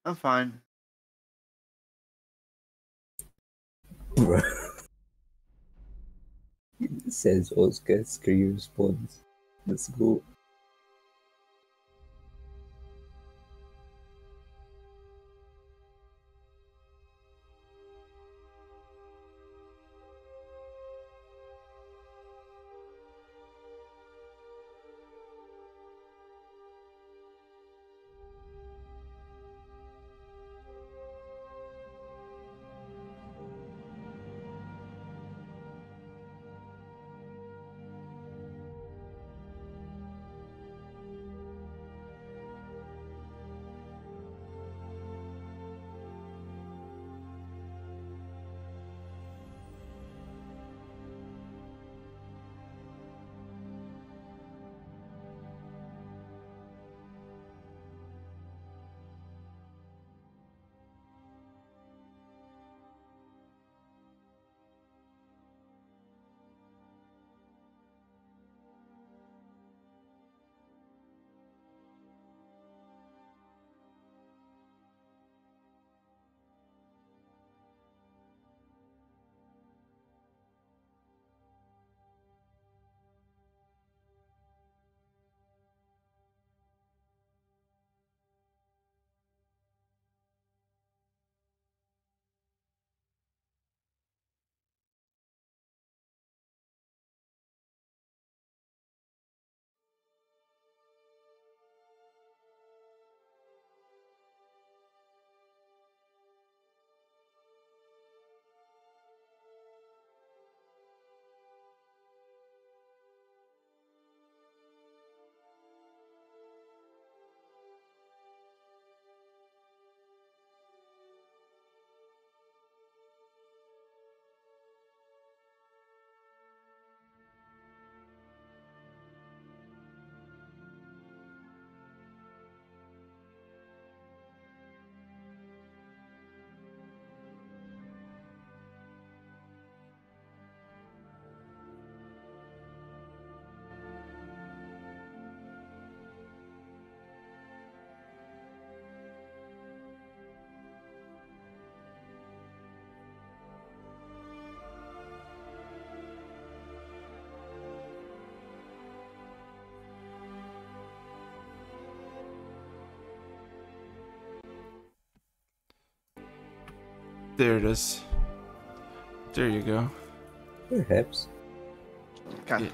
I'm fine. Bruh. Says Oscar, screw response. Let's go. There it is. There you go. Perhaps. Okay.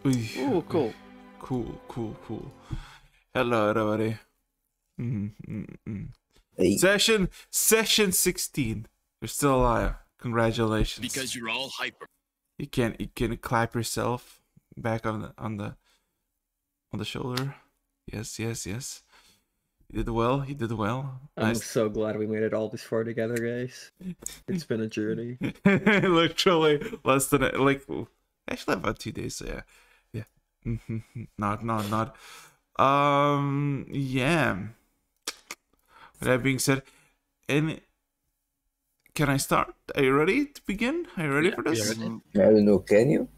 Yeah. Ooh, cool. Cool. Hello, everybody. Hey. Session 16. You're still alive. Congratulations. Because you're all hyper. You can clap yourself back on the shoulder. Yes. You did well. I'm Nice. so glad we made it all this far together, guys. It's been a journey. Literally less than actually about 2 days. So yeah. Not. Yeah. With that being said, can I start? Are you ready to begin? Are you ready for this? I don't know, can you?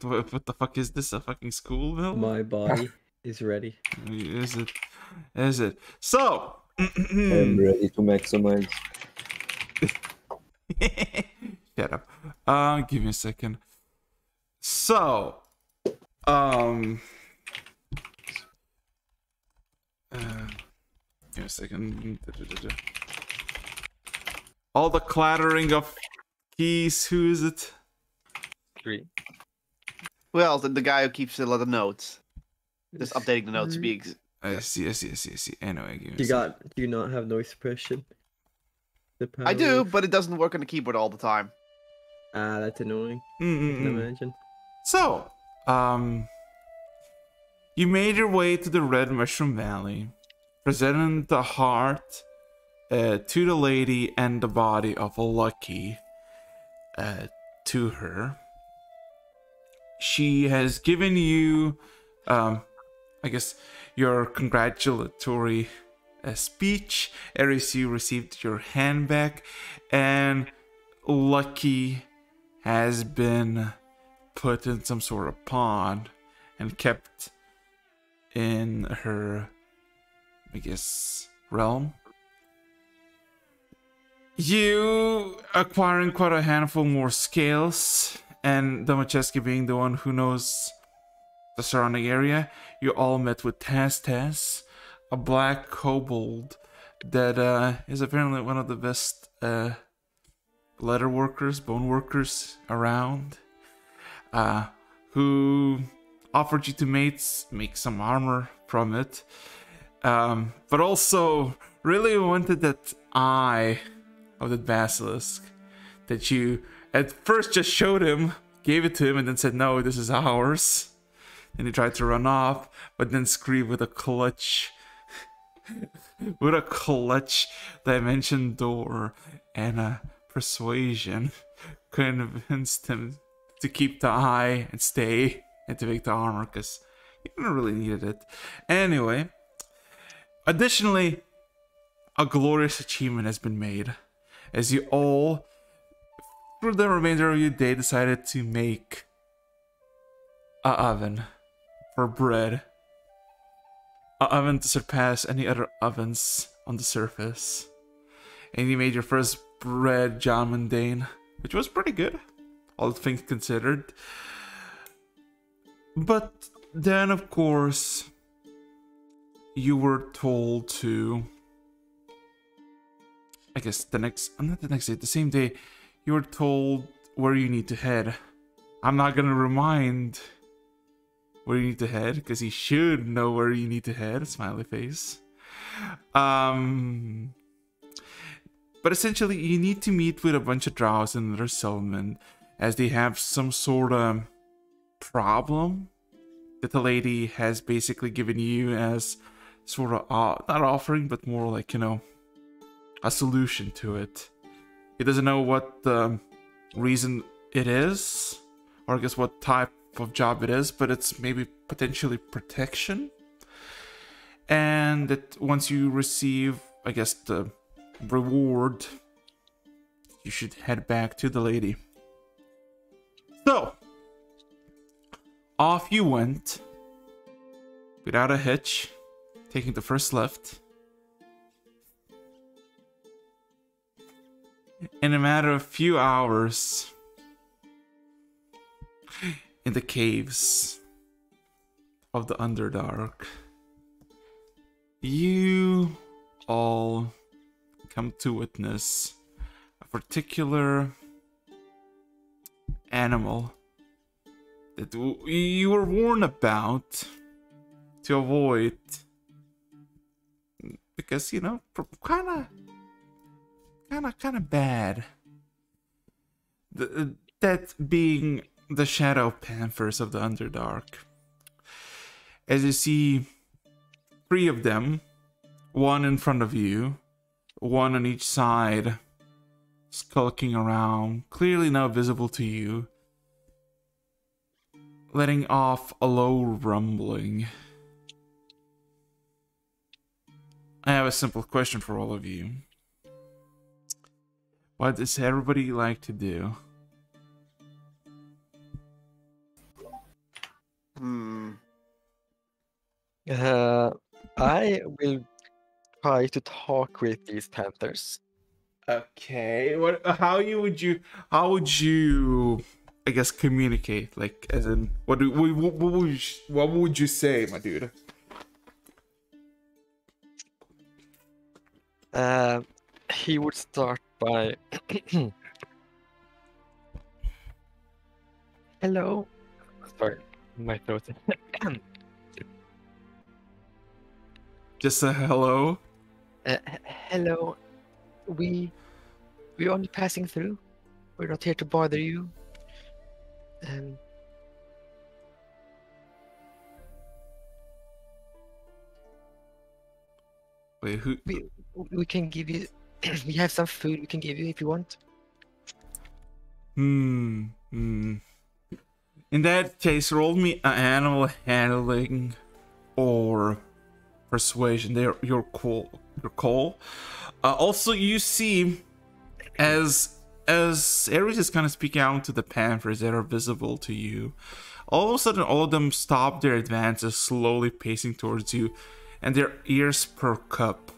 What the fuck is this? A fucking school bill? My body is ready. Is it? So I'm ready to maximize. Shut up. Give me a second. So, give me a second. All the clattering of keys. Who is it? 3. Well, the guy who keeps a lot of notes. Just updating the notes to be. I see. Anyway, give me a Do second. you not have noise suppression? I do, but it doesn't work on the keyboard all the time. Ah, that's annoying. I can imagine. So, you made your way to the Red Mushroom Valley, presenting the heart to the lady and the body of Lucky to her. She has given you, I guess, your congratulatory speech. Aries, you received your hand back, and Lucky has been put in some sort of pond and kept in her I guess, realm. You acquiring quite a handful more scales, and Domacheski being the one who knows the surrounding area, you all met with Taz, a black kobold that is apparently one of the best leather workers, bone workers around, who offered you to make some armor from it, but also really wanted that eye of the basilisk that you at first just showed him, gave it to him, and then said, no, this is ours. And he tried to run off, but then screamed with a clutch dimension door and a persuasion convinced him to keep the eye and stay and to make the armor, because he didn't really needed it. Anyway, additionally, a glorious achievement has been made, as you all, through the remainder of your day, decided to make an oven for bread. An oven to surpass any other ovens on the surface. And you made your first bread, John Mundane, which was pretty good, all things considered. But then, of course, you were told to, I guess not the next day, the same day, you were told where you need to head. I'm not gonna remind where you need to head, because you should know where you need to head, smiley face. But essentially, you need to meet with a bunch of drows in their settlement, as they have some sort of problem that the lady has basically given you as sort of, not offering, but more like, you know, a solution to it. He doesn't know what the reason it is, or I guess what type of job it is, but it's maybe potentially protection. And that once you receive, I guess, the reward, you should head back to the lady. So, off you went, without a hitch, taking the first left. In a matter of few hours, in the caves of the Underdark, you all come to witness a particular animal that you were warned about to avoid, because, you know, kind of bad. That being the Shadow Panthers of the Underdark. As you see 3 of them, one in front of you, one on each side, skulking around, clearly now visible to you, letting off a low rumbling. I have a simple question for all of you. What does everybody like to do? I will try to talk with these panthers. Okay, how would you I guess communicate, like, as in what would you say, my dude? He would start by hello. Sorry, my throat. Just a hello. Hello. We're only passing through. We're not here to bother you. Wait, who? We can give you. We have some food we can give you if you want. In that case, roll me an animal handling or persuasion. They're your call. Also, you see, as Ares is kind of speaking out to the panthers that are visible to you, all of a sudden, all of them stop their advances, slowly pacing towards you, and their ears perk up,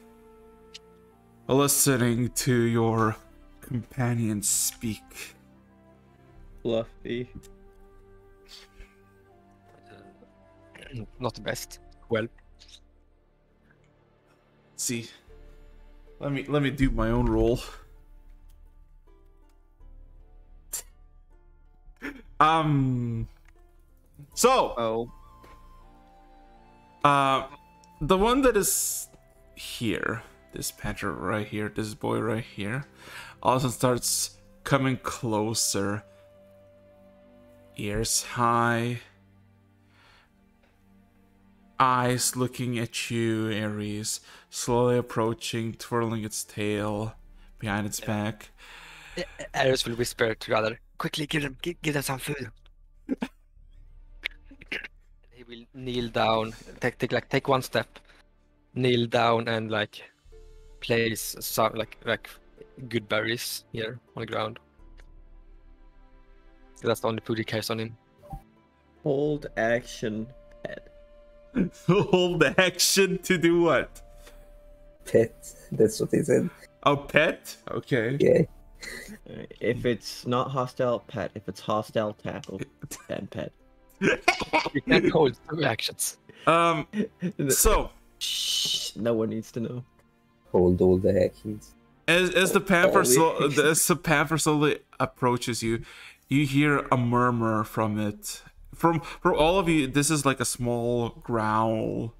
listening to your companions speak. Fluffy. Not the best. Well, See, let me do my own roll. So the one that is here, this panther right here, this boy right here, also starts coming closer, ears high, eyes looking at you, Ares, slowly approaching, twirling its tail behind its back. Ares will whisper to the other, quickly give them some food. He will kneel down, take one step, kneel down and like place some like good berries here on the ground. That's the only food he carries on him. Hold action pet. Hold action to do what? Pet. That's what he said. Oh, pet? Okay. Yeah. If it's not hostile, pet. If it's hostile, tackle. Then pet. You can't hold 2 actions. So Shh, no one needs to know. Hold all the actions. as the panther slowly approaches you, you hear a murmur from it. From all of you, this is like a small growl,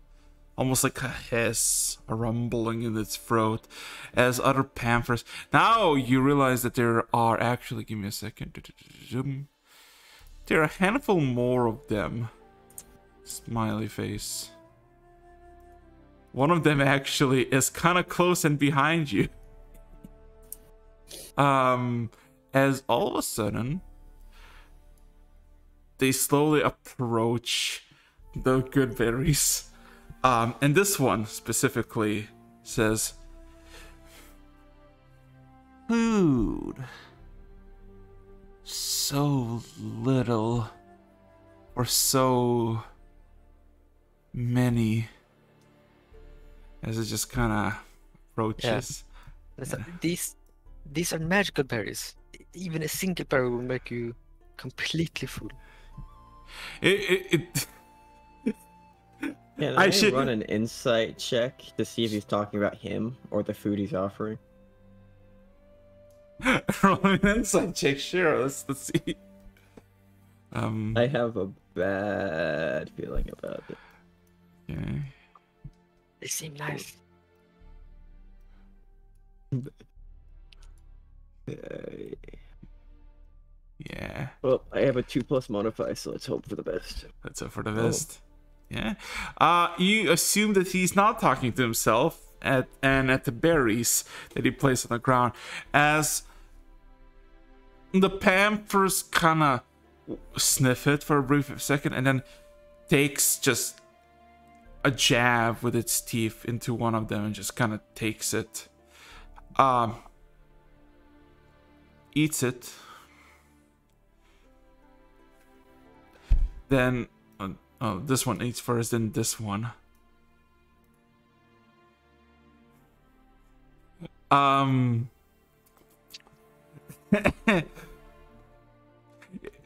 almost like a hiss, a rumbling in its throat, as other panthers. Now you realize that there are actually, give me a second. There are a handful more of them. Smiley face. One of them actually is kind of close and behind you. As all of a sudden, they slowly approach the good berries. And this one specifically says, food. So little. Or so many. As it just kind of approaches. Yeah. These are magical berries. Even a single berry will make you completely full. Can I should run an insight check to see if he's talking about him or the food he's offering? Roll an insight check, sure. Let's see. I have a bad feeling about it. Okay. They seem nice. Yeah. Well, I have a 2+ modifier, so let's hope for the best. Let's hope for the best. Yeah. You assume that he's not talking to himself at the berries that he placed on the ground, as the panthers kind of sniff it for a brief second and then takes just a jab with its teeth into one of them and just kind of takes it. Eats it. Then this one eats first, then this one.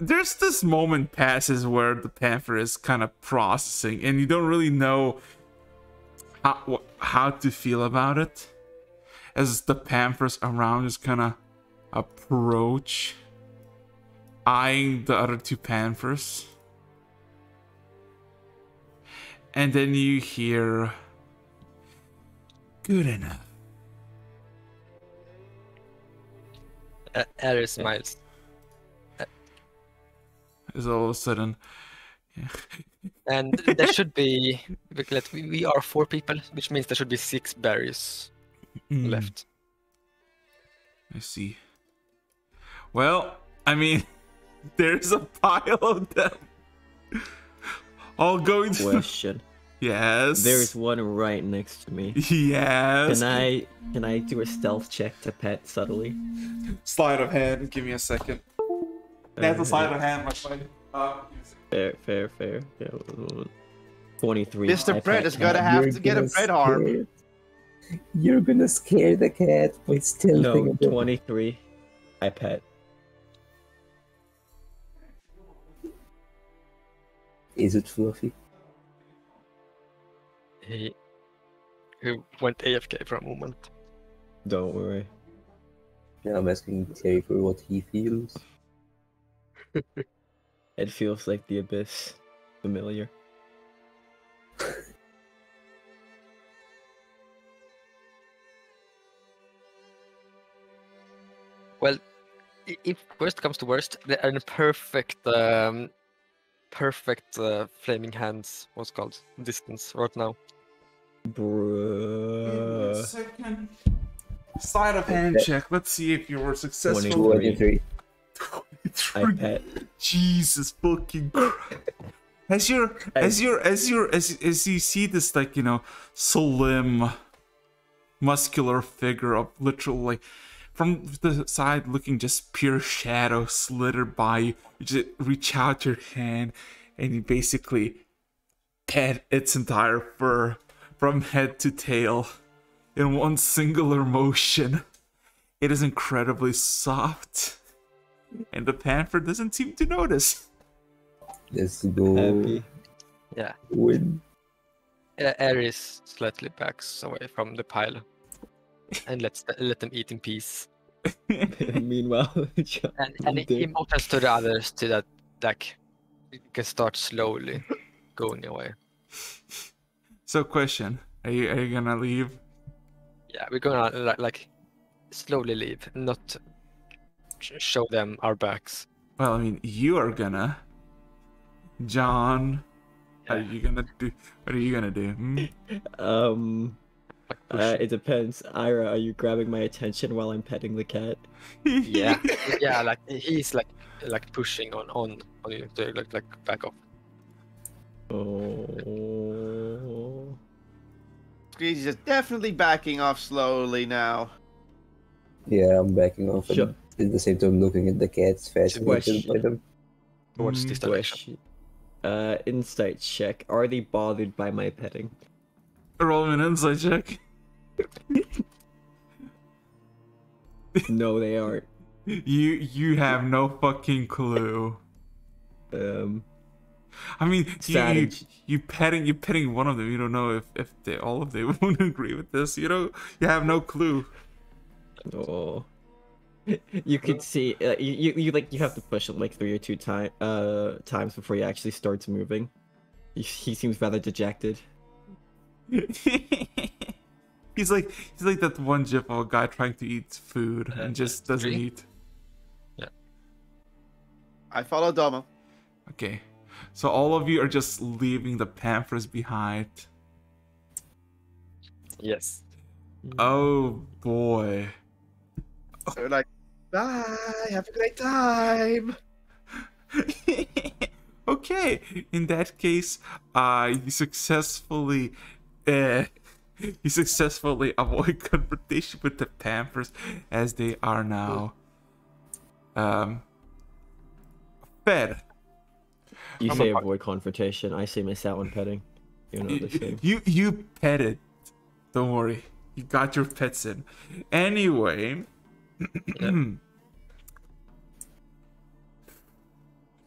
There's this moment passes where the panther is kind of processing and you don't really know how to feel about it, as the panthers around just kind of approach, eyeing the other 2 panthers. And then you hear, good enough. Ares smiles. Is all of a sudden, yeah. And there should be, we are 4 people, which means there should be 6 berries left. I see. Well, I mean, there's a pile of them. All going to... Question. Yes. There's one right next to me. Yes. Can I do a stealth check to pet subtly? Sleight of hand. Give me a second. That's a sleight of hand, my friend. Fair. Yeah. 23. Mr. I Bread pet is gonna cat. have You're to get a gonna bread arm. scare- You're gonna scare the cat by stealthing No, a bit. 23. I pet. Is it fluffy? He went AFK for a moment. Don't worry. Yeah, I'm asking Terry for what he feels. It feels like the abyss. Familiar. Well, if worst comes to worst, the a perfect flaming hands. What's called distance right now. Bruh. Second. Sleight of hand check. Let's see if you were successful. 23. 23. I pet. Jesus fucking Christ. As you see this, like, you know, slim muscular figure of literal, like, from the side looking just pure shadow slither by you, you just reach out your hand and you basically pet its entire fur from head to tail in one singular motion. It is incredibly soft, and the panther doesn't seem to notice. Let's go. Happy. Yeah. Win. Ares slightly backs away from the pile and let them eat in peace. Meanwhile, And he motions to the others to that, like, you can start slowly going away. So, question: Are you gonna leave? Yeah, we're gonna like slowly leave, not show them our backs. Well, I mean, you are gonna. John, are you gonna do? What are you gonna do? Like push. it depends. Ira, are you grabbing my attention while I'm petting the cat? Yeah, yeah, like he's like pushing on you to like back off. Oh. He's just definitely backing off slowly now. Yeah, I'm backing off Sure. and at the same time looking at the cats, fascinated by them. Towards this direction. Insight check. Are they bothered by my petting? Roll me an insight check. No, they aren't. You have no fucking clue. I mean, you petting one of them. You don't know if all of them won't agree with this. You know, you have no clue. Oh. You could see you have to push it like 3 or 2 times before he actually starts moving. He seems rather dejected. He's like that one gif of a guy trying to eat food and just doesn't three? eat. Yeah. I follow Doma. Okay, so all of you are just leaving the panthers behind. Yes. Oh boy. They're like, bye, have a great time. Okay, in that case, you successfully avoid confrontation with the panthers as they are now fed. You say avoid confrontation. I say miss out on petting. You're not the same. You pet it. Don't worry, you got your pets in. Anyway.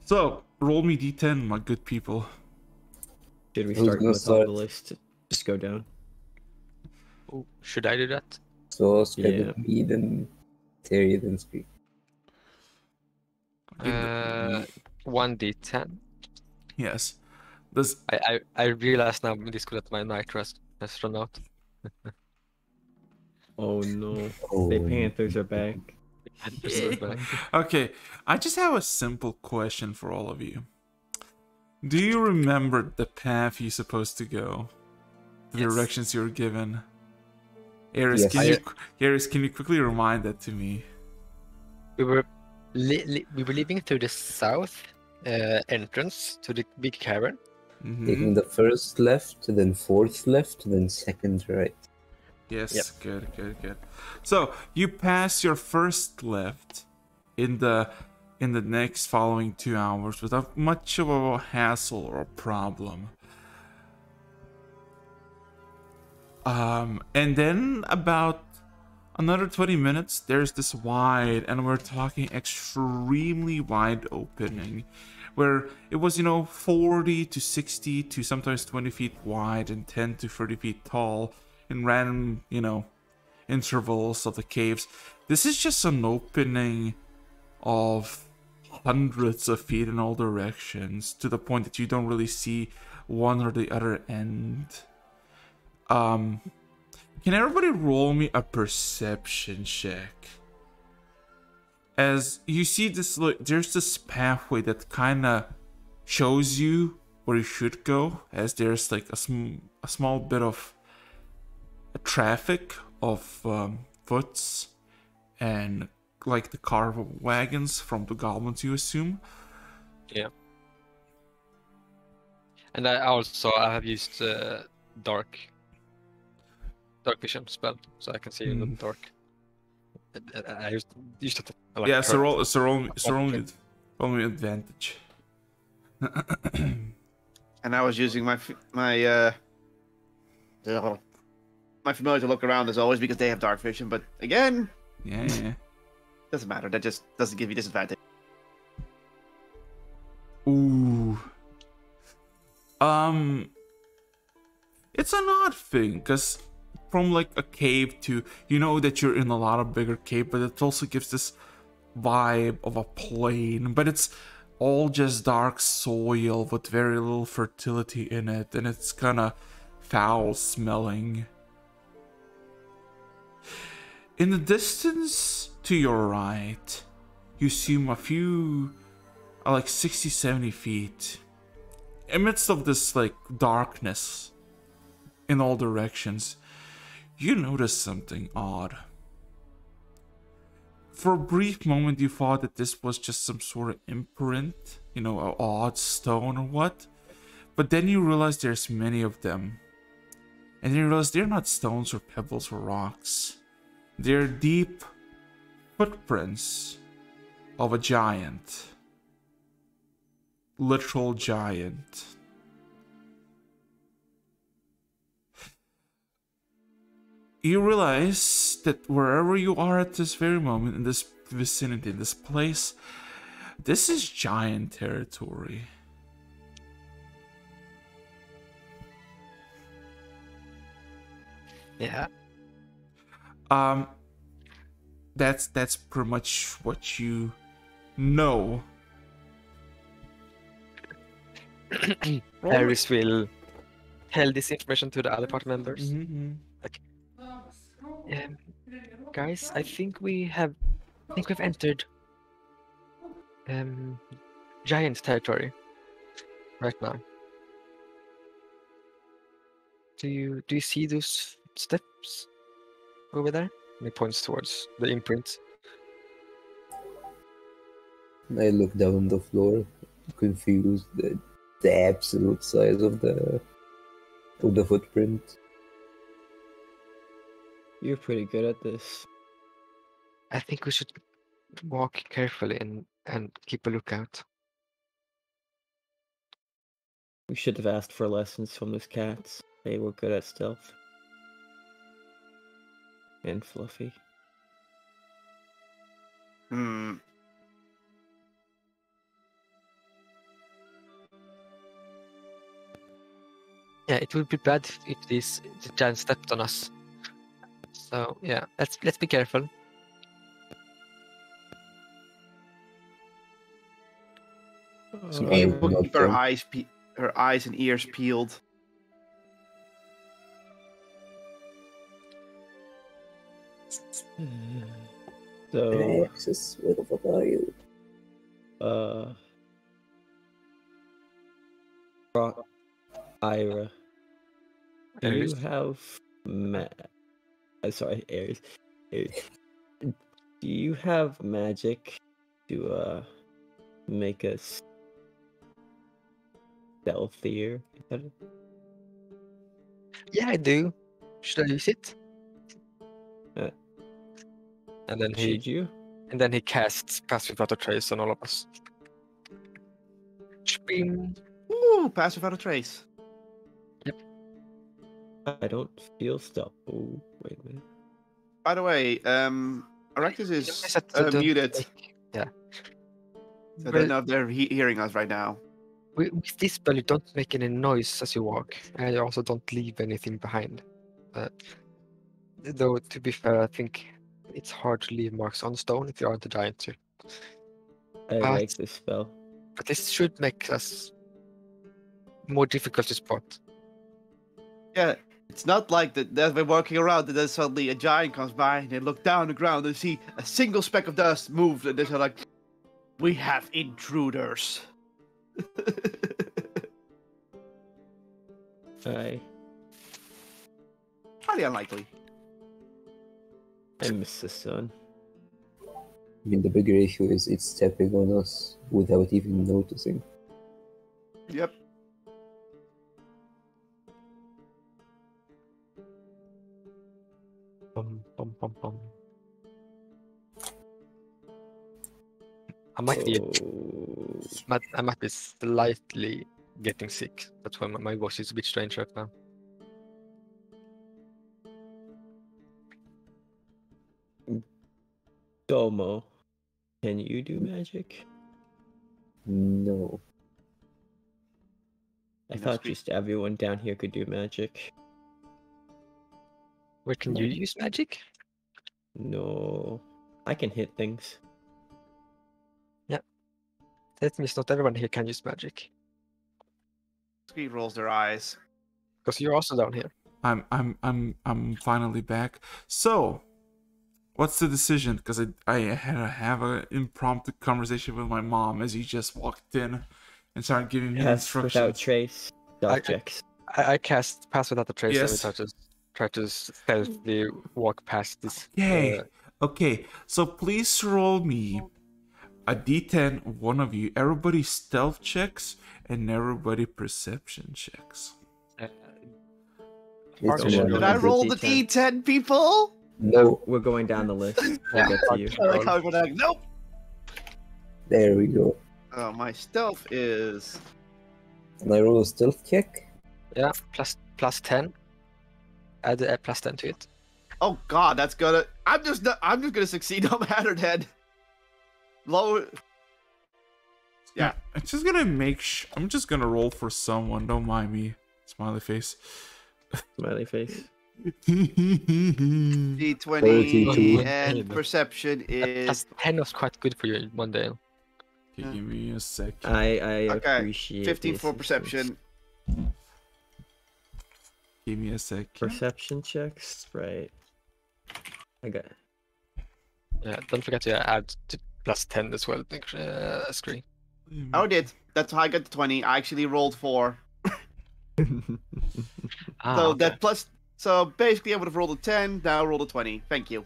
So, roll me d10, my good people. Should we Who's start gonna with start? the list? Just go down. Oh, should I do that? So spread Yeah. me, then Terry, then speak. 1d10. Yes. Does I realize now this could let my night rest has run out. Oh no. Oh, The Panthers are back. Okay, I just have a simple question for all of you. Do you remember the path you're supposed to go? The Yes. directions you were given? Ares, Yes. can you quickly remind that to me? We were leaving through the south entrance to the big cavern. Mhm. taking the first left, then fourth left, then second right. Yes, Yep. good. So you pass your first left in the next following 2 hours without much of a hassle or a problem. And then about another 20 minutes, there's this wide, and we're talking extremely wide opening, where it was, 40 to 60 to sometimes 20 feet wide and 10 to 30 feet tall in random, intervals of the caves. This is just an opening of hundreds of feet in all directions, to the point that you don't really see one or the other end. Can everybody roll me a perception check? As you see this, there's this pathway that kind of shows you where you should go, as there's like a small bit of traffic of foots and like the car wagons from the goblins, you assume. Yeah. And I have used dark vision spell, so I can see in the dark. I used to like, yeah, so roll me advantage. And I was using my familiar to look around as always because they have dark vision. But again, yeah, doesn't matter. That just doesn't give you disadvantage. Ooh. It's an odd thing, because from like a cave to, that you're in a lot of bigger cave, but it also gives this vibe of a plain, but it's all just dark soil with very little fertility in it, and it's kind of foul smelling. In the distance to your right, you see a few, like 60-70 feet, amidst of this like darkness in all directions, you notice something odd. For a brief moment you thought that this was just some sort of imprint, an odd stone or what, but then you realize there's many of them, and you realize they're not stones or pebbles or rocks. They're deep footprints of a giant. Literal giant. You realize that wherever you are at this very moment, in this vicinity, in this place, this is giant territory. Yeah. That's pretty much what you know. Harris will tell this information to the other party members. Mm-hmm. Guys, I think we've entered giant territory right now. Do you see those steps over there? And he points towards the imprint. I look down the floor, confused at the absolute size of the footprint. You're pretty good at this. I think we should walk carefully and keep a lookout. We should have asked for lessons from those cats. They were good at stealth. And Fluffy. Hmm. Yeah, it would be bad if this giant stepped on us. So yeah, let's be careful. So I we will will not keep her jump. eyes and ears peeled. So, Alexis, where the fuck are you? Ira, do you Ares. have sorry, Ares. Do you have magic to make us stealthier? Yeah, I do. Should I use it? Uh, And then Should you? he casts Pass Without a Trace on all of us. Spin. Ooh, pass without a trace. I don't feel stealth. Oh, wait a minute. By the way, Aractus is Notice that the- muted. Yeah. So I don't know if they're hearing us right now. With this spell, you don't make any noise as you walk, and you also don't leave anything behind. Though, to be fair, I think it's hard to leave marks on stone if you aren't a giant too. I But- like this spell. But this should make us more difficult to spot. Yeah, it's not like that we're walking around and then suddenly a giant comes by and they look down the ground and see a single speck of dust move and they're like, we have intruders. I Highly unlikely. miss the sun. I mean, the bigger issue is it's stepping on us without even noticing. Yep. Bum, bum, bum, bum. I might be Oh, I might be slightly getting sick. That's why my voice is a bit strange right now. Domo, can you do magic? No. I No, thought scream. just everyone down here could do magic. Where can you use magic? No, I can hit things. That means not everyone here can use magic. Scream rolls their eyes. Because you're also down here. I'm finally back. So, what's the decision? Because I had to have an impromptu conversation with my mom as he just walked in and started giving me Pass without instructions. trace. Stealth checks. I cast Pass Without a Trace Yes. every try to stealthily walk past this. Yay! Okay, so please roll me a d10, one of you. Everybody stealth checks and everybody perception checks. It's Mark, one Did I of roll the D10, people? No, We're going down the list. We'll Yeah. get to you. I like how we're like, nope. there we go. My stealth is And I roll a stealth check. Yeah, plus 10. Add a plus 10 to it. oh god, that's gonna. I'm just gonna succeed no matter then. Low. Yeah. I'm just gonna I'm just gonna roll for someone. Don't mind me. Smiley face. Smiley face. D20 32. and perception is Plus 10 was quite good for you in one day. Okay, give me a sec. I Okay, appreciate 15 the for perception. Give me a sec. Perception checks, right? I got. Yeah, don't forget to add to plus 10 as well. Screen. Oh, I did. That's how I got the 20. I actually rolled 4. Ah, So okay. that plus. So basically, I would have rolled a 10. Now I rolled a 20. Thank you.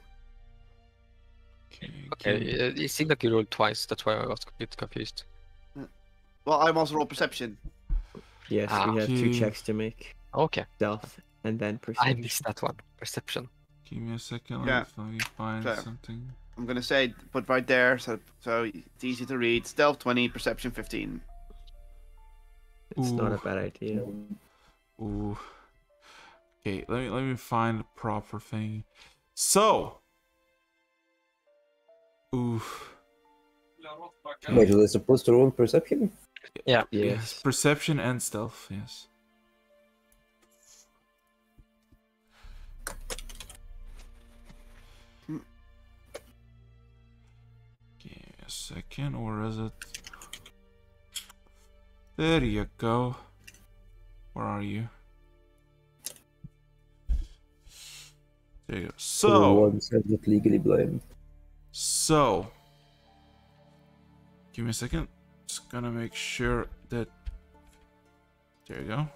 Okay, it seemed like you rolled twice. That's why I was a bit confused. Well, I'm also rolled perception. Yes, Ah. we have 2 Okay. checks to make. Okay, Stealth and then I perception. missed that one. Perception. Give me a second. Yeah. Let me find Sure. something. I'm gonna say put right there, so it's easy to read. Stealth 20, perception 15. It's not a Ooh. bad idea. Ooh. Okay, let me find the proper thing. So. Ooh. Wait, was I supposed to roll perception? Yeah. Yes. Perception and stealth. Yes. Give me a second, or is it? There you go. Where are you? There you go. For So, once, I'm not legally blind. give me a second. Just gonna make sure that. There you go.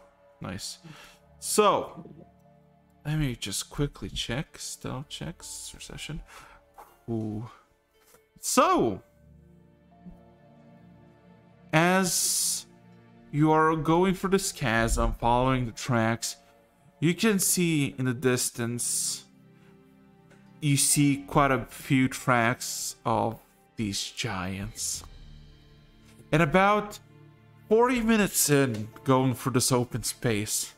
Nice. So, let me just quickly check. Stealth checks. Recession. Ooh. So, as you are going through this chasm, following the tracks, you can see in the distance, you see quite a few tracks of these giants. And about 40 minutes in, going through this open space,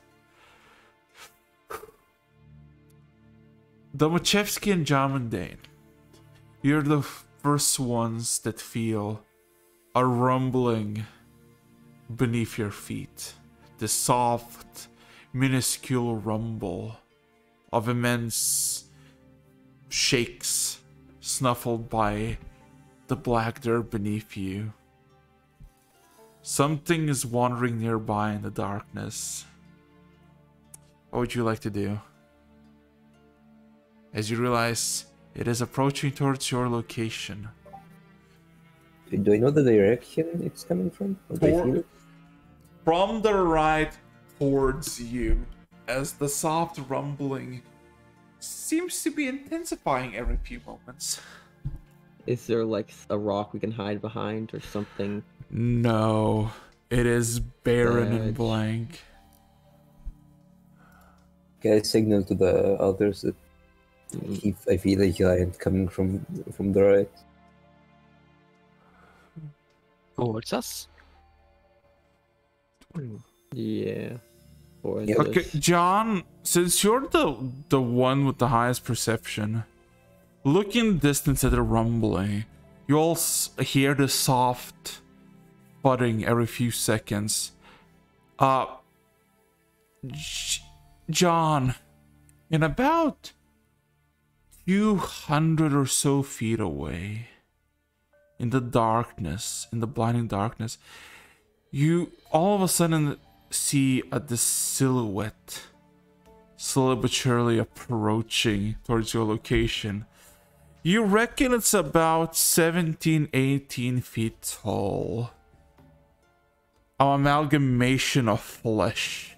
Domachevsky and Jamandane, you're the first ones that feel a rumbling beneath your feet. The soft, minuscule rumble of immense shakes snuffled by the black dirt beneath you. Something is wandering nearby in the darkness. What would you like to do? As you realize it is approaching towards your location. Do I know the direction it's coming from? Or do I feel it? From the right towards you, as the soft rumbling seems to be intensifying every few moments. Is there like a rock we can hide behind or something? No, it is barren and Fudge. Okay, blank. I signal to the others that I feel a giant coming from the right. Towards us? Yeah. Or Yeah. Okay, John, since you're the one with the highest perception, look in the distance at the rumbling. You all hear the soft thudding every few seconds. John, in about 200 or so feet away, in the darkness, in the blinding darkness, you all of a sudden see this silhouette slowly but surely approaching towards your location. You reckon it's about 17, 18 feet tall. An amalgamation of flesh.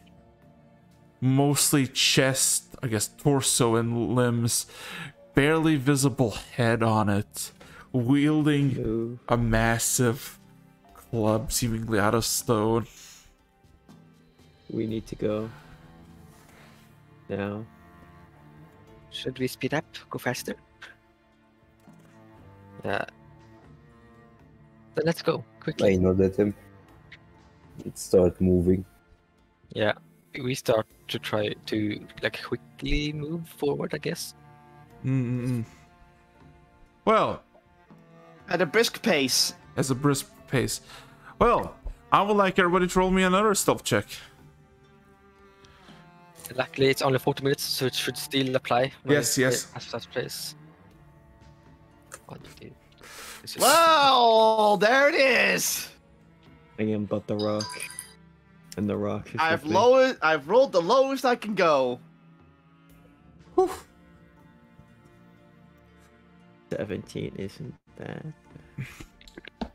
Mostly chest, I guess torso and limbs. Barely visible head on it. Wielding a massive club seemingly out of stone. we need to go now. Should we speed up? Go faster? Yeah. Then let's go quickly. I know that it start moving. Yeah. We start to try to like quickly move forward, I guess. Well, At a brisk pace. as a brisk pace. Well, I would like everybody to roll me another stealth check. Luckily, it's only 40 minutes, so it should still apply. Yes, yes. As place. What do you do? This is- Well, there it is. I am but the rock. And the rock is I've with me. I've rolled the lowest I can go. 17 isn't bad.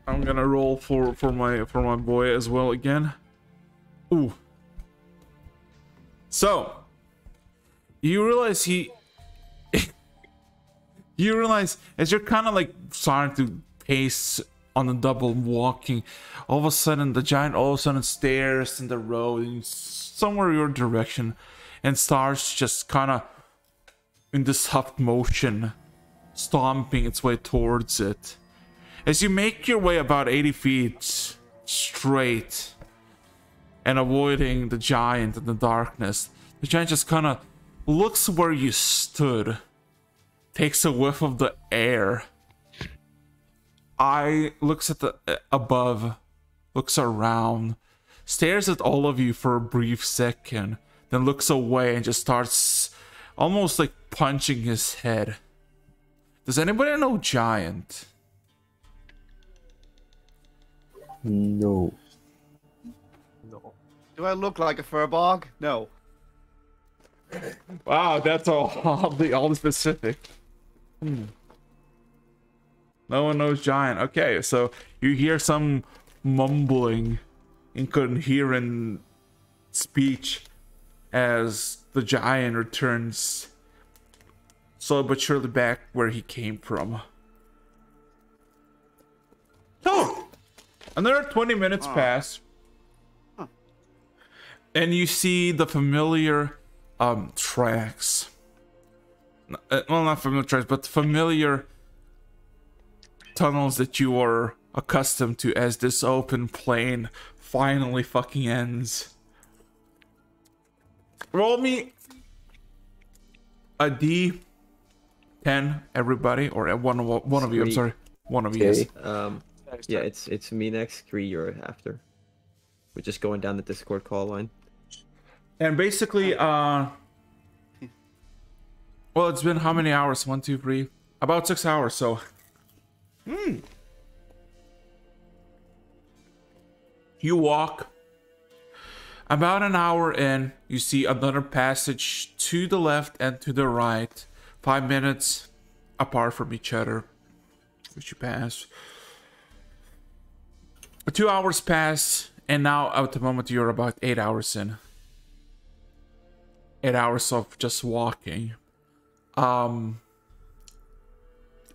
I'm gonna roll for my boy as well again. Ooh. So you realize you realize as you're kind of like starting to pace on the double walking, all of a sudden the giant all of a sudden stares in the road in somewhere your direction and starts just kind of in this soft motion stomping its way towards it. As you make your way about 80 feet straight and avoiding the giant in the darkness, the giant just kind of looks where you stood, takes a whiff of the air, looks at the above, looks around, stares at all of you for a brief second, then looks away and just starts almost like punching his head. Does anybody know giant? No. No. Do I look like a furbog? No. Wow, that's all specific. No one knows giant. Okay, so you hear some mumbling, incoherent speech as the giant returns slowly but surely back where he came from. So, another 20 minutes pass, and you see the familiar tracks. Well, not familiar tracks, but familiar tunnels that you are accustomed to as this open plain finally fucking ends. Roll me a D 10, everybody, or one of you. I'm Three. sorry, one of you. Yes. Yeah, it's me next. 3 you're after. We're just going down the Discord call line. And basically, well, it's been how many hours? 1, 2, 3, about 6 hours. So, you walk. About an hour in, you see another passage to the left and to the right, 5 minutes apart from each other, which you pass. 2 hours pass, and now at the moment you're about 8 hours in. 8 hours of just walking.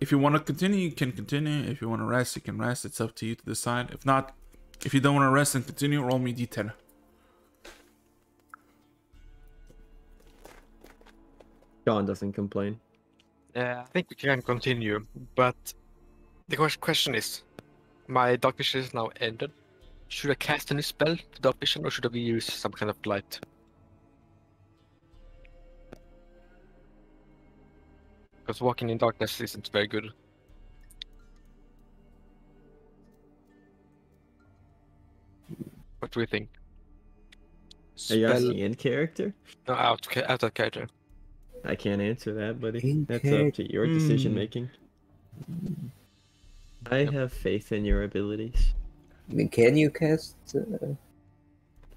If you want to continue, you can continue. If you want to rest, you can rest. It's up to you to decide. If not, if you don't want to rest and continue, roll me d10. John doesn't complain. I think we can continue, but the question is, my dark vision is now ended. Should I cast a new spell to dark vision, or should I use some kind of light? Because walking in darkness isn't very good. What do we think? Are you asking in character? No, out of character. I can't answer that, buddy. In That's up to your decision making. I have faith in your abilities. I mean, can you cast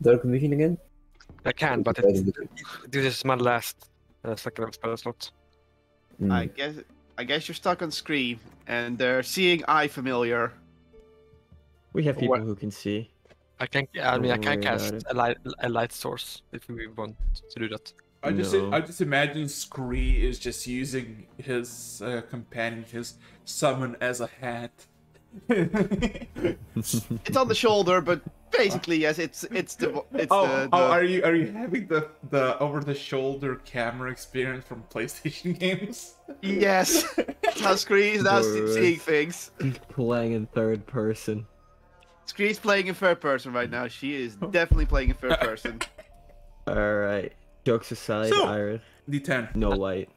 Dark Vision again? I can, but this is my last second spell slot. Mm. I guess you're stuck on screen, and they're seeing eye familiar. We have people What? who can see. I can Don't worry cast about a light source if we want to do that. I just No. imagine Scree is just using his companion, his summon, as a hat. It's on the shoulder, but basically, yes, it's the Are you having the over the shoulder camera experience from PlayStation games? yes. That's how Scree is now Alright. seeing things. Playing in third person. Scree's playing in third person right now. She is definitely playing in third person. Alright. Jokes aside, So- Iris, D10. no light.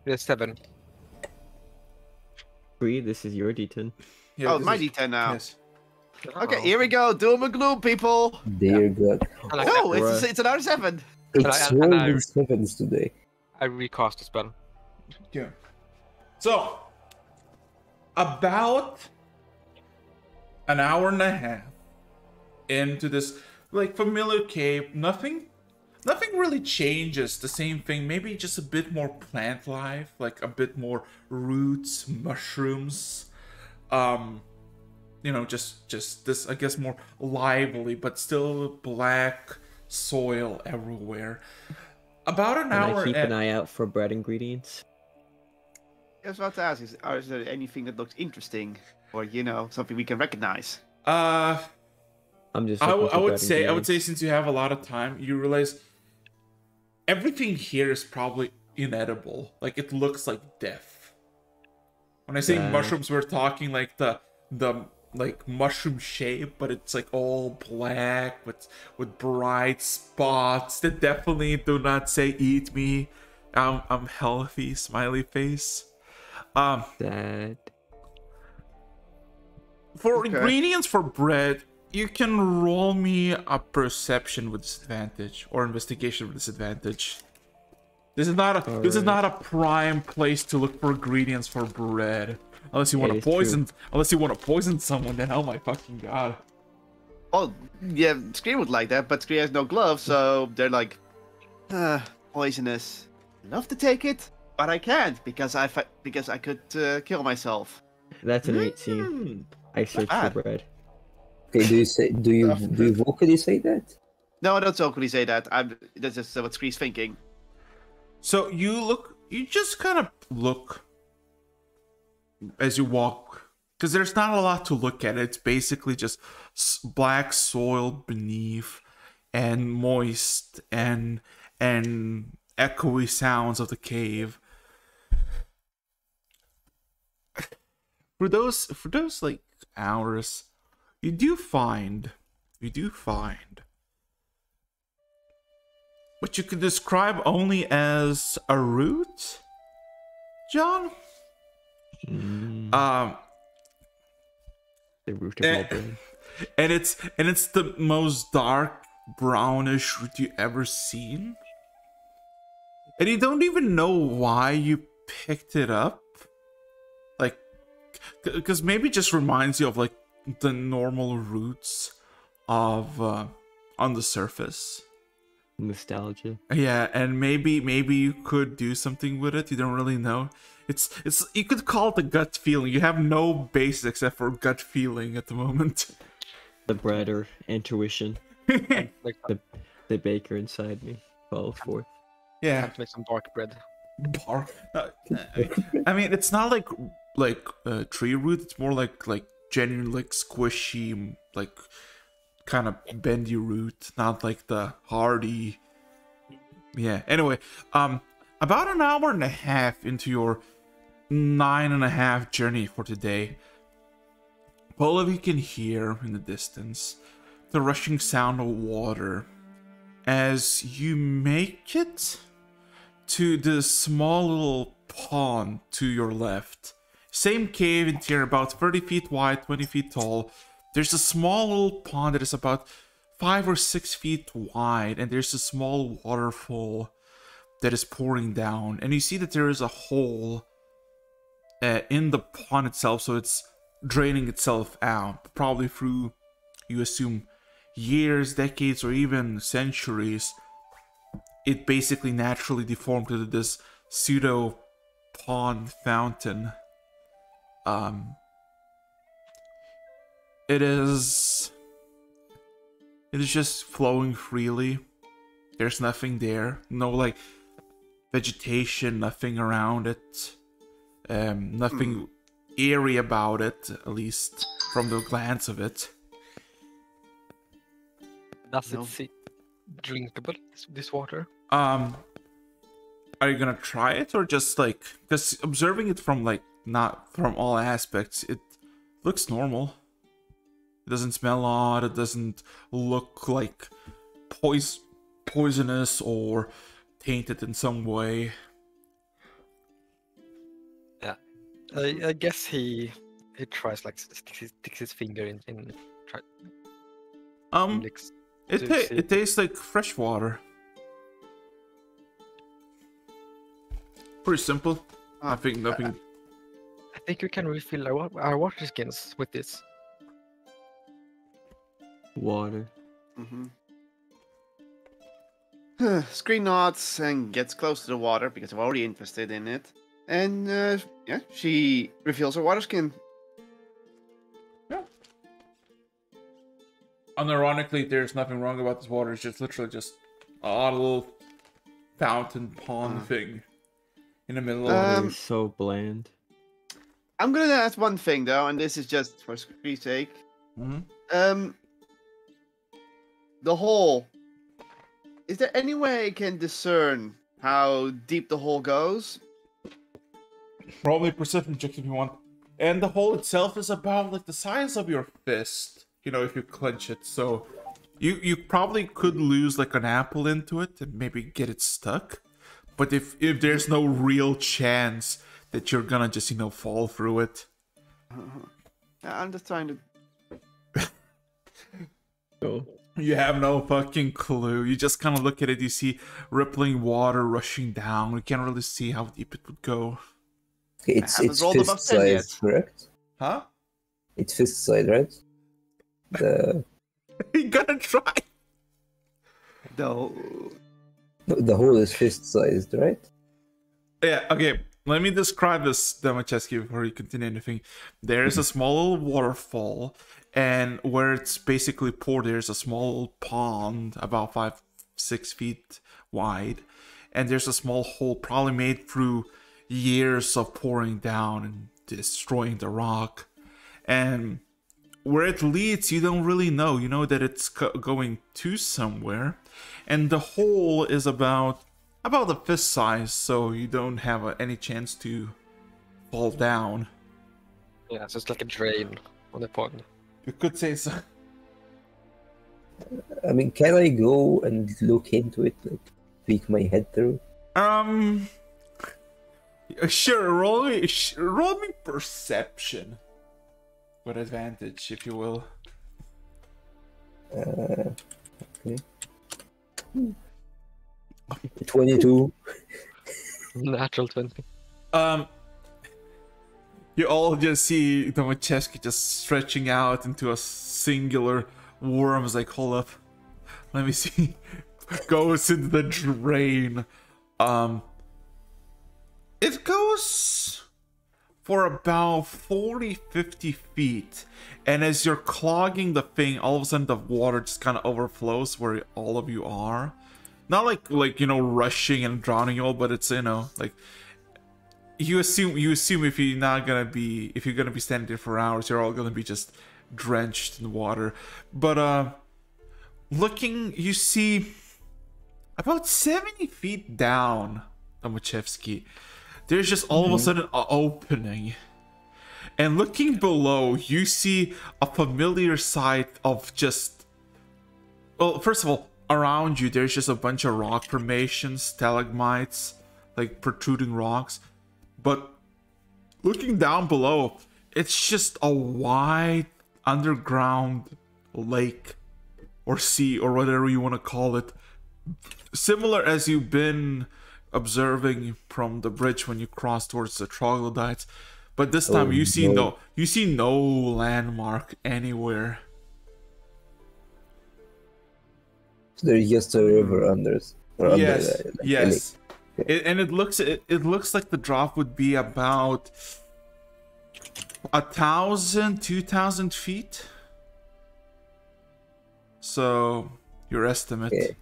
There's 7. 3, this is your D10. Yeah, Oh, this my is- D10 now. Yes. Okay, here we go. Doom and gloom, people. Dear God. Oh, it's another 7. It's and rolling I- in sevens today. I recast the spell. Yeah. So, about an hour and a half into this like familiar cave, nothing really changes. The same thing, maybe just a bit more plant life, like a bit more roots, mushrooms. Just this, I guess, more lively, but still black soil everywhere. About an And hour I keep and an eye out for bread ingredients. I was about to ask, is there anything that looks interesting, or something we can recognize? I'm just. I looking for would bread say ingredients. since you have a lot of time, you realize everything here is probably inedible. Like, it looks like death. When I say Right. mushrooms, we're talking like the like mushroom shape, but it's like all black with bright spots that definitely do not say eat me. I'm healthy, smiley face. That. For Okay. ingredients for bread, you can roll me a perception with disadvantage or investigation with disadvantage. This is not a prime place to look for ingredients for bread, unless you want It to is true. poison. Unless you want to poison someone, then oh my fucking god! Oh, yeah, Scree would like that, but Scree has no gloves, so they're like, poisonous. Enough to take it, but I can't because I could kill myself. That's an 18. I search for bad. bread. Okay, do you vocally say that? No, I don't vocally say that. That's just what Scree's thinking. So you just kind of look as you walk, because there's not a lot to look at. It's basically just black soil beneath, and moist and echoey sounds of the cave. For those like hours, you do find what you could describe only as a root John. The root of all brain. And it's the most dark brownish root you ever seen. And you don't even know why you picked it up. Like, because maybe it just reminds you of like the normal roots of on the surface. Nostalgia. Yeah, and maybe you could do something with it. You don't really know. It's you could call it a gut feeling. You have no basis except for gut feeling at the moment. The bread or intuition. Like, The baker inside me falls forth. Yeah. have to make some bark bread. Bark. I mean, it's not like tree root. It's more like genuine, like squishy, like kind of bendy root. Not like the hardy. Yeah. Anyway, about an hour and a half into your 9.5 journey for today, all of you can hear in the distance the rushing sound of water as you make it to the small little pond to your left. Same cave interior, about 30 feet wide, 20 feet tall. There's a small little pond that is about 5 or 6 feet wide, and there's a small waterfall that is pouring down. And you see that there is a hole in the pond itself, so it's draining itself out, probably through, you assume, years, decades, or even centuries. It basically naturally deformed into this pseudo pond fountain. It is just flowing freely. There's nothing there, no like vegetation, nothing around it, nothing eerie about it, at least from the glance of it. Does No. it seem drinkable, this water? Are you gonna try it, or just like, because observing it from like not from all aspects, it looks normal. It doesn't smell odd. It doesn't look like poisonous or tainted in some way. Yeah. I guess he tries like sticks his finger in licks. It tastes like fresh water. Pretty simple. Nothing. I think we can refill our water skins with this. Water. Screen nods and gets close to the water because I'm already interested in it. And yeah, she refills her water skin. Unironically, there's nothing wrong about this water. It's just literally just a odd little fountain pond thing in the middle of Water is so bland. I'm gonna ask one thing though, and this is just for screen's sake. The hole. Is there any way I can discern how deep the hole goes? Probably perception checks if you want. And the hole itself is about like the size of your fist, you know, if you clench it. So you probably could lose like an apple into it and maybe get it stuck. But if there's no real chance that you're gonna just, you know, fall through it. I'm just trying to. Oh. You have no fucking clue. You just kind of look at it, you see rippling water rushing down. You can't really see how deep it would go. It's haven't rolled above fist 10 yet. size, correct? Huh? It's fist size, right? You gotta try. No. The hole is fist sized, right? Yeah, okay. Let me describe this demo chesky before you continue anything. There's a small little waterfall, and where it's basically poured, there's a small pond about 5-6 feet wide, and there's a small hole probably made through years of pouring down and destroying the rock. And where it leads, you don't really know. You know that it's going to somewhere, and the hole is about a fist size, so you don't have any chance to fall down. Yeah, so it's like a drain on the pond. You could say so. I mean, can I go and look into it, like peek my head through? Sure, roll me perception with advantage, if you will. Okay. 22. Natural 20. You all just see the Machevsky just stretching out into a singular worm. Is like, hold up, let me see. Goes into the drain. It goes for about 40-50 feet, and as you're clogging the thing, all of a sudden the water just kind of overflows where all of you are. Not like you know, rushing and drowning you all, but it's, you know, like you assume if you're gonna be standing there for hours, you're all gonna be just drenched in water. But looking, you see about 70 feet down the Machevsky, there's just all of a sudden an opening. And looking below, you see a familiar sight of just... Well, first of all, around you, there's just a bunch of rock formations, stalagmites, like protruding rocks. But looking down below, it's just a wide underground lake or sea or whatever you want to call it. Similar as you've been observing from the bridge when you cross towards the troglodytes, but this time you see no landmark anywhere. So there's just a river under. Yes, under yes. It looks like the drop would be about 1,000, 2,000 feet. So your estimate.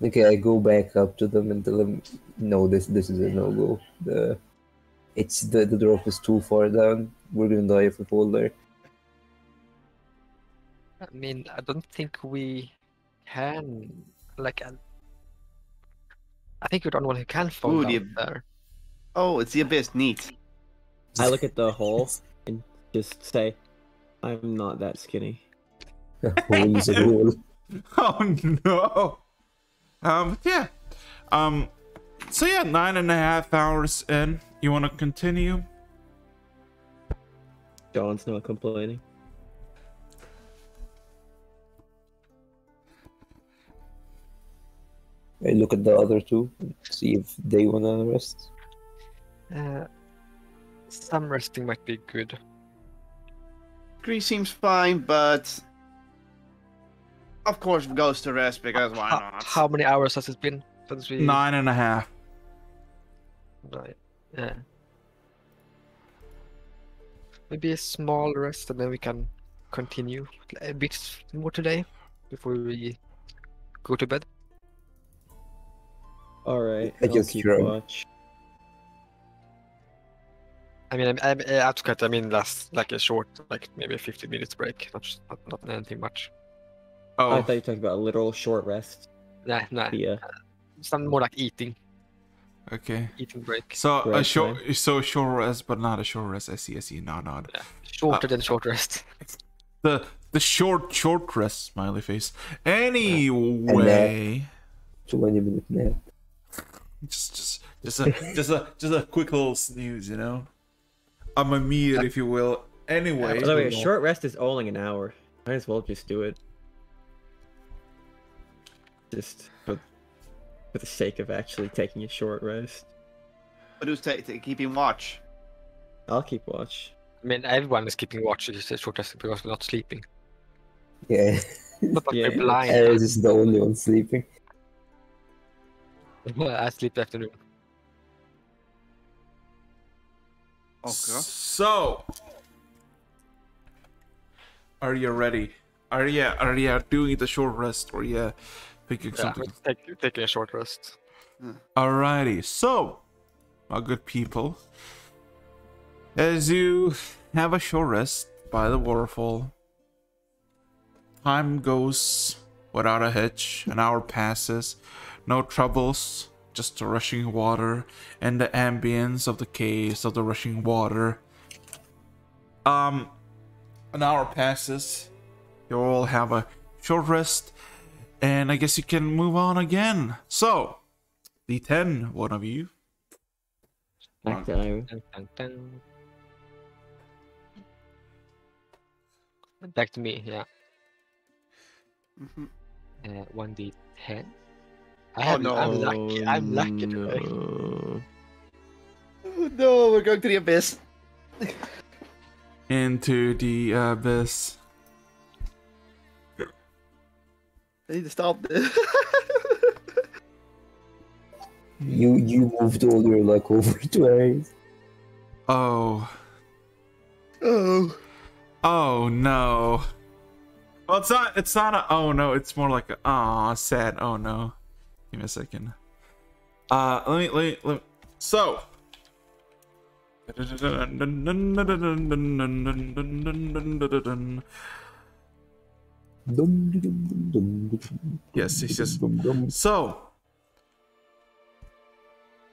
Okay, I go back up to them and tell them, no, this is a no-go. The drop is too far down. We're gonna die if we fall there. I mean, I don't think we can. Like, I think you're the only one who can fall Ooh, down there. Oh, it's the abyss. Neat. I look at the hole and just say, I'm not that skinny. Hole is a hole. Oh no. Yeah. So yeah, 9.5 hours in. You want to continue? John's not complaining. I look at the other two and see if they wanna rest. Some resting might be good. 3 seems fine, but of course it goes to rest because why not? How many hours has it been since we? 9.5. Right. Yeah. Maybe a small rest and then we can continue a bit more today before we go to bed. Alright, I I'll just keep shrug. watch. I mean, I'm out to cut. I mean, last like a short, like maybe a 15 minutes break, not anything much. I Oh, thought you were talking about a literal short rest. Nah. Yeah. Some more like eating okay. break. So a Break short, time. so short rest, but not a short rest. I see. Nod. Yeah. Shorter than short rest. The short rest, smiley face. Anyway, 20-minute nap. just a quick little snooze, you know. I'm a meal, if you will. Anyway, By the way, a short rest is only an hour. Might as well just do it. Just for the sake of actually taking a short rest. But who's keeping watch? I'll keep watch. I mean, everyone is keeping watch. It's just short rest because we're not sleeping. Yeah. Not that Yeah, we're blind. Ares is the only one sleeping. I sleep the afternoon. Okay. So, are you ready? Are you doing the short rest, or you thinking Yeah, something? taking a short rest. Alrighty, so, my good people, as you have a short rest by the waterfall, time goes without a hitch. An hour passes, no troubles, just the rushing water and the ambience of the caves of the rushing water. An hour passes, you all have a short rest, and I guess you can move on again. So, D10, one of you. Back to Iron. Dun, dun, dun. Back to me, yeah. Mhm. 1d10. Oh, no. I'm lucky. I'm lucky today. No. Oh, no, we're going to the abyss. Into the abyss. I need to stop this. You moved all your luck over to Ares. Oh. Oh. Oh no. Well, it's not a oh no, it's more like a aw, sad oh no. Give me a second. Let me so yes, so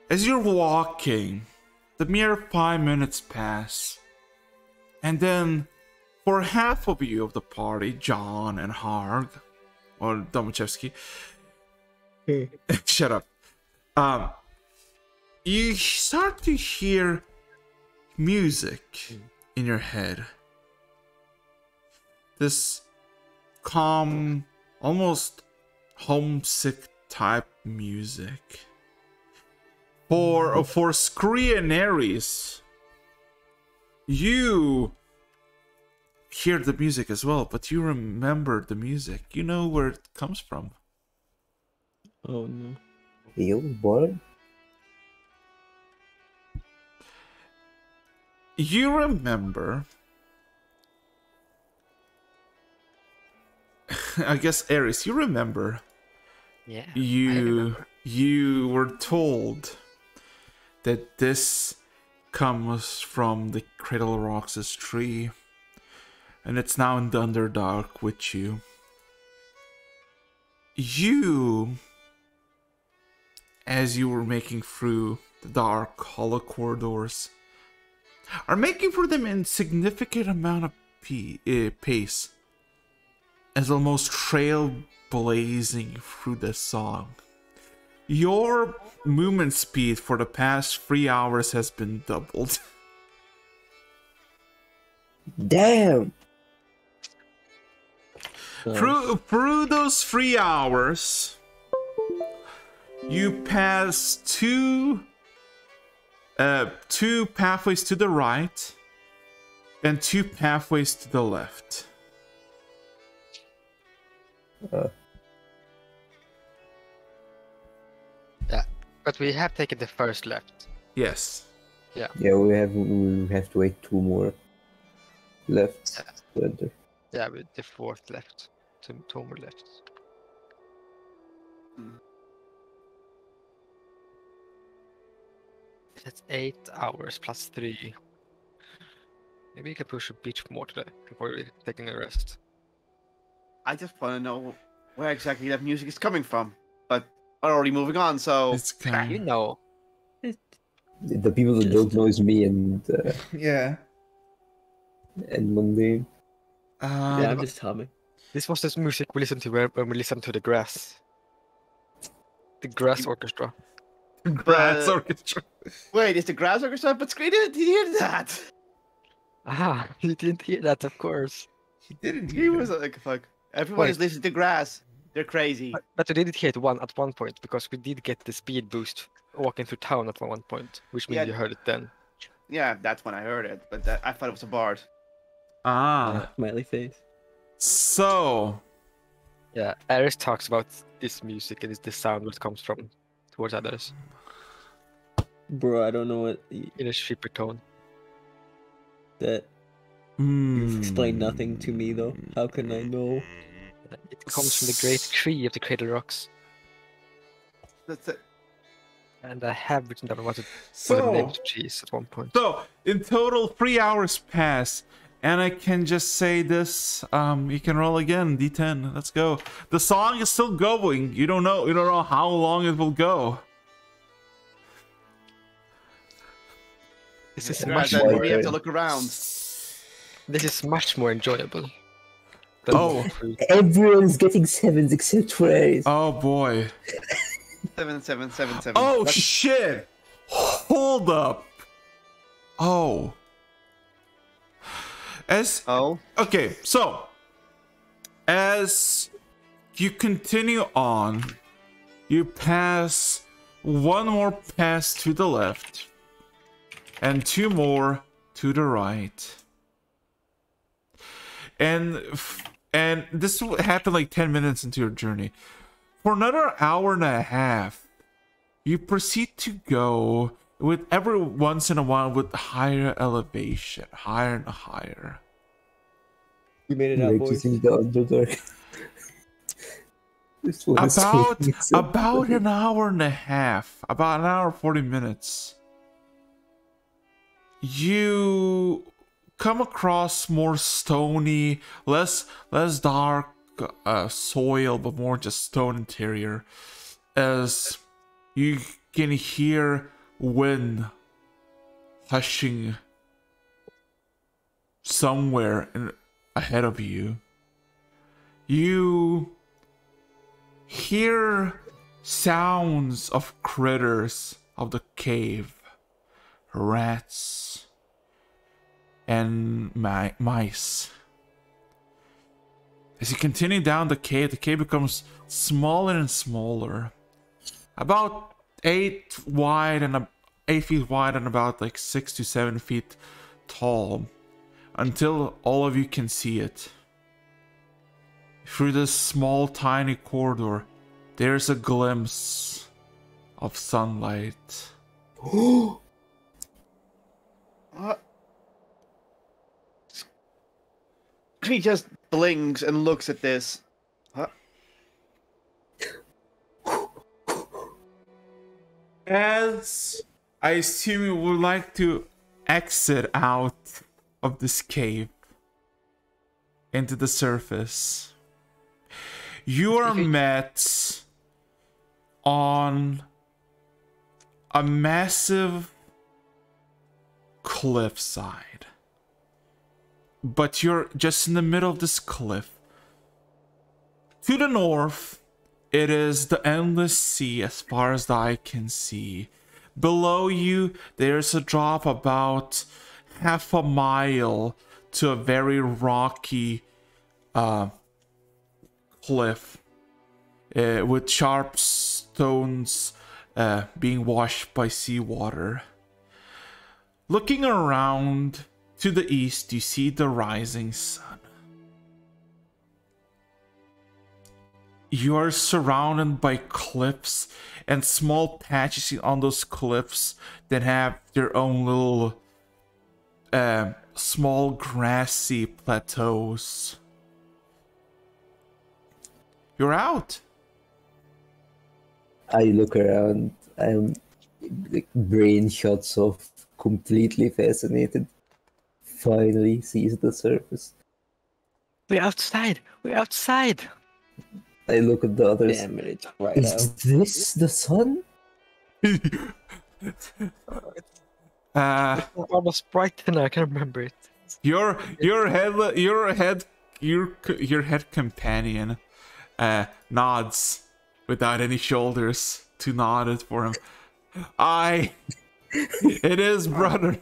as you're walking, the mere 5 minutes pass, and then for half of you of the party, John and Harg, or Domachevsky, shut up. You start to hear music in your head. This calm, almost homesick type music. For Scree and Ares, you hear the music as well, but you remember the music. You know where it comes from. Oh no. You what? You remember. I guess Ares, you remember. Yeah. I remember. You were told that this comes from the Cradle Rocks' tree, and it's now in the Underdark with you. You, as you were making through the dark, hollow corridors, are making for them in significant amount of pace, as almost trail blazing through the song. Your movement speed for the past 3 hours has been doubled. Damn! Through those 3 hours, you pass two pathways to the right and 2 pathways to the left. Yeah, but we have taken the first left. Yes. Yeah, we have to wait 2 more left to enter. Yeah, with the fourth left. Two more left. That's 8 hours plus 3. Maybe you can push a bit more today before we're taking a rest. I just want to know where exactly that music is coming from. But we're already moving on, so... It's kind You know. The people that don't know is me and yeah. Mundane. Yeah, I'm just humming. This was this music we listened to when we listened to the grass. The grass orchestra. Grass orchestra. Wait, is the grass orchestra? But Screen didn't hear that! Ah, you didn't hear that, of course. He didn't He was like, fuck. Everybody's listening to grass. They're crazy. But we didn't hear it at one point because we did get the speed boost walking through town at one point, which means Yeah. you heard it then. Yeah, that's when I heard it. But I thought it was a bard. Smiley face. So Yeah, Ares talks about this music and it's the sound where it comes from towards others Bro, I don't know what in a shipper tone. that. You've explained nothing to me though. How can I know? It comes from the great tree of the Cradle Rocks. That's it. And I have written down what the name of So the tree is at one point. in total 3 hours pass, and I can just say this. You can roll again, D10. Let's go. The song is still going. You don't know how long it will go. This is Right, much then more. we have to look around. This is much more enjoyable. than Oh. walking through. Everyone's getting 7s except for Ares. Oh boy. 7. Oh That's- shit! Hold up. Oh. Oh. Okay, so as you continue on, you pass one more pass to the left and two more to the right. And this happened like 10 minutes into your journey. For another hour and a half, you proceed to go with every once in a while with higher elevation, higher and higher. We made it out, boys. Noticing the Underdark. This one is making it so About funny. an hour and a half, about an hour 40 minutes, you come across more stony, less dark soil, but more just stone interior, as you can hear wind hushing somewhere ahead of you. You hear sounds of critters of the cave, rats and mice. As you continue down the cave becomes smaller and smaller, about 8 feet wide and about like 6 to 7 feet tall, until all of you can see it. Through this small tiny corridor, there's a glimpse of sunlight. He just blinks and looks at this. Huh? As I assume you would like to exit out of this cave into the surface, you are met on a massive cliffside. But you're just in the middle of this cliff. To the north, it is the endless sea as far as the eye can see. Below you, there's a drop about half a mile to a very rocky cliff with sharp stones being washed by seawater. Looking around to the east, you see the rising sun. You are surrounded by cliffs and small patches on those cliffs that have their own little small grassy plateaus. You're out. I look around. I'm like brain shuts off, completely fascinated. Finally sees the surface. We're outside. We're outside. I look at the others. Damn it, it's right Is out. this the sun? Almost bright and I can remember it. Your head companion nods without any shoulders to nod it for him. It is, brother.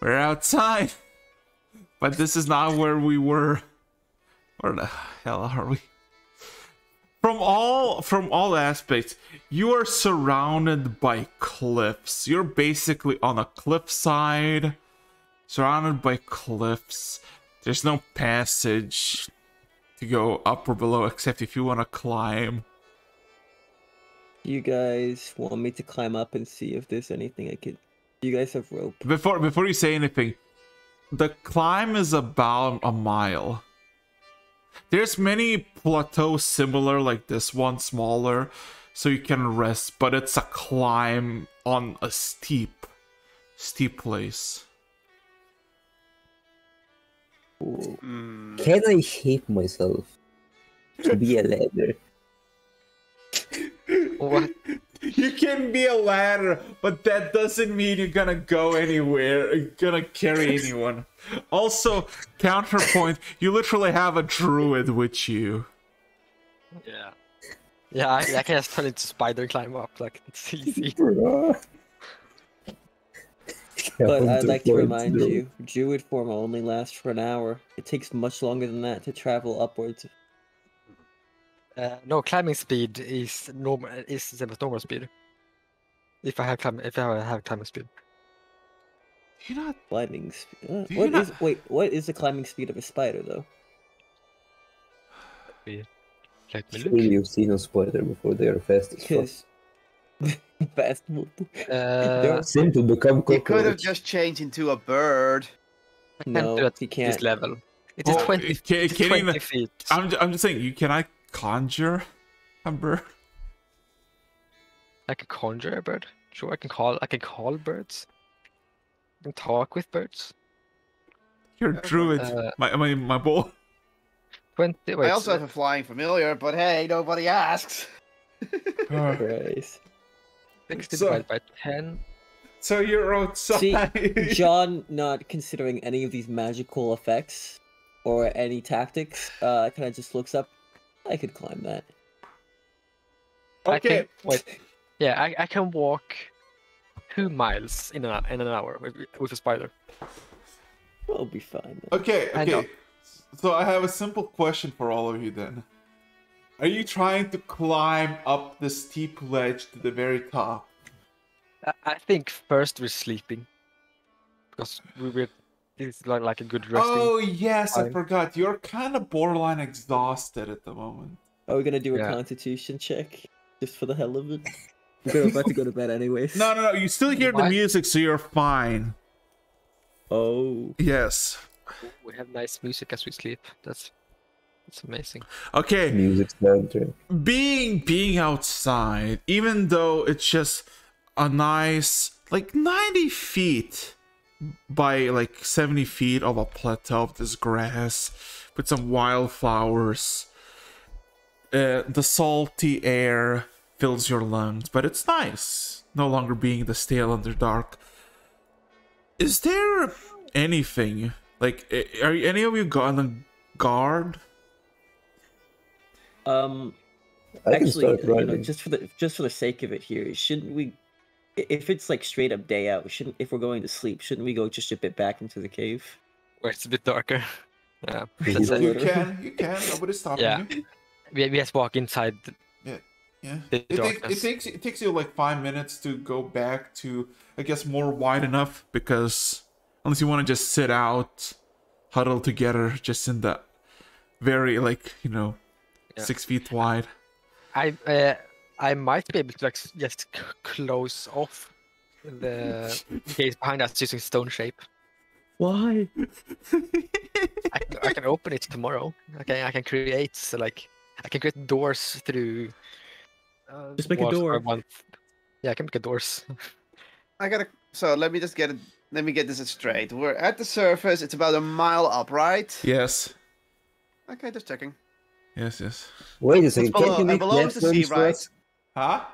We're outside, but this is not where we were. Where the hell are we? From all aspects, you are surrounded by cliffs. You're basically on a cliffside, surrounded by cliffs. There's no passage to go up or below except if you want to climb. You guys want me to climb up and see if there's anything I could... You guys have rope. Before you say anything, the climb is about a mile. There's many plateaus similar like this one, smaller, so you can rest, but it's a climb on a steep place. Can I shape myself to be a ladder? What? You can be a ladder, but that doesn't mean you're gonna go anywhere, you're gonna carry anyone. Also, counterpoint, you literally have a druid with you. Yeah. Yeah, I can just turn into spider and climb up. Like it's easy. Bruh. But I'd Counterpoint like to remind zero. you, Druid form only lasts for an hour. It takes much longer than that to travel upwards. No, climbing speed is normal. Is the normal speed. If I have climbing speed. Do you not? Climbing speed. Do you not? What is the climbing speed of a spider though? Let me Surely look. you've seen a spider before. They are fast as fuck. Because fast move. Sin to become He could have cockroach. just changed into a bird. I can't No, do it he at can't. this level. It is Oh, 20, can you 20 not- feet. I'm just saying. You can I conjure a bird? I can conjure a bird. Sure, I can call birds. I can talk with birds. You're a druid. My boy. 20. Wait, I also have a flying familiar, but hey, nobody asks. Christ. 60 So- divided by 10. So you're outside. John, not considering any of these magical effects or any tactics, kind of just looks up. I could climb that. I Okay. can, wait. Yeah, I can walk 2 miles in an hour with a spider. We'll be fine. Then. Okay. I know. Okay. So I have a simple question for all of you then. Are you trying to climb up the steep ledge to the very top? I think first we're sleeping. Because this is like a good resting. Oh yes, I time. forgot. You're kind of borderline exhausted at the moment. Are we gonna do a Yeah. Constitution check just for the hell of it? We're about to go to bed anyways. No. You still hear the What? music, so you're fine. Oh. Yes. We have nice music as we sleep. That's amazing. Okay. Music soundtrack. Being outside, even though it's just a nice like 90 feet by like 70 feet of a plateau of this grass with some wildflowers, the salty air fills your lungs, but it's nice no longer being the stale underdark. Is there anything like, are any of you on guard? I can Actually, start running. just for the sake of it here, shouldn't we? If it's like straight up day out, if we're going to sleep, shouldn't we go just a bit back into the cave? Where it's a bit darker. Yeah. You That's can- it. You can. Nobody's stopping Yeah. you. We just walk inside. Yeah. The darkness. It takes you like 5 minutes to go back to, I guess, more wide enough, because unless you want to just sit out, huddle together, just in the very Yeah. 6 feet wide. I might be able to like just close off the gate behind us using stone shape. Why? I can open it tomorrow. I can create I can create doors through. Just make a walls door. where Yeah, I can make a doors. So let me just let me get this straight. We're at the surface. It's about a mile up, right? Yes. Okay, just checking. Yes. Wait a second. below- Can't you and make below is the sea, platforms for right? us? Huh?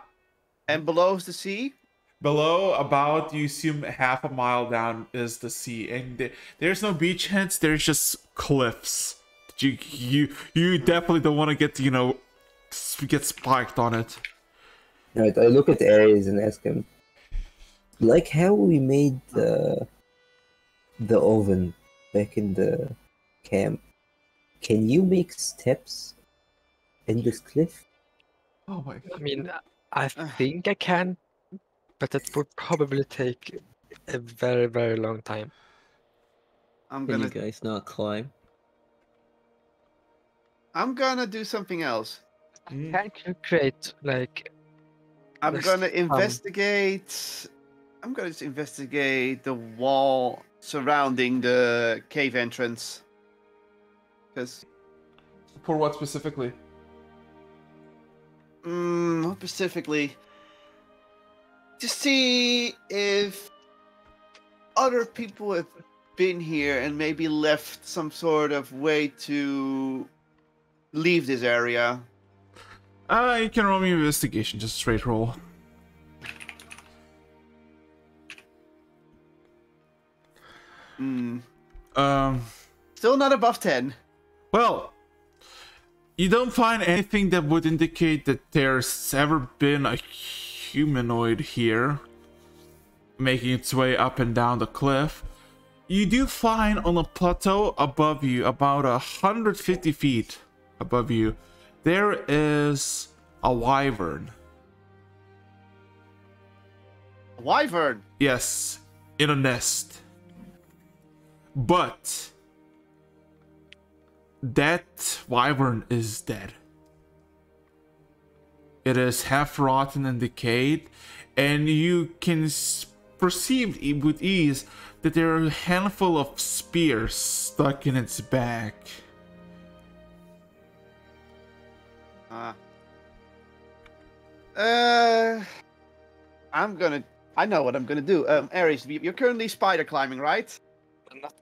And below is the sea. Below, about, you assume half a mile down is the sea, and there's no beachheads. There's just cliffs. You definitely don't want to get spiked on it. Right, I look at Ares and ask him, like how we made the oven back in the camp. Can you make steps in this cliff? Oh my god. I mean, I think I can, but that would probably take a very, very long time. I'm Can you gonna guys not climb? do something else. Can you create like I'm Let's, gonna investigate. I'm gonna just investigate the wall surrounding the cave entrance. Because, For what specifically? not specifically, to see if other people have been here and maybe left some sort of way to leave this area. You can roll me investigation, just straight roll. Hmm. Um. Still not above 10. Well, You don't find anything that would indicate that there's ever been a humanoid here making its way up and down the cliff. You do find on a plateau above you, about 150 feet above you, there is a wyvern. A wyvern? Yes, in a nest. But that wyvern is dead. It is half rotten and decayed, and you can perceive with ease that there are a handful of spears stuck in its back. I know what I'm gonna do. Ares, you're currently spider climbing, right?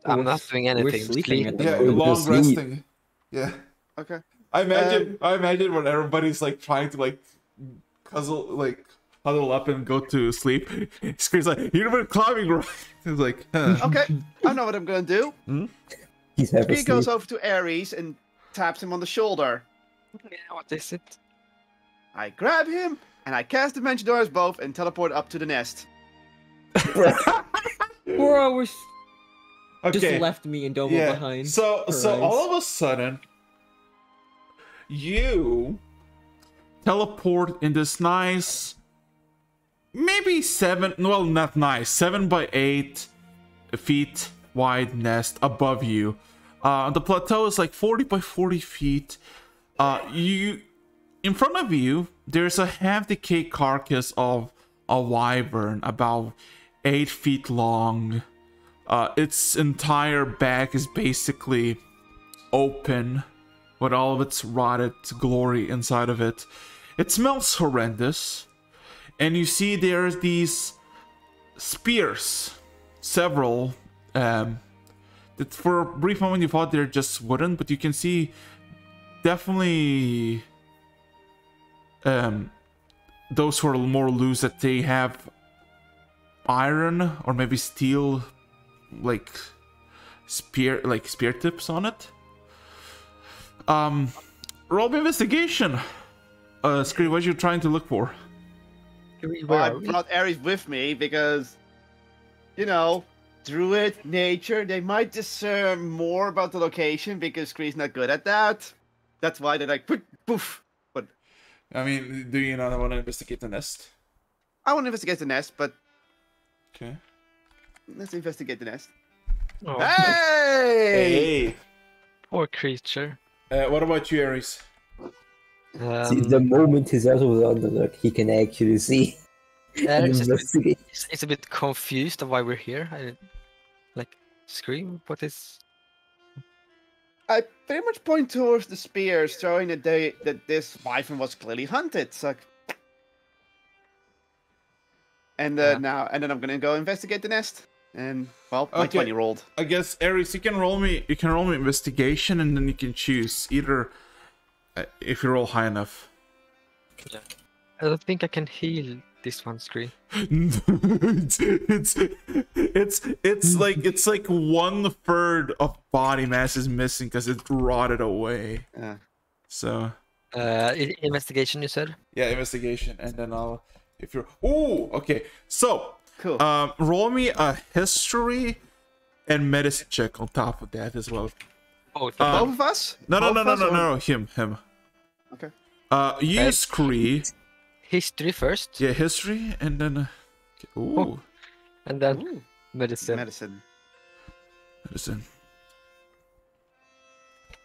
I'm not doing We're anything. sleeping at the Yeah, moment. long sleep. resting. Yeah. Okay. I imagine when everybody's like trying to like huddle up and go to sleep. Scream's like, "You've been climbing, right?" It's like, huh. Okay. I know what I'm gonna do. He's half He goes asleep. over to Ares and taps him on the shoulder. Yeah, what is it? I grab him and I cast Dimension Doors both and teleport up to the nest. 4 hours just Okay. left me and Domo Yeah. behind. So Christ. all of a sudden, you teleport in this nice, maybe 7 by 8 feet wide nest above you. The plateau is like 40 by 40 feet. In front of you, there's a half-decayed carcass of a wyvern about 8 feet long. Its entire back is basically open with all of its rotted glory inside of it. It smells horrendous, and you see there's these spears, several, that for a brief moment you thought they're just wooden, but you can see definitely those who are more loose, that they have iron or maybe steel spear tips on it. Roll me investigation. Screen, what are you trying to look for? Well, I brought Ares with me because, druid, nature, they might discern more about the location because Scree's not good at that. That's why they're like, poof. But I mean, do you not want to investigate the nest? I want to investigate the nest, but Okay. let's investigate the nest. Oh, Hey! poor creature. What about you, Ares? See, the moment he's out of the underdark, he can actually see and It's investigate. it's a bit confused of why we're here. Scream. What is? I very much point towards the spears, showing that this wyvern was clearly hunted. So, and then I'm gonna go investigate the nest. And my Okay. 20 rolled. I guess Ares, you can roll me investigation, and then you can choose either if you roll high enough. I don't think I can heal this one, Scream. it's like 1/3 of body mass is missing because it rotted away. So Investigation, you said? yeah, investigation, and then okay. So Cool. roll me a history and medicine check on top of that as well. Both. Both of us? No, Both of us, or- no, him. Okay. You Scree. History first, Yeah, history, and then ooh, and then Ooh, medicine. medicine. medicine.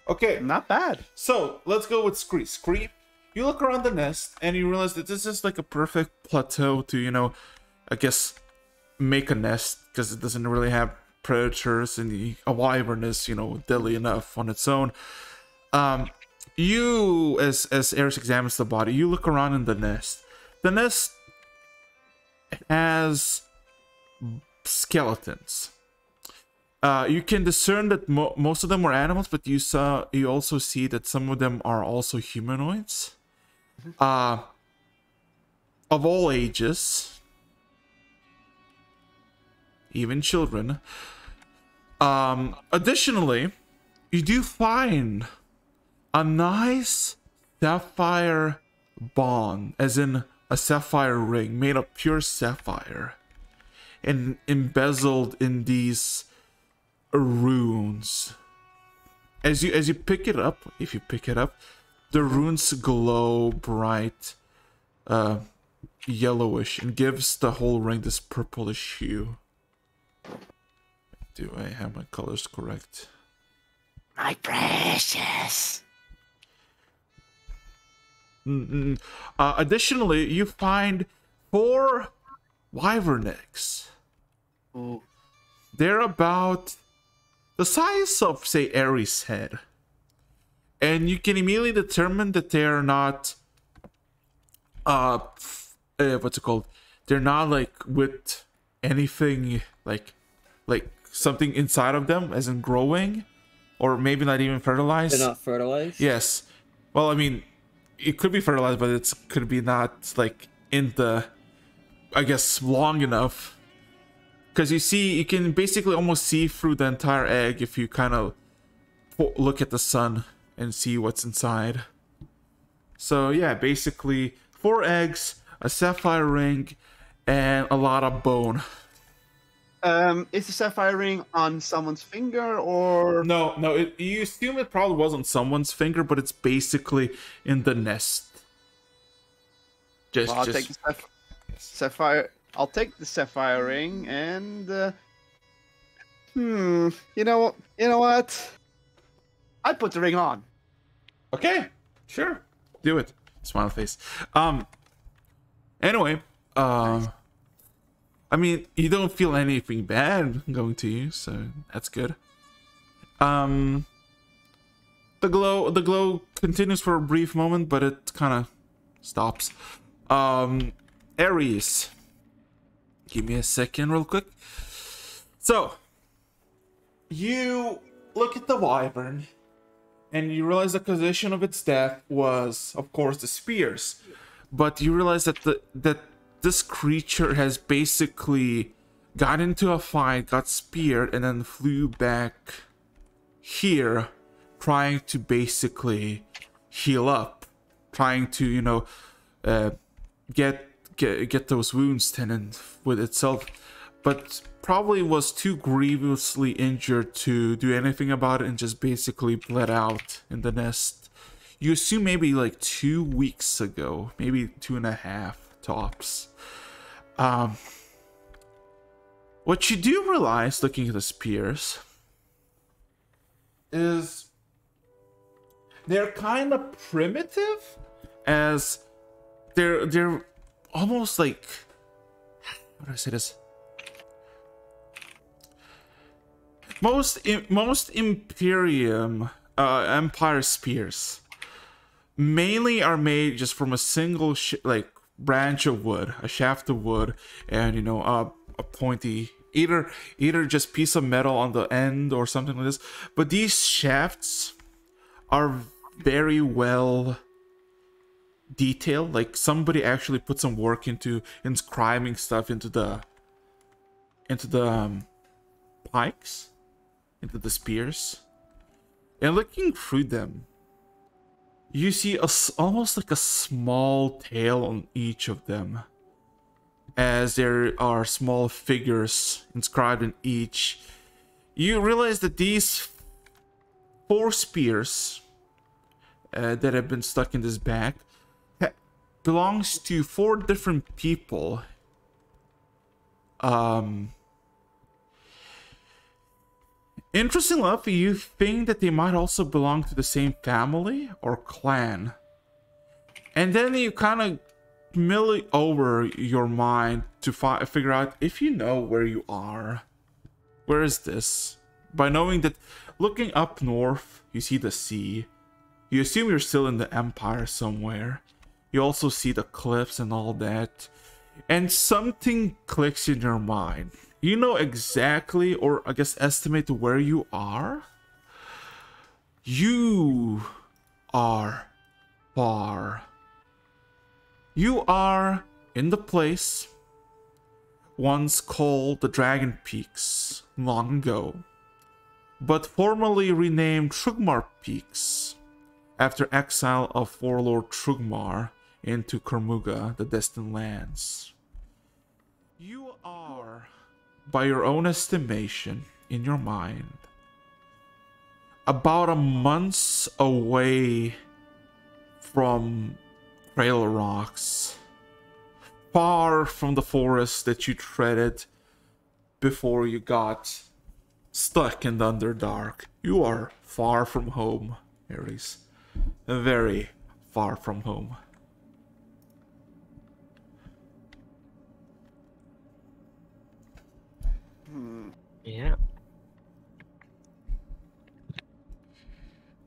Okay, Not bad. so let's go with Scree. Scree, you look around the nest and you realize that this is like a perfect plateau to, I guess, make a nest, because it doesn't really have predators, and a wyvern is, deadly enough on its own. You, as Eris examines the body, you look around in the nest. The nest has skeletons. You can discern that most of them were animals, but you also see that some of them are also humanoids. Of all ages, even children. Additionally, you do find a nice sapphire bond, as in a sapphire ring made of pure sapphire and embezzled in these runes. As you pick it up, if you pick it up, the runes glow bright yellowish and gives the whole ring this purplish hue. Do I have my colors correct? My precious. Additionally, you find 4 wyvern eggs. Ooh. They're about the size of, say, Ares' head. And you can immediately determine that they're not, what's it called? They're not, like, with anything, like something inside of them, as in growing. Or maybe not even fertilized. They're not fertilized? Yes. Well, I mean, it could be fertilized, but it could be not, like, in the, I guess, long enough. Because you can basically almost see through the entire egg if you kind of look at the sun and see what's inside. So yeah, basically 4 eggs, a sapphire ring, and a lot of bone. Is the sapphire ring on someone's finger or? No, you assume it probably was on someone's finger, but it's basically in the nest. Well, I'll take the sapphire. I'll take the sapphire ring and. You know what? I put the ring on. Okay, sure, do it. Smile face. Anyway, I mean, you don't feel anything bad going to you, so that's good. The glow continues for a brief moment, but it kind of stops. Ares, give me a second real quick. So, you look at the wyvern, and you realize the position of its death was, of course, the spears. But you realize that that this creature has basically got into a fight, got speared, and then flew back here, trying to basically heal up, trying to, you know, get those wounds tended with itself, but probably was too grievously injured to do anything about it and just basically bled out in the nest. You assume maybe like 2 weeks ago, maybe 2.5 tops. What you do realize, looking at the spears, is they're kind of primitive, as they're almost like, how do I say this? Most Imperium Empire spears mainly are made just from a single branch of wood, a shaft of wood, and, you know, a pointy either just piece of metal on the end or something like this. But these shafts are very well detailed. Like, somebody actually put some work into inscribing stuff into the pikes, into the spears. And looking through them, you see almost like a small tail on each of them, as there are small figures inscribed in each. You realize that these 4 spears that have been stuck in this bag belongs to 4 different people. Interesting enough, you think that they might also belong to the same family or clan. And then you kind of mill it over your mind to figure out if you know where you are. Where is this? By knowing that looking up north, you see the sea. You assume you're still in the Empire somewhere. You also see the cliffs and all that. And something clicks in your mind. You know exactly, or I guess estimate where you are. You are far. You are in the place once called the Dragon Peaks long ago, but formerly renamed Trugmar Peaks, after exile of warlord Trugmar into Kermuga, the distant lands. You are, by your own estimation, in your mind, about a month away from Trail Rocks, far from the forest that you treaded before you got stuck in the Underdark. You are far from home, Ares. Very far from home. Yeah.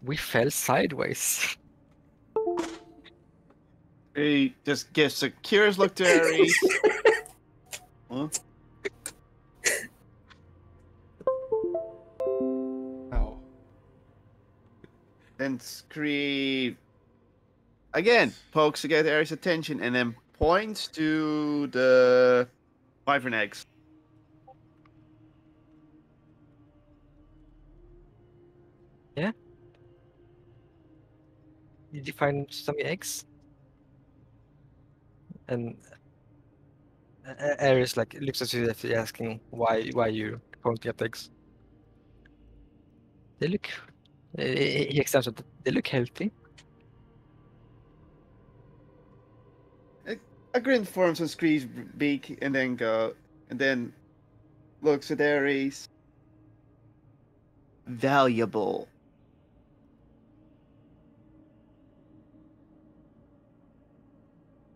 We fell sideways. He just gives a curious look to Ares. Huh? Oh. Then Scree again pokes to get Ares' attention and then points to the wyvern eggs. Yeah. Did you find some eggs? And Ares like looks at you after asking why you pointing at eggs. They look. He accepts that they look healthy. A grin forms on Scree's beak and then looks at Ares. Valuable.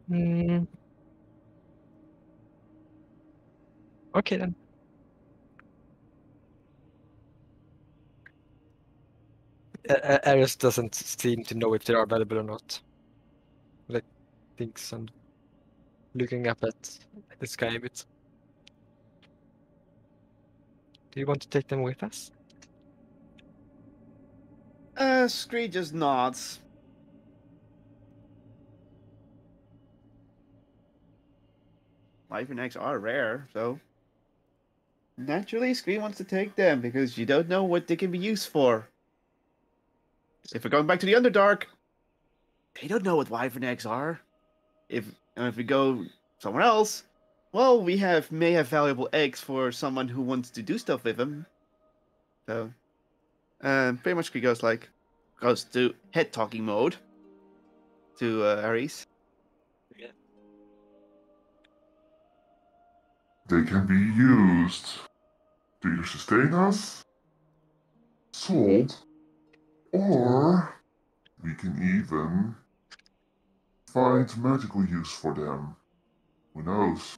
Hmm. Okay then. Ares doesn't seem to know if they are valuable or not. Like thinks and looking up at the sky a bit. Do you want to take them with us? Scree just nods. Wyvern eggs are rare, so naturally Scree wants to take them because you don't know what they can be used for. If we're going back to the Underdark, they don't know what wyvern eggs are. If we go somewhere else, well, may have valuable eggs for someone who wants to do stuff with them. So, pretty much he goes to head talking mode to Ares. They can be used to either sustain us, sold, or we can even find magical use for them. Who knows?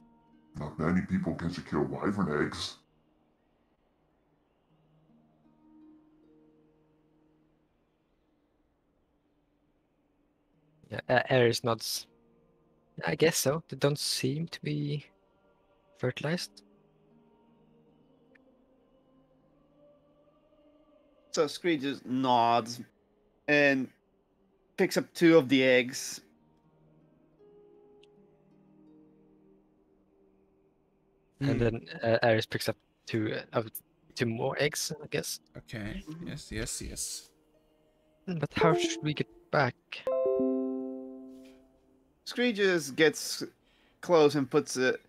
Not many people can secure wyvern eggs. Yeah, Ares nods. I guess so. They don't seem to be fertilized. So Scree just nods and picks up 2 of the eggs. And then Ares picks up two more eggs, I guess. Okay. Yes. But how should we get back? Scree just gets close and puts it,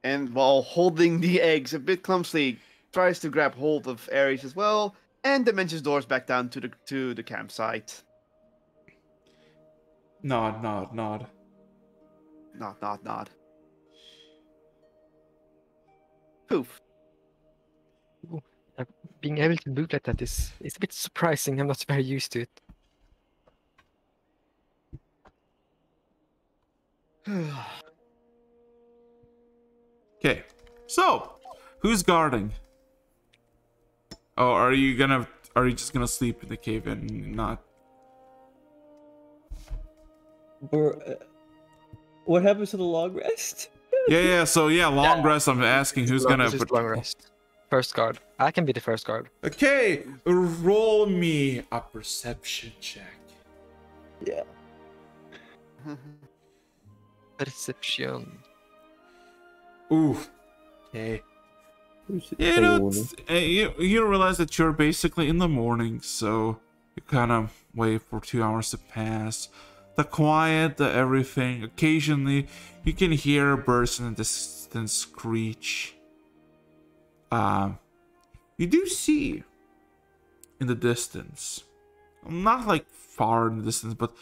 and while holding the eggs a bit clumsily, tries to grab hold of Ares as well, and dimensions doors back down to the campsite. Nod. Nod. Poof. Ooh, being able to move like that is a bit surprising. I'm not very used to it. Okay. So, who's guarding? Oh, are you just gonna sleep in the cave and not? What happens to the long rest? Yeah. So long rest. I'm asking who's gonna. This is long rest. First guard. I can be the first guard. Okay, roll me a perception check. Yeah. Perception. Ooh. Okay. You realize that you're basically in the morning, so You kind of wait for 2 hours to pass. The quiet, the everything. Occasionally, you can hear birds in the distance screech. You do see in the distance, not like far in the distance, but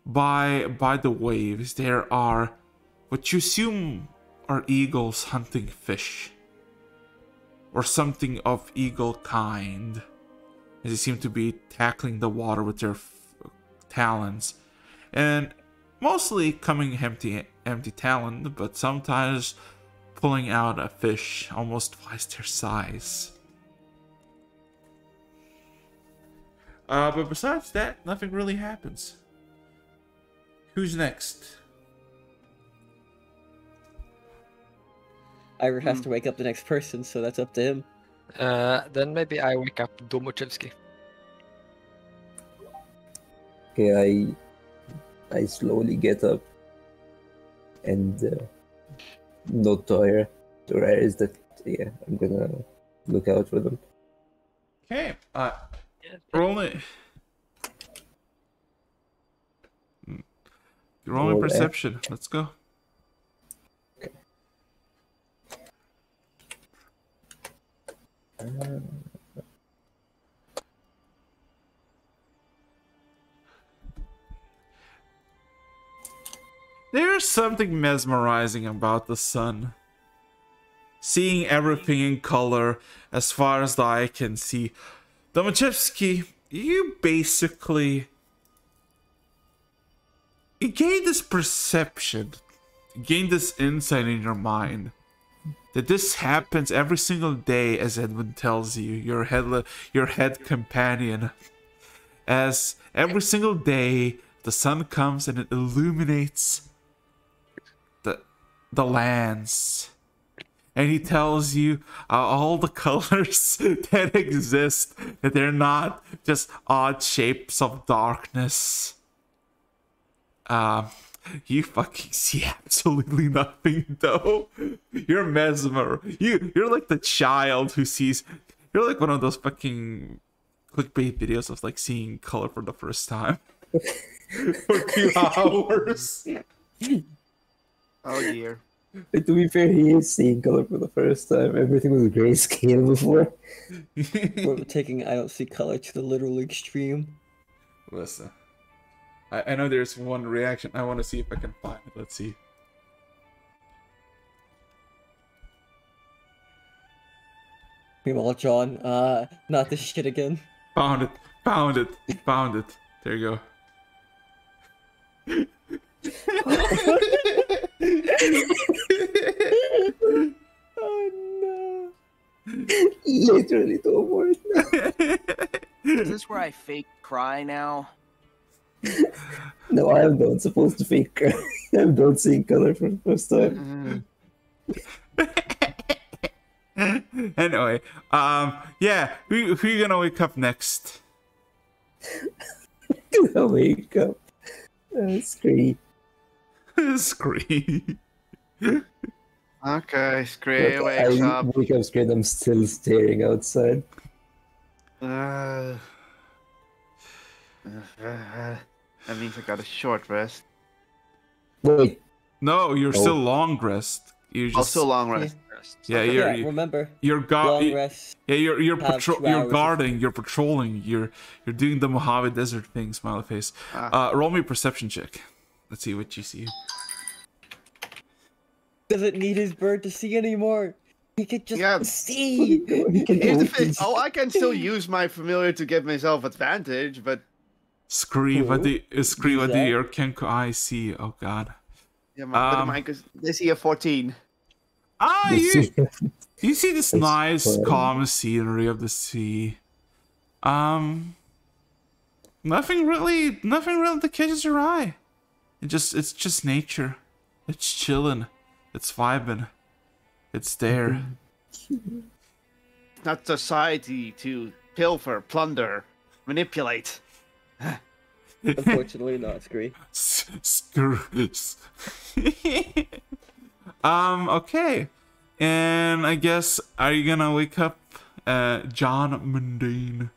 by the waves, there are what you assume are eagles hunting fish, or something of eagle kind, as they seem to be tackling the water with their talons, and mostly coming empty taloned, but sometimes pulling out a fish almost twice their size. But besides that, nothing really happens. Who's next? Ira has to wake up the next person, so that's up to him. Then maybe I wake up Domochevsky. Okay, I slowly get up and note to Ira. Is that I'm gonna look out for them. Okay, rolling perception. Let's go. Okay. There's something mesmerizing about the sun. Seeing everything in color as far as the eye can see. Domachevsky, you basically... You gain this perception, you gain this insight in your mind, that this happens every single day, as Edwin tells you, your head companion. As every single day, the sun comes and it illuminates the lands. And he tells you all the colors that exist, that they're not just odd shapes of darkness. You fucking see absolutely nothing, though. You're mesmer. You're like the child who sees. You're like one of those fucking clickbait videos of like seeing color for the first time for 2 hours. Oh dear. But to be fair, he is seeing color for the first time. Everything was grayscale before. We're taking I don't see color to the literal extreme. Listen, I know there's one reaction. I want to see if I can find it. Let's see. Meanwhile, John, not this shit again. Found it. There you go. Oh no. Literally no more. Is this where I fake cry now? No, I am not supposed to fake cry. I'm not seeing color for the first time. Anyway, yeah, who you gonna wake up next? Gonna wake up. Scree. Scree. Okay, Scree wakes I up. wake up scared. I'm still staring outside. That means I got a short rest. Wait, No, you're still long rest. You just Also long rest. yeah, Yeah, remember, you're long rest. yeah, you're have 2 hours you're of- guarding, you're patrolling, you're doing the Mojave Desert thing. Smiley face. Roll me a perception check. Let's see what you see. Doesn't need his bird to see anymore. He could just Yeah. see. Here's the thing. Oh, I can still use my familiar to give myself advantage, but Scree, what do Use your that. Kenko eye see? Oh god. yeah, mine goes. They see a 14. Ah, you see this That's nice, fun. calm scenery of the sea. Nothing really that catches your eye. It's just nature. It's chilling. It's vibing. It's there. Not society to pilfer, plunder, manipulate. Unfortunately, not Scree. Okay. And I guess, are you gonna wake up John Mundane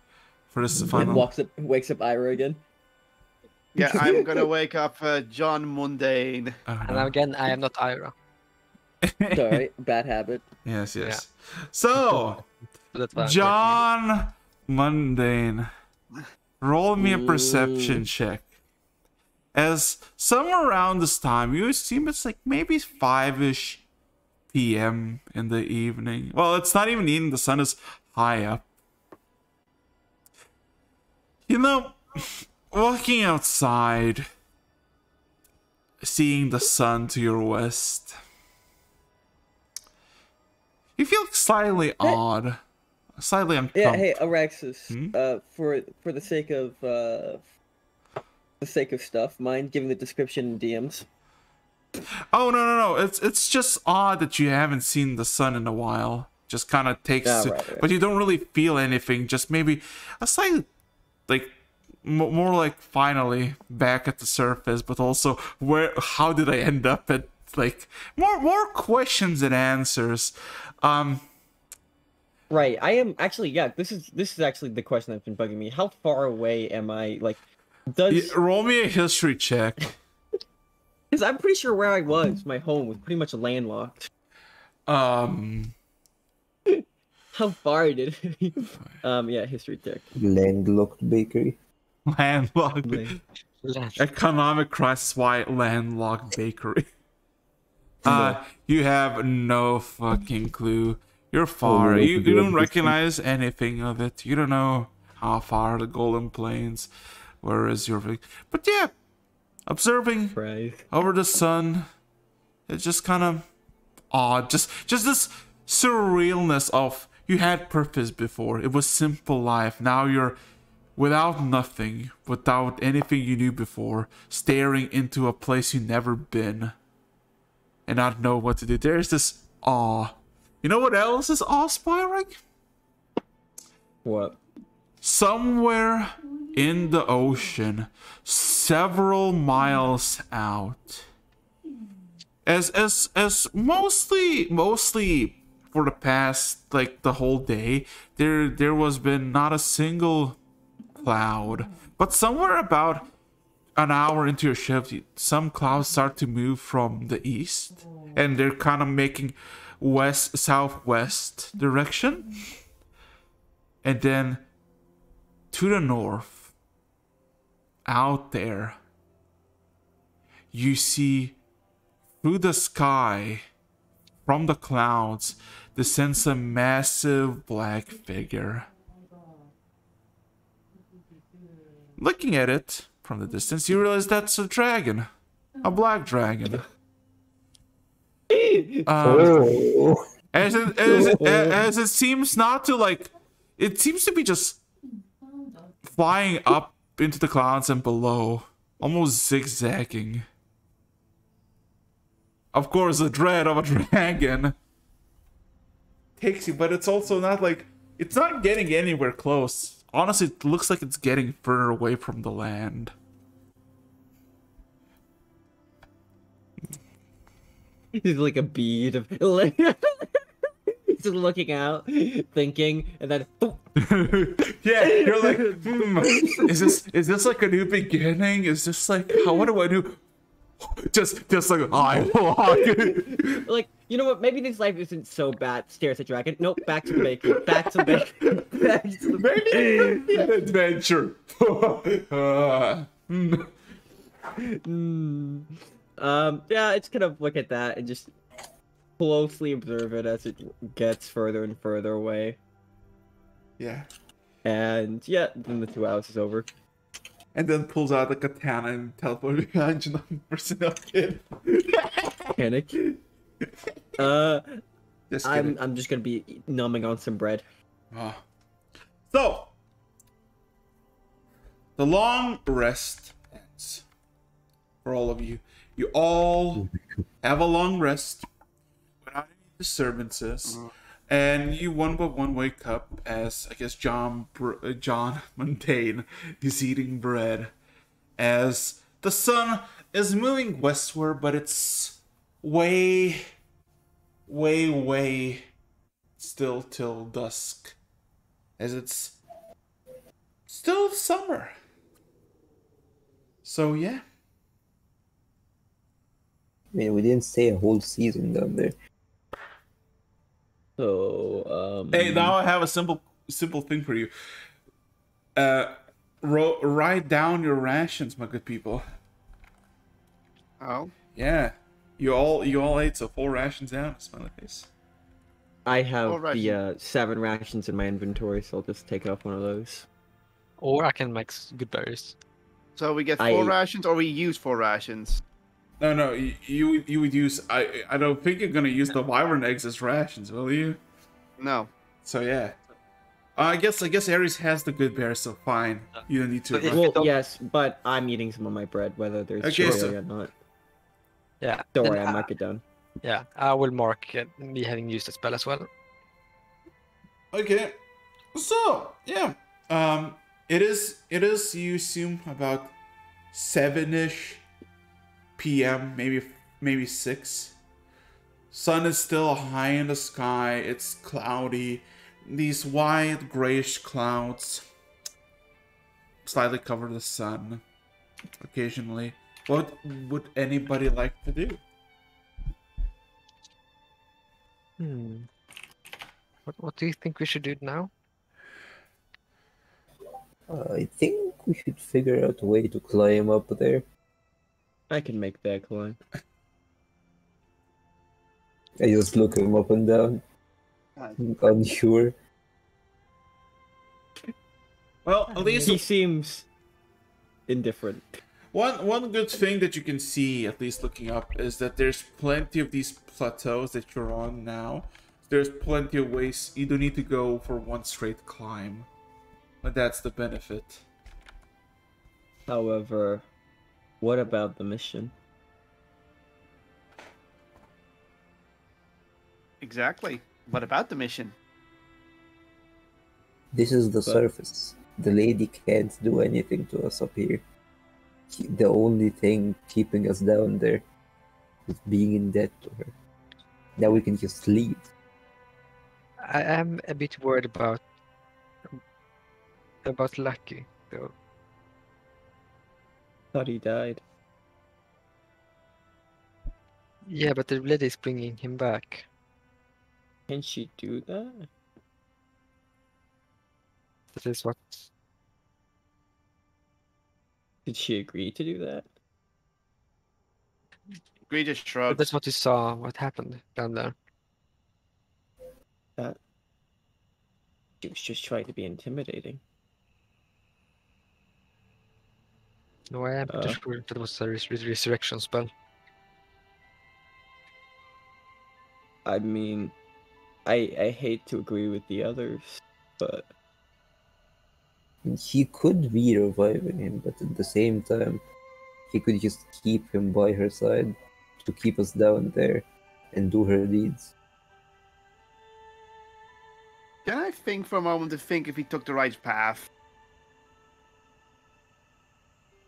for this And final. wakes up Ira again. Yeah, I'm gonna wake up John Mundane. I don't And know. again, I am not Ira. Sorry, bad habit. Yes, yes. Yeah. So, That's why I'm quite John Mundane, roll me a perception check. As somewhere around this time, you assume it's like maybe 5-ish p.m. in the evening. Well, it's not even evening, the sun is high up. You know, walking outside, seeing the sun to your west, you feel slightly odd, slightly Yeah, uncomfortable. hey, Araxis. Hmm? For the sake of stuff, mind giving the description in DMs? Oh no! It's just odd that you haven't seen the sun in a while. Just kind of takes, Right. but you don't really feel anything. Just maybe a slight, like more like finally back at the surface, but also where? How did I end up at? Like more questions than answers. Right. I am actually. Yeah. This is actually the question that's been bugging me. How far away am I? Like, does Roll me a history check. because I'm pretty sure where I was, my home was pretty much landlocked. How far did it? Yeah, history check. Landlocked bakery. Landlocked. Last. Economic crisis. Why landlocked bakery? You have no fucking clue. You're far. no, You to be don't honest. recognize anything of it. You don't know how far the Golden Plains. Where is your? But yeah, observing Right. over the sun, it's just kind of odd. Just this surrealness of you had purpose before. It was simple life. Now you're without nothing, without anything you knew before, staring into a place you've never been, and not know what to do. There's this awe. You know what else is awe-inspiring? What? Somewhere in the ocean, several miles out. As mostly for the past, like, the whole day, there was been not a single cloud. But somewhere about an hour into your shift, some clouds start to move from the east, and they're kind of making southwest direction. And then to the north, out there, you see through the sky, from the clouds, descends a massive black figure. Looking at it from the distance, you realize that's a dragon. A black dragon. Oh, As it seems not to, like, it seems to be just flying up into the clouds and below, almost zigzagging. Of course, the dread of a dragon takes you, but it's also not like, it's not getting anywhere close. Honestly, it looks like it's getting further away from the land. He's like a bead of just looking out, thinking, and then Yeah, you're like, is this like a new beginning? Is this like, what do I do? Just like I walk. like, you know what? Maybe this life isn't so bad. Stares at dragon. Nope. Back to the bakery. Back to the bakery. Back to the Maybe an adventure. Yeah, it's kind of look at that and just closely observe it as it gets further and further away. Yeah. And yeah, then the 2 hours is over. And then pulls out the katana and teleports behind you, personal kid. Panic. Just kidding. I'm just gonna be numbing on some bread. So, the long rest ends for all of you. You all have a long rest without any disturbances, and you one by one wake up as, I guess, John Mundane is eating bread as the sun is moving westward, but it's way still till dusk, as it's still summer. So yeah. I mean, we didn't stay a whole season down there. So, Hey, now I have a simple thing for you. Write down your rations, my good people. Oh. Yeah, you all ate, so 4 rations down. Smiley face. I have Alright. the 7 rations in my inventory, so I'll just take off one of those. Or I can make good berries. So we get 4 I- rations, or we use 4 rations? No, you would use. I don't think you're gonna use the wyvern eggs as rations, will you? No. So yeah. I guess Ares has the good bear, so fine. You don't need to. But if run. you Well, don't- yes, but I'm eating some of my bread, whether there's Okay, chili so- or not. Yeah. Don't then worry, I mark it down. Yeah, I will mark me having used the spell as well. Okay. So yeah. It is you assume about 7ish p.m. maybe 6. Sun is still high in the sky. It's cloudy. These white grayish clouds slightly cover the sun occasionally. What would anybody like to do? What do you think we should do now? I think we should figure out a way to climb up there. I can make that climb. I just look him up and down, unsure. Well, at least He seems indifferent. one good thing that you can see, at least looking up, is that there's plenty of these plateaus that you're on now. There's plenty of ways. You don't need to go for one straight climb. But that's the benefit. However, what about the mission? Exactly. What about the mission? This is the surface. The lady can't do anything to us up here. The only thing keeping us down there is being in debt to her. Now we can just leave. I am a bit worried about Lucky, though. Thought he died. Yeah, but the lady is bringing him back. Can she do that? That is what. Did she agree to do that? Gree just shrugs. That's what you saw. What happened down there? That she was just trying to be intimidating. No, I am pretty sure that was a resurrection spell. I mean, I hate to agree with the others, but He could be reviving him, but at the same time, he could just keep him by her side to keep us down there and do her deeds. Can I think for a moment to think if we took the right path?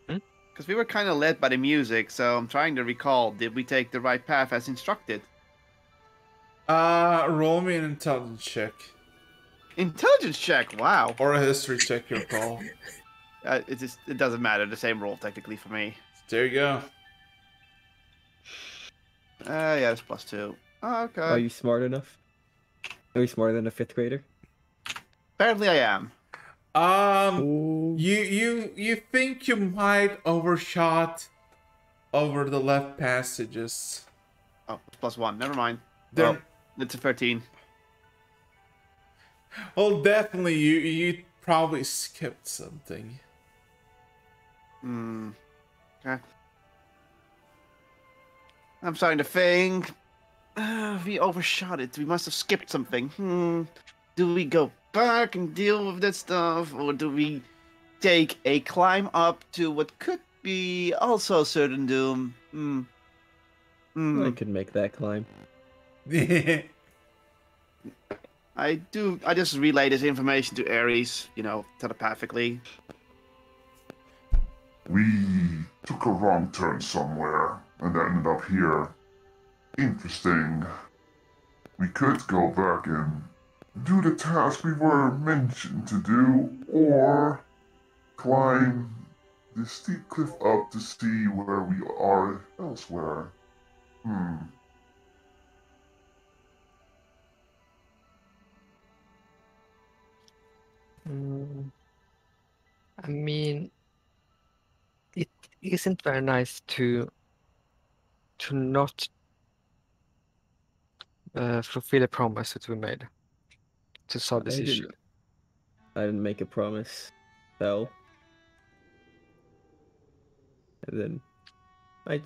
Because we were kind of led by the music, so I'm trying to recall, did we take the right path as instructed? Roll me an intelligence check. Intelligence check, wow. Or a history check, your call. It doesn't matter, the same roll technically for me. There you go. Yeah, it's +2. Oh, okay. are you smart enough? Are you smarter than a 5th grader? Apparently I am. You think you might overshot over the left passages. Oh, it's +1, never mind. Then- Well, it's a 13. Well, definitely you probably skipped something. Okay. I'm starting to think. We overshot it. We must have skipped something. Do we go back and deal with that stuff? Or do we take a climb up to what could be also certain doom? I could make that climb. I just relay this information to Ares, telepathically. We took a wrong turn somewhere and ended up here. Interesting. We could go back and do the task we were mentioned to do, or climb this steep cliff up to see where we are elsewhere. I mean, it isn't very nice to not fulfill a promise that we made to solve this issue. I didn't make a promise, though. And then I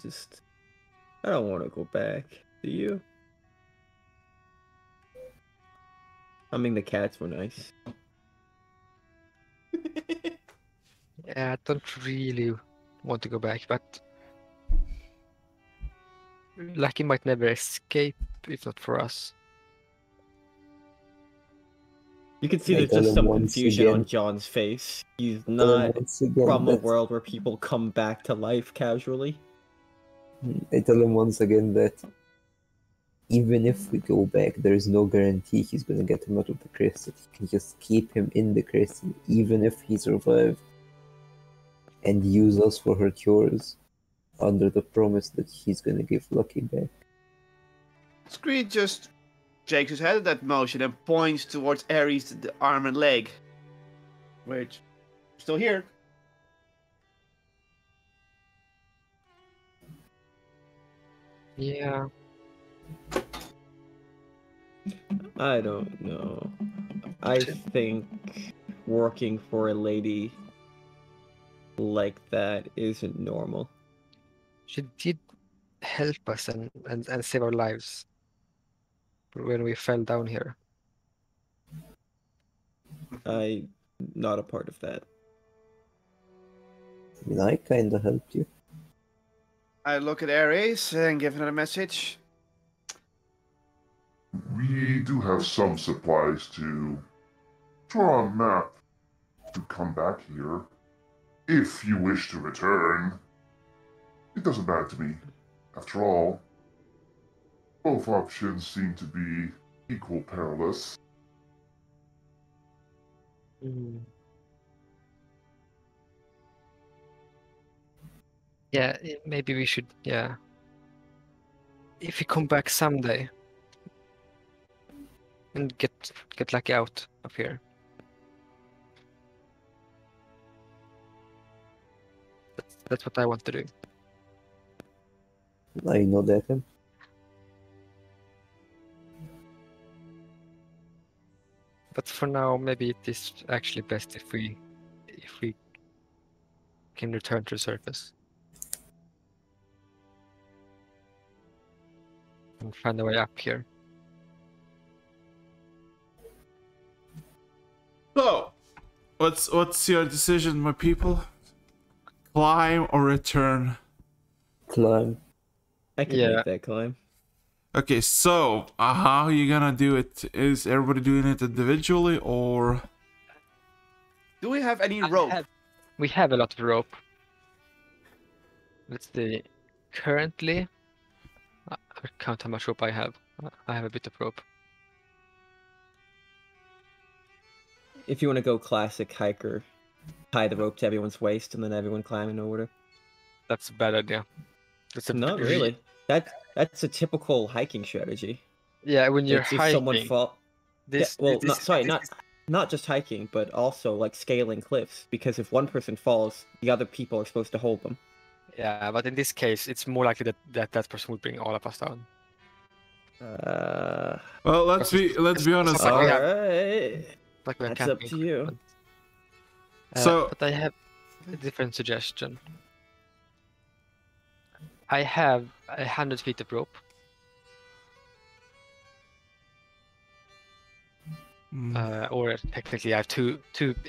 don't want to go back. Do you? I mean, the cats were nice. Yeah, I don't really want to go back, but Lucky might never escape if not for us. You can see I there's tell just him some once confusion on again- John's face. He's Tell him not once again from a that- world where people come back to life casually. I tell him once again that even if we go back, there is no guarantee he's gonna get him out of the crystal. He can just keep him in the crystal, even if he survived, and use us for her cures, under the promise that he's gonna give Lucky back. Screed just shakes his head at that motion and points towards Ares' the arm and leg. Which, still here. Yeah. I don't know. I think working for a lady like that isn't normal. She did help us and save our lives when we fell down here. I'm not a part of that. I mean, I kinda helped you. I look at Ares and give her a message. We do have some supplies to draw a map to come back here. If you wish to return, it doesn't matter to me. After all, both options seem to be equal perilous. Yeah, maybe we should, yeah. If we come back someday and get Lucky out of here. That's what I want to do. I know that him. But for now, maybe it is actually best if we can return to the surface and find a way up here. So, what's your decision, my people? Climb or return? Climb. I can Yeah. make that climb. Okay, so how are you gonna do it? Is everybody doing it individually or? Do we have any rope? We have a lot of rope. Let's see. Currently, I'll count how much rope I have. I have a bit of rope. If you want to go classic hiker, tie the rope to everyone's waist and then everyone climb in order. That's a bad idea. That's a Not really. That's a typical hiking strategy. Yeah, when you're It's if hiking. someone fall. This, Well, this, not just hiking, but also like scaling cliffs. Because if one person falls, the other people are supposed to hold them. Yeah, but in this case, it's more likely that person will bring all of us down. Well, let's be honest. Like we have- Alright. Like we're That's up camping to you. equipment. So- but I have a different suggestion. I have 100 feet of rope. Or technically, I have two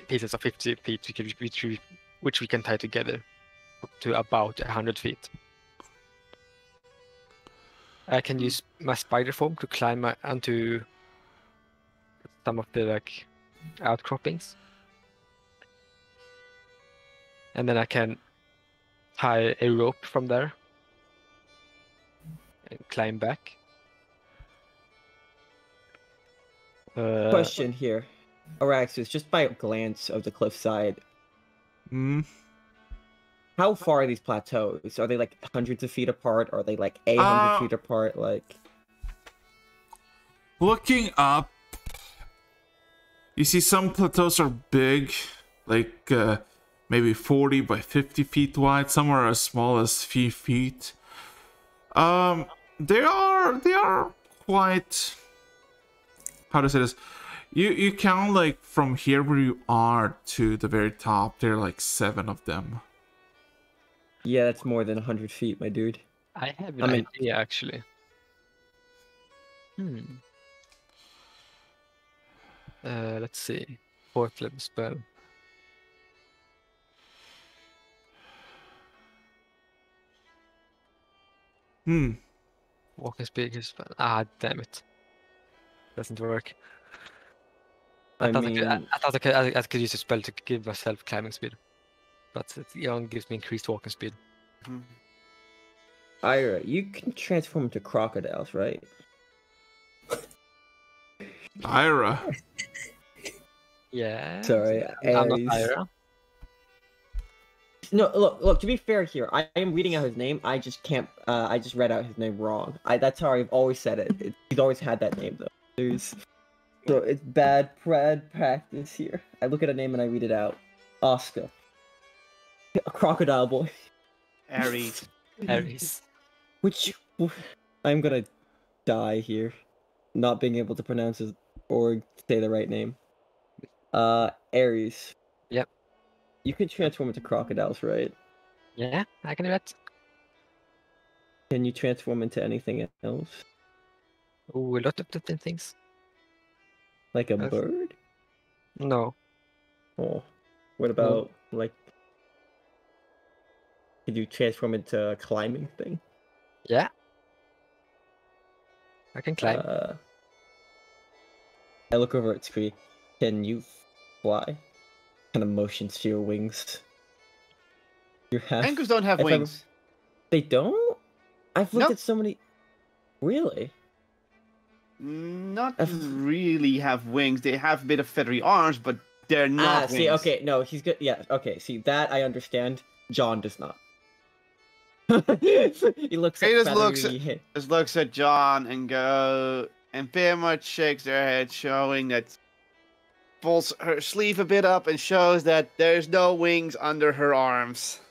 pieces of 50 feet, which we can tie together to about 100 feet. I can use my spider foam to climb onto some of the outcroppings, and then I can tie a rope from there and climb back. Question here. Araxis, just by a glance of the cliffside, Hmm. How far are these plateaus? Are they like hundreds of feet apart? Are they like 800 feet apart? Like, Looking up, you see some plateaus are big, like maybe 40 by 50 feet wide. Some are as small as few feet. They are quite, how to say this? You count like from here where you are to the very top. There are like 7 of them. yeah, that's more than 100 feet, my dude. I have an I mean- idea actually. Let's see. 4th level spell. Walking speed is spell. Ah, damn it. Doesn't work. I thought mean, I thought I could use a spell to give myself climbing speed, but it only gives me increased walking speed. Ira, you can transform into crocodiles, right? Ira. Yeah. Sorry, I'm not Ares. Ira. No, look. To be fair here, I am reading out his name. I just can't. I just read out his name wrong. That's how I've always said it. He's always had that name though. So it's bad practice here. I look at a name and I read it out. Oscar. A crocodile boy. Ares. Ares. Which I'm gonna die here, not being able to pronounce it or say the right name. Ares. Yep. You can transform into crocodiles, right? Yeah, I can do that. Can you transform into anything else? Ooh, a lot of different things. Like a Yes. bird? No. Oh. What about like could you transform into a climbing thing? Yeah. I can climb. I look over at Scree. Can you fly? Kind of motions to your wings. You're half. Anchors don't have if I- wings. They don't? I've looked Nope. at so many. Really? Not I've- really have wings. They have a bit of feathery arms, but they're not wings. See, okay, no, he's good. Yeah, okay, see, that I understand. John does not. He looks at He just feathery... looks at John and very much shakes their head, showing that pulls her sleeve a bit up and shows that there's no wings under her arms.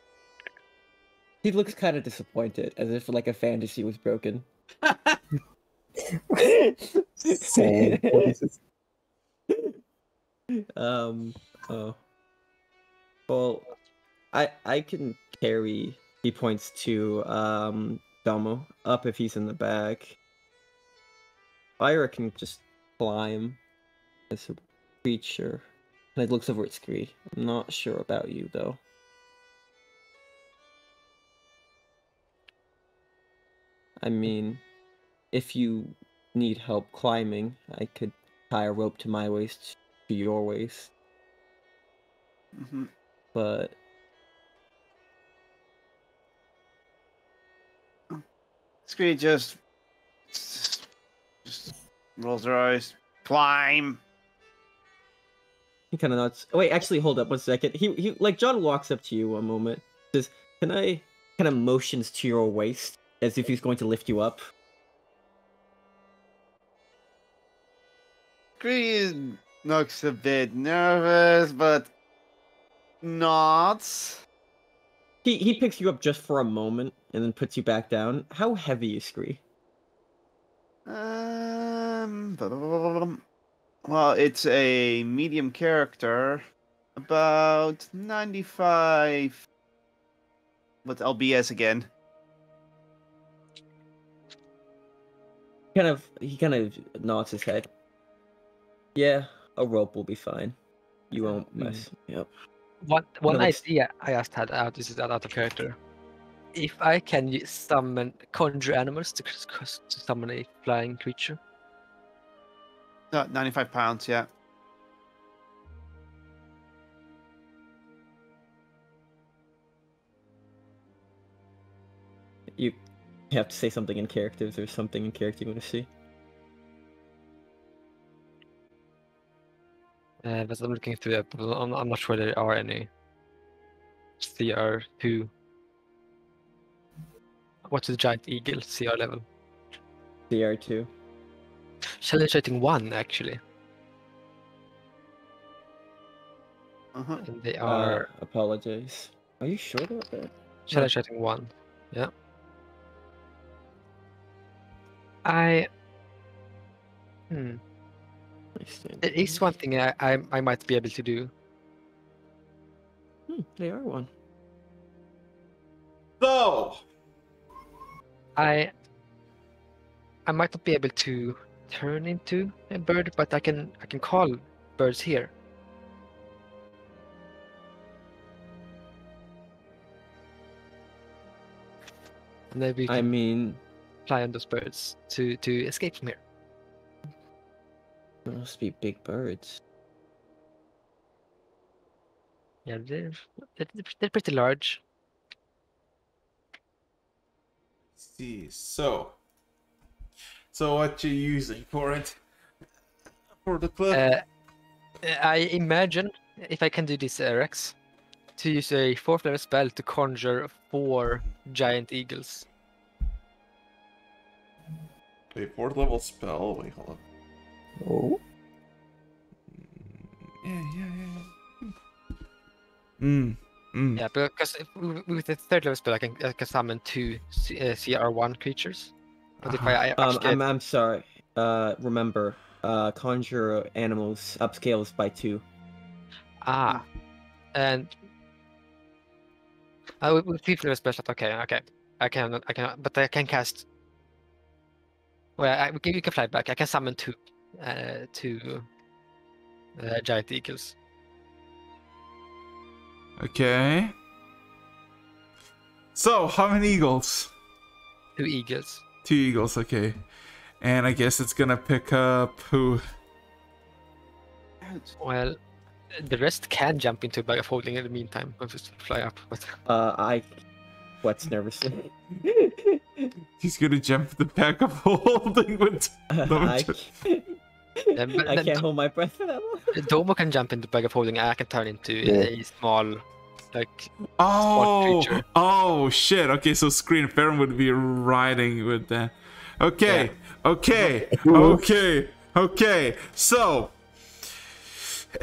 He looks kind of disappointed, as if like a fantasy was broken. Sad voices. Oh. Well, I can carry. He points to Domo up if he's in the back. Ira can just climb as a creature. And it looks over at Scree. I'm not sure about you though. I mean, if you need help climbing, I could tie a rope to my waist to your waist. Mm-hmm. But Scree just rolls her eyes. Climb. he kind of nods. Oh, wait, actually, hold up 1 second. He like John walks up to you one moment. Says, "Can I?" Kind of motions to your waist as if he's going to lift you up. Scree looks a bit nervous, but nods. He picks you up just for a moment and then puts you back down. How heavy is Scree? Well, it's a medium character, about 95. What's LBS again? He kind of nods his head. Yeah, a rope will be fine. You won't mess me up. One No, it's- idea I just had out. This is out of character. If I can conjure animals to summon a flying creature. 95 pounds, yeah. You have to say something in character if there's something in character you want to see. But I'm looking through it. But I'm not sure there are any. CR2. What's the giant eagle CR level? CR2. Challenge rating 1 actually. Uh-huh. And they are Apologize. Are you sure about that? challenge rating 1. Yeah. There is one thing I might be able to do. They are one. So, I might not be able to turn into a bird, but I can call birds here. And maybe you I can mean, fly on those birds to escape from here. there must be big birds. Yeah, they're pretty large. see. So what you using for it? For the cliff? I imagine if I can do this, Rex, to use a 4th level spell to conjure 4 giant eagles. A 4th level spell. Wait, hold on. Oh, Yeah, because with the 3rd level spell, I can summon 2 CR1 creatures. But if I upscale, I'm sorry. Remember, conjure animals upscales by 2. and with 5th level spell, okay, I can, but I can cast. Well, you can fly back. I can summon 2 giant eagles. Okay. So, how many eagles? 2 eagles. 2 eagles, okay. And I guess it's gonna pick up who? Well, the rest can jump into a bag of holding in the meantime. I'll just fly up. But I sweats nervously. He's gonna jump the pack of holding with I then can't hold my breath for that long. Domo can jump into the bag of holding. And I can turn into a small, like, oh, creature. oh shit. Okay, so Screen Farron would be riding with that. Okay, okay. So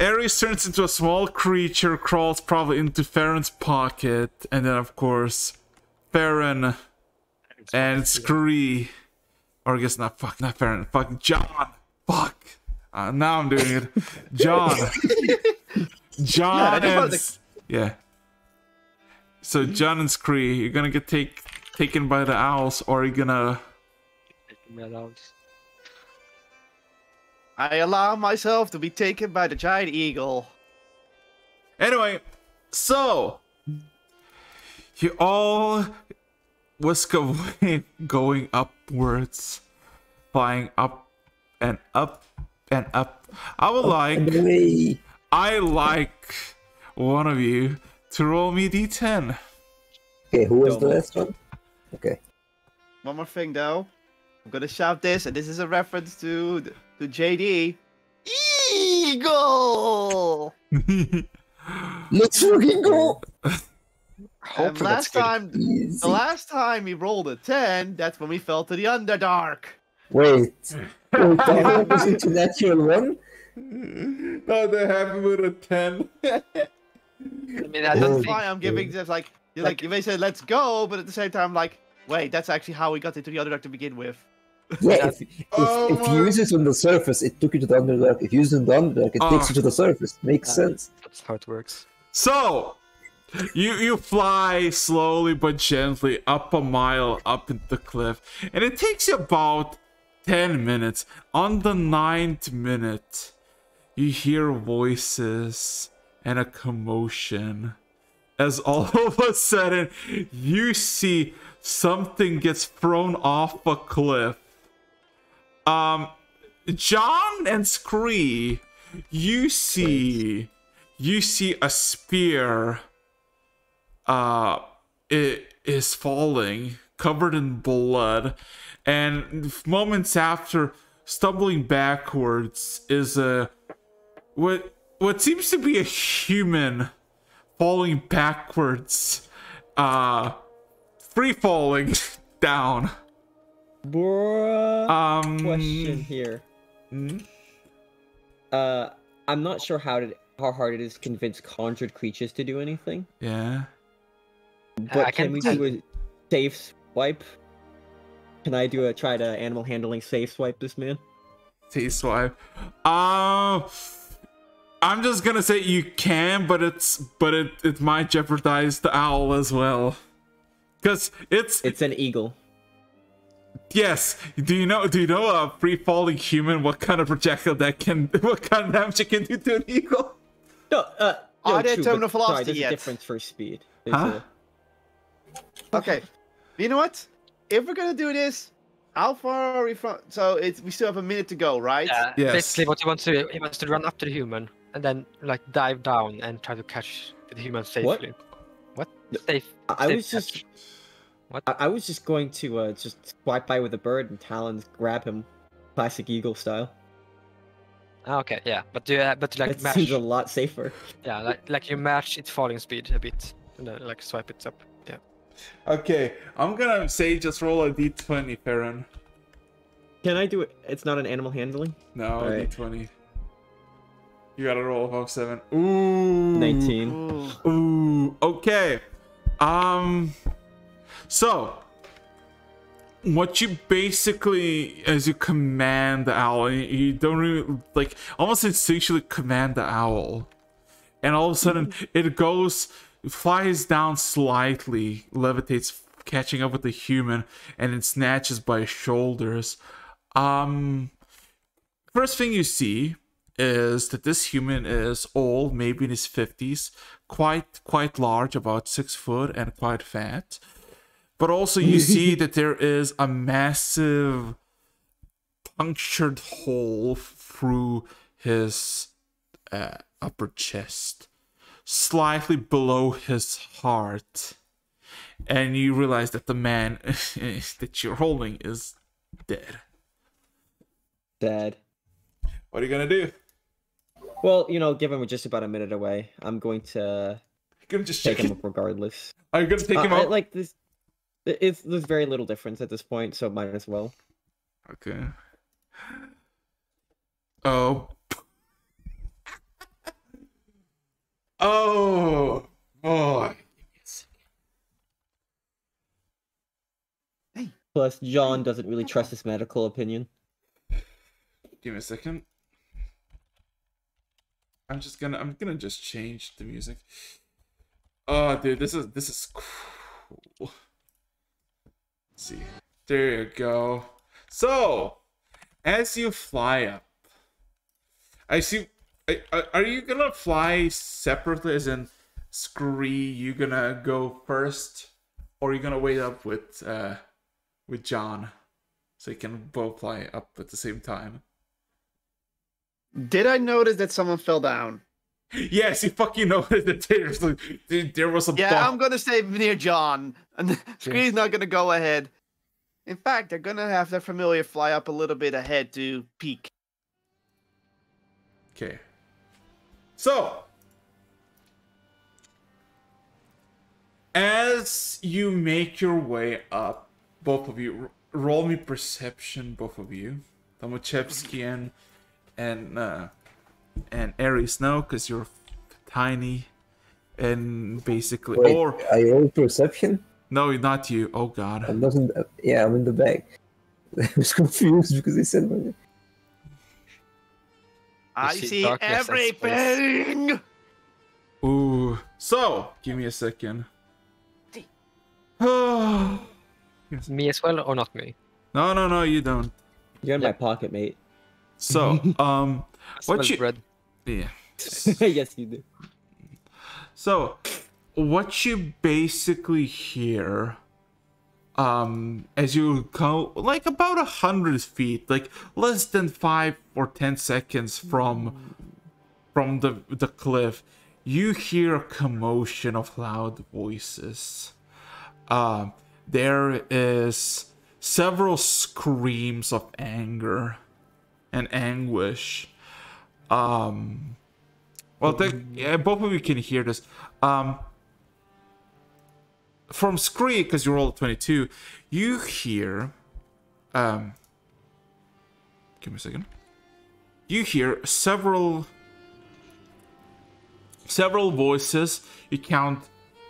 Ares turns into a small creature, crawls probably into Farron's pocket, and then of course Farron and Scree, or I guess not Farron, fuck John, fuck. Now I'm doing it. John and yeah. So John and Scree, you're gonna get taken by the owls, or you're gonna. I allow myself to be taken by the giant eagle. Anyway, so you all whisk away, going upwards, flying up and up and up. I like one of you to roll me d10. okay. Who was the last one? Okay. One more thing though. I'm gonna shout this, and this is a reference to JD. Eagle! Let's fucking go! And the last time we rolled a 10, that's when we fell to the Underdark. Wait, that was into natural one? No, they have with a 10. I mean, That's why I'm giving this, like you may say, let's go, but at the same time, like, wait, that's actually how we got into the Underdark to begin with. Yeah, if you use it on the surface, it took you to the Underdark. If you use it on the Underdark, it takes you to the surface. Makes sense. That's how it works. So, you fly slowly but gently up a mile up into the cliff, and it takes you about 10 minutes. On the 9th minute, you hear voices and a commotion. As all of a sudden, you see something gets thrown off a cliff. John and Scree, you see a spear it is falling, covered in blood, and moments after, stumbling backwards is what seems to be a human falling backwards, free falling down. Bruh. Question here. Hmm? I'm not sure how hard it is to convince conjured creatures to do anything. Yeah. But I can can we tell. do a safe swipe? Can I try to animal handling safe swipe this man? Taste swipe. I'm just gonna say you can, but it might jeopardize the owl as well. Cause It's an eagle. yes. Do you know a free falling human? What kind of projectile what kind of damage it can do to an eagle? No, Are there true, terminal but, sorry, velocity there's yet? a difference for speed. There's Huh? Okay. You know what? If we're gonna do this, how far are we from? So we still have a minute to go, right? Yeah, Yes. basically what he wants to do, he wants to run up to the human and then like dive down and try to catch the human safely. What? Safe. I safe was just, catch. What? I was just going to just swipe by with a bird and talons grab him, classic eagle style. Ah, okay, yeah, but like That match, seems a lot safer. yeah, like you match its falling speed a bit, and then like swipe it up. Yeah. Okay, I'm gonna say just roll a d20, Farron. Can I do it? It's not an animal handling. No, Alright. d20. You gotta roll above 7. Ooh. 19. Ooh. Ooh. Okay. So what you basically, as you command the owl, you don't really like almost instinctually command the owl, and all of a sudden it flies down slightly, levitates, catching up with the human, and it snatches by his shoulders. First thing you see is that this human is old, maybe in his 50s, quite large, about 6 foot, and quite fat. But also you see that there is a massive punctured hole through his upper chest, slightly below his heart. And you realize that the man that you're holding is dead. Dead. What are you gonna do? Well, given we're just about a minute away, I'm going to You're gonna just take check him it? up regardless. Are you gonna take him out? Like this. There's very little difference at this point, so might as well. Okay. Oh. Oh boy. Plus, John doesn't really trust his medical opinion. Give me a second. I'm gonna just change the music. Oh, dude, this is cool. Let's see. There you go. So, as you fly up, I see. Are you gonna fly separately? As in, Scree, you gonna go first, or are you gonna wait up with John, so you can both fly up at the same time? Did I notice that someone fell down? Yes, you fucking noticed that there was a Yeah, bump. I'm gonna stay near John, and Scree's not gonna go ahead. In fact, they're gonna have their familiar fly up a little bit ahead to peek. Okay. So, as you make your way up, both of you, roll me perception, both of you. Tomochevsky and Aries, no, because you're tiny, and basically, Wait, or I roll perception? no, not you. Oh God. I'm not in the, yeah, I'm in the back. I was confused because they said my name. I see see darkness and space. everything. Ooh. So, give me a second. No, Me as well or not me? no, you don't. You're in my pocket, mate. So, Smell what you? bread. Yeah. Yes, you do. So, what you basically hear, as you go like about 100 feet, like less than 5 or 10 seconds from the cliff, you hear a commotion of loud voices. There is several screams of anger and anguish. Well, yeah, both of you can hear this. From Scree, because you rolled 22, you hear. Give me a second. You hear several voices. You count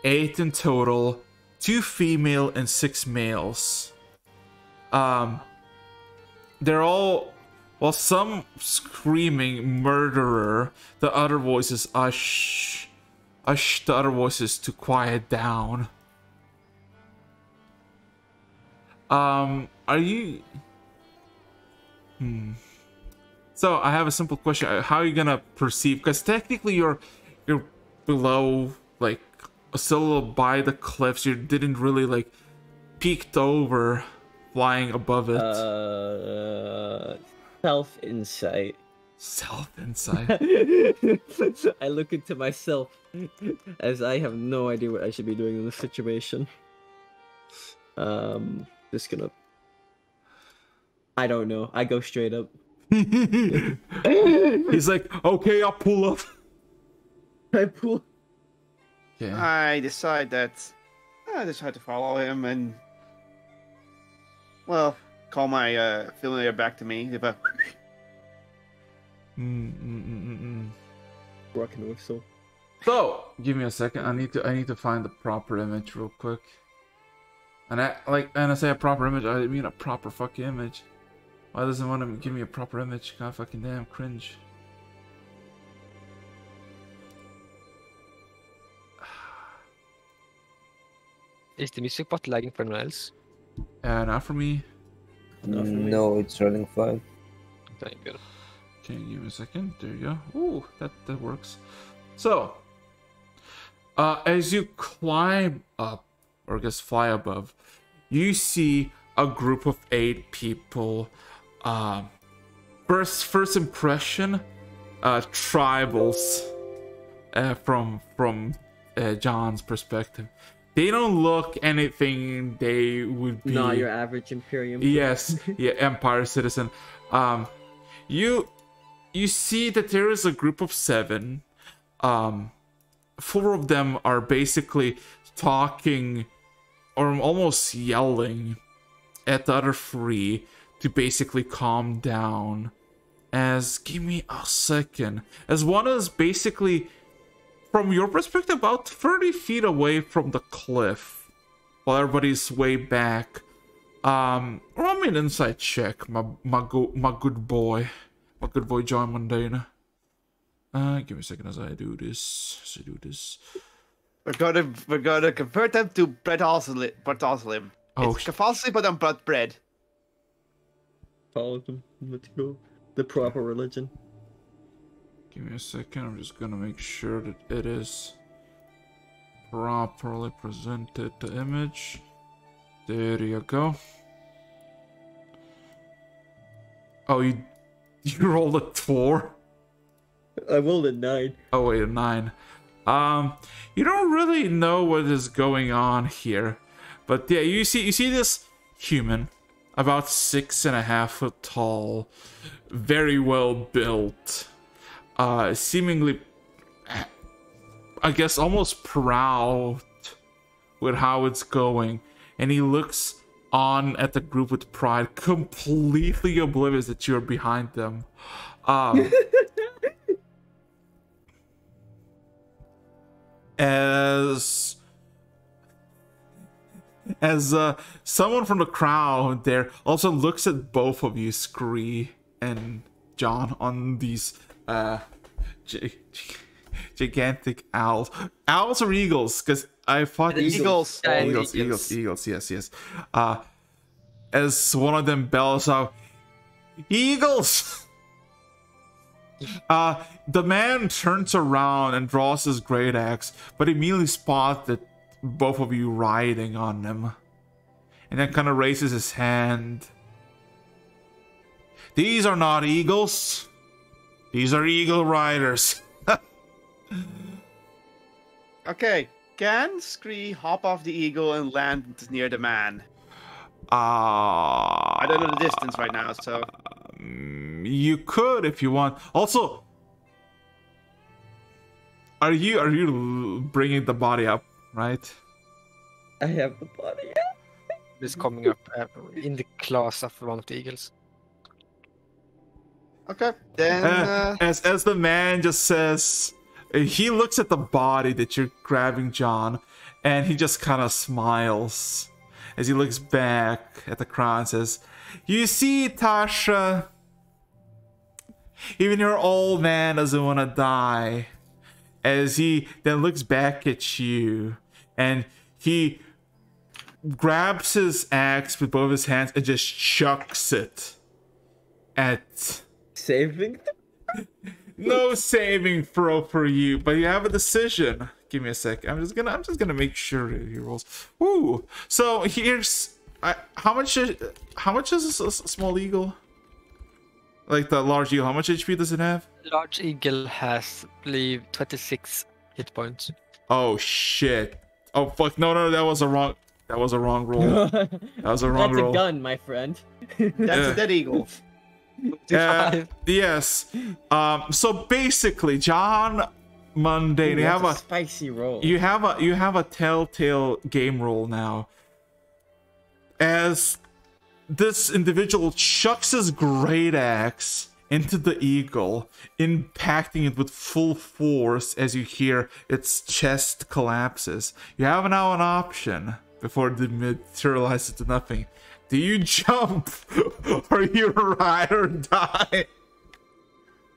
8 in total, 2 female and 6 males. They're all, well, some screaming murderer. The other voices ush the other voices to quiet down. Are you? So I have a simple question. How are you gonna perceive? Because technically you're below, like, still by the cliffs. You didn't really like peeked over, flying above it. Self insight. Self insight. I look into myself as I have no idea what I should be doing in this situation. Just gonna. I don't know. I go straight up. He's like, okay, I'll pull up. I pull. Yeah. I decide to follow him and, well, call my familiar back to me. If Rockin' whistle. So, give me a second. I need to find the proper image real quick. And I say a proper image, I mean a proper fucking image. Why doesn't it want to give me a proper image? God fucking damn, cringe. Is the music bot lagging for anyone else? Not for me. No, it's running fine. Thank you. Okay, give me a second. There you go. Ooh, that works. So, as you climb up, or I guess fly above, you see a group of 8 people. First impression, tribals. From John's perspective, they don't look anything they would be. Not your average Imperium. Yes, yeah, Empire citizen. You see that there is a group of 7. 4 of them are basically talking or almost yelling at the other 3 to basically calm down. As, give me a second, as one is basically, from your perspective, about 30 feet away from the cliff, while everybody's way back. Roll me an insight check, my good boy John Mundane. Give me a second as I do this. we're gonna convert them to bread Bartholomew. Oh, It's Catholicism, but on bread. Follow them. Let's go. The proper religion. give me a second. I'm just gonna make sure that it is properly presented. The image. There you go. Oh, you rolled a 4. I rolled a 9. Oh wait, a 9. You don't really know what is going on here, but yeah, you see this human, about 6.5 foot tall, very well built, seemingly, I guess, almost proud with how it's going, and he looks on at the group with pride, completely oblivious that you're behind them. As someone from the crowd there also looks at both of you, Scree and John, on these gigantic owls. Owls or eagles? Because I thought Eagles. Eagles. Yes. As one of them bells out, "Eagles!" The man turns around and draws his great axe, but immediately spots that both of you riding on him, and then kind of raises his hand. "These are not eagles. These are eagle riders." Okay, can Scree hop off the eagle and land near the man? I don't know the distance right now, so... You could if you want. Also, are you bringing the body up, right? I have the body. Is coming up in the claws of one of the eagles. Okay, then. As the man just says, he looks at the body that you're grabbing, John, and he just kind of smiles as he looks back at the crowd and says, "You see, Tasha, even your old man doesn't want to die." As he then looks back at you, and he grabs his axe with both his hands and just chucks it at... Saving. No saving throw for you, but you have a decision. Give me a sec. I'm just gonna make sure he rolls. Ooh. So here's how much is a small eagle? Like the large eagle, how much HP does it have? Large eagle has, I believe, 26 hit points. Oh shit. Oh fuck, no, that was a wrong roll. That was a wrong That's roll. a gun, my friend. That's a dead eagle. Yes. So basically, John Mundane, Ooh, you have that's a spicy roll. you have a telltale game roll now. As this individual chucks his great axe into the eagle, impacting it with full force as you hear its chest collapses. You have now an option before it materializes to nothing. Do you jump or you ride or die?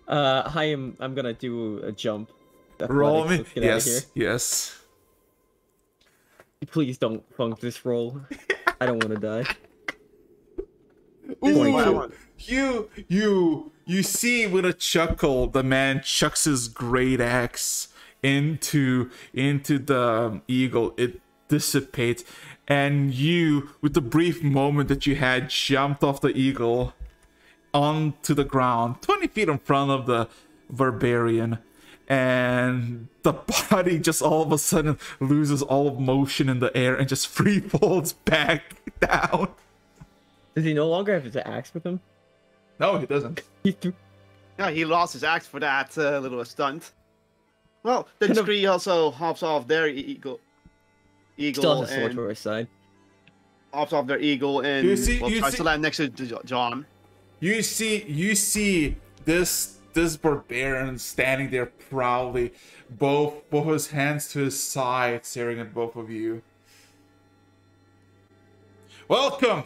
I'm gonna do a jump. Roll me. Let's get out of here. Yes. Please don't funk this roll. I don't want to die. Ooh, you see with a chuckle, the man chucks his great axe into the eagle. It dissipates, and you, with the brief moment that you had, jumped off the eagle onto the ground 20 feet in front of the barbarian, and the body just all of a sudden loses all motion in the air and just free falls back down. Does he no longer have his axe with him? No, he doesn't. Yeah, he lost his axe for that little stunt. Well, then Scree also hops off their eagle. Still has a sword and to his side. hops off their eagle and tries to land next to John. You see this barbarian standing there proudly, both his hands to his side, staring at both of you. Welcome.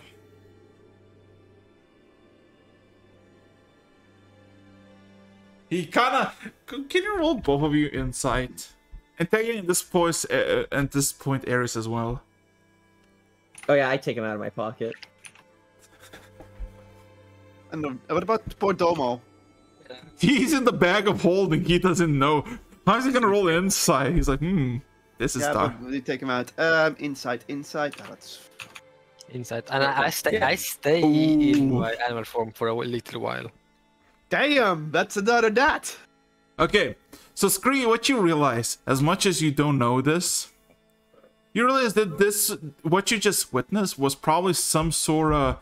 He kind of... Can you roll both of you insight? And taking in this point, Ares as well. Oh yeah, I take him out of my pocket. And what about poor Domo? He's in the bag of holding. He doesn't know. How is he gonna roll insight? He's like, this is tough. But we take him out. Insight. That's Inside, and I stay in my animal form for a little while. damn. That's another dat. Okay, so Scree, what you realize, as much as you don't know this, you realize that what you just witnessed was probably some sort of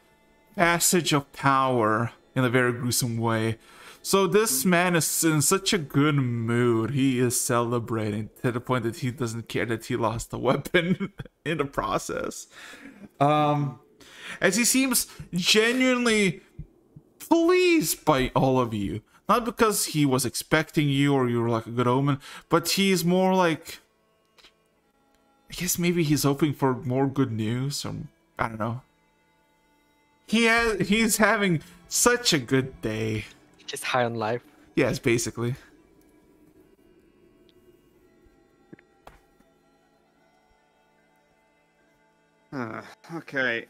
passage of power in a very gruesome way. So this man is in such a good mood. He is celebrating to the point that he doesn't care that he lost a weapon in the process. As he seems genuinely pleased by all of you. Not because he was expecting you or you were like a good omen, but he's more like... I guess maybe he's hoping for more good news, or I don't know. He's having such a good day. Just high on life. Yes, basically. Okay.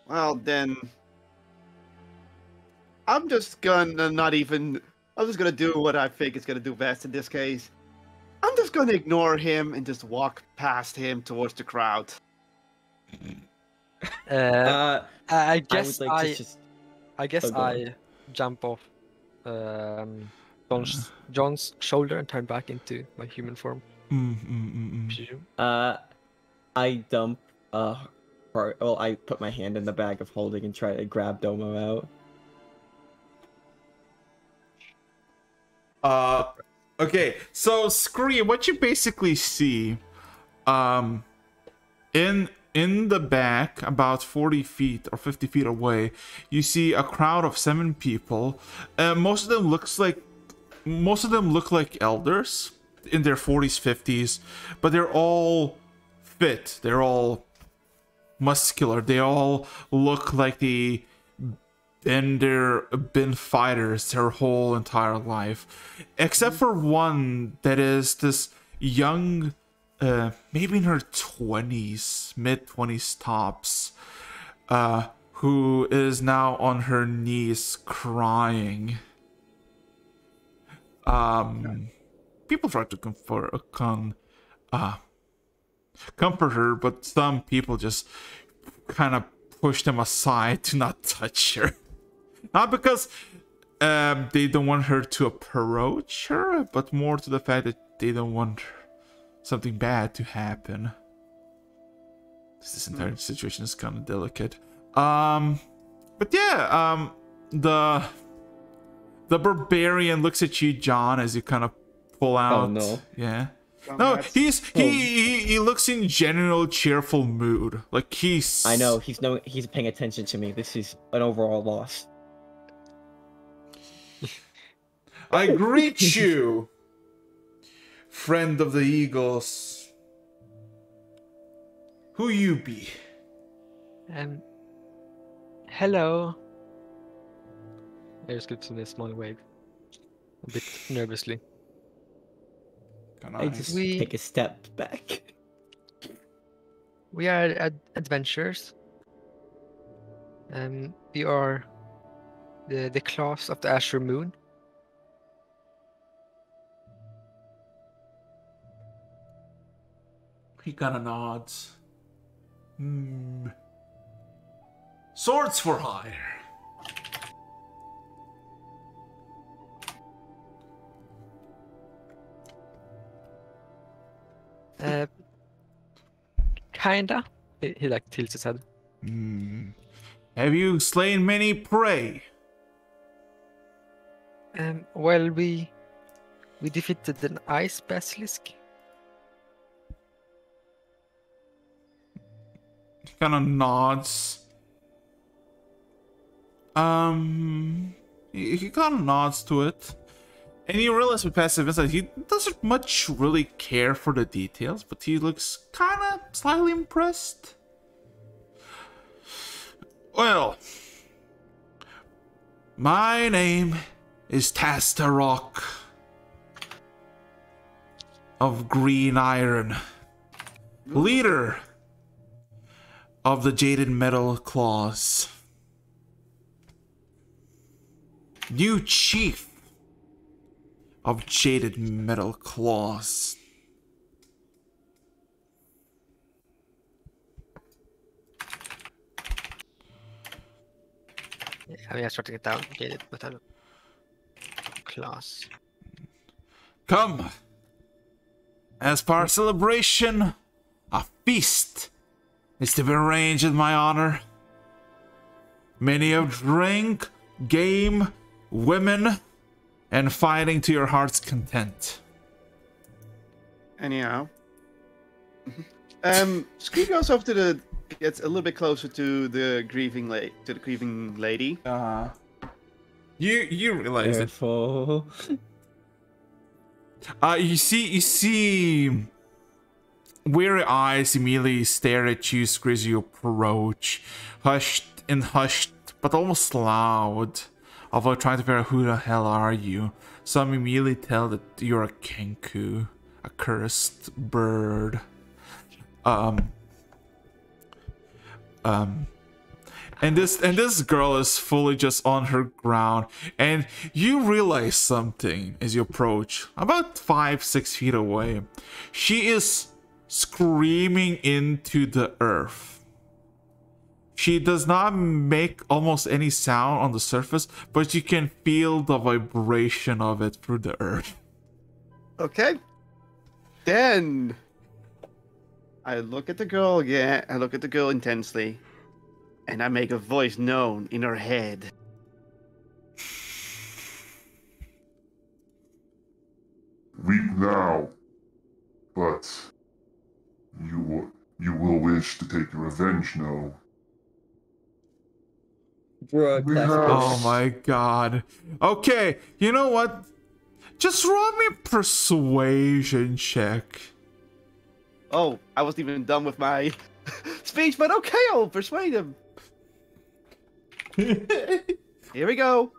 Well then, I'm just gonna do what I think is gonna do best in this case. I'm just gonna ignore him and just walk past him towards the crowd. I guess would like to just... I jump off John's shoulder and turn back into my human form. I dump I put my hand in the bag of holding and try to grab Domo out. Okay, so Scream, what you basically see, in the back, about 40 feet or 50 feet away, you see a crowd of 7 people. Most of them look like elders in their 40s, 50s, but they're all fit. They're all muscular. They all look like they've been fighters their whole entire life, except for one that is this young, maybe in her 20s, mid-20s tops, who is now on her knees crying. People try to comfort her, but some people just kind of push them aside to not touch her. Not because they don't want her to approach her, but more to the fact that they don't want something bad to happen. This entire situation is kind of delicate. But yeah, the barbarian looks at you, John, as you kind of pull out. Oh no. Yeah. Congrats. No, he looks in general cheerful mood. Like he's. I know he's paying attention to me. This is an overall loss. I greet you, friend of the Eagles. Who you be? Hello. Eris gives him a small wave, a bit nervously. I just We- take a step back. We are adventurers. We are the class of the Azure Moon. He kind of nods. Swords for hire. Kinda. He like tilts his head. Have you slain many prey? Well, we defeated an ice basilisk. He kind of nods. He kind of nods to it. And you realize with passive insight, he doesn't much really care for the details, but he looks kind of slightly impressed. Well, my name is Tastarok of Green Iron, leader of the Jaded Metal Claws, new chief of Jaded Metal Claws. I mean, I started it down. Jaded metal class. Come, as per our celebration, a feast is to be arranged in my honor. Many of drink, game, women, and fighting to your heart's content. Anyhow. Scream goes off to gets a little bit closer to the grieving lady. You realize it. Careful. You see weary eyes immediately stare at you as you approach, hushed, but almost loud, although trying to figure out who the hell are you. Some immediately tell that you're a kenku, a cursed bird. And this girl is fully just on her ground, and you realize something as you approach, about 5-6 feet away. She is screaming into the earth. She does not make almost any sound on the surface, but you can feel the vibration of it through the earth. Okay. Then I look at the girl again. I look at the girl intensely, and I make a voice known in her head. weep now, but you will wish to take your revenge, no? Bruh, We classic. have- Oh my god. Okay, you know what? Just roll me a persuasion check. Oh, I wasn't even done with my speech, but okay, I'll persuade him. Here we go.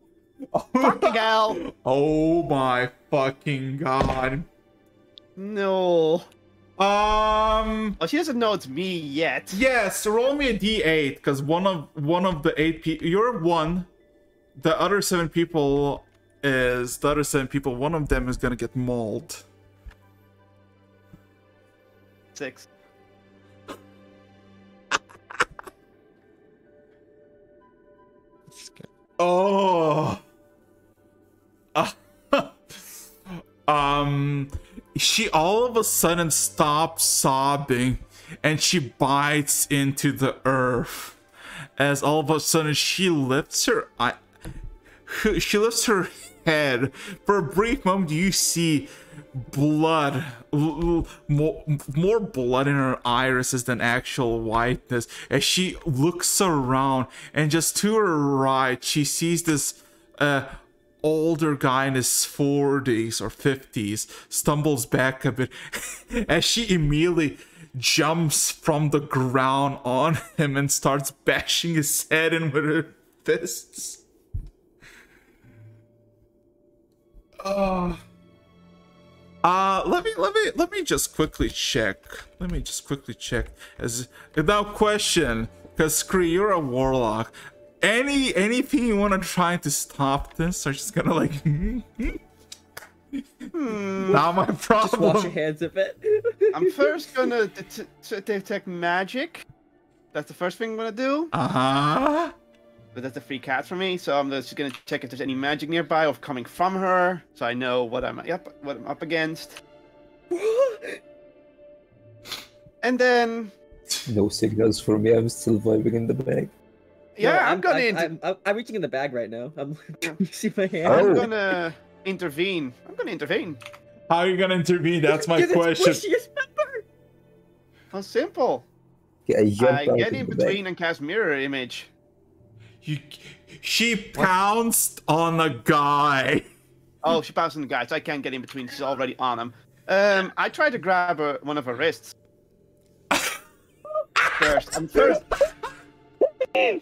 Fucking hell. Oh my fucking god. No. Oh, she doesn't know it's me yet. Yes, roll me a d8, because one of the 8 people, you're one. The other 7 people one of them is gonna get mauled. 6. Oh. She all of a sudden stops sobbing and she bites into the earth. As all of a sudden she lifts her head. For a brief moment you see blood, more blood in her irises than actual whiteness, as she looks around, and just to her right she sees this older guy in his 40s or 50s stumbles back a bit as she immediately jumps from the ground on him and starts bashing his head in with her fists. Let me just quickly check. As without question, because Scree, you're a warlock. Anything you want to try to stop this? Or just gonna like not my Just wash your problem. hands of it. I'm first gonna detect magic. That's the first thing I'm gonna do. Uh-huh. But that's a free cat for me, so I'm just gonna check if there's any magic nearby or coming from her, so I know what I'm up against. And then, No signals for me. I'm still vibing in the bag. yeah, No, I'm reaching in the bag right now. You see my hand? Oh. I'm gonna intervene. How are you gonna intervene? That's my 'Cause it's question. squishy as pepper. How simple. Yeah, I jumped I out get of in the between bag. and cast mirror image. She pounced on a guy. Oh, she bounced on the guy, so I can't get in between. She's already on him. I tried to grab one of her wrists. First.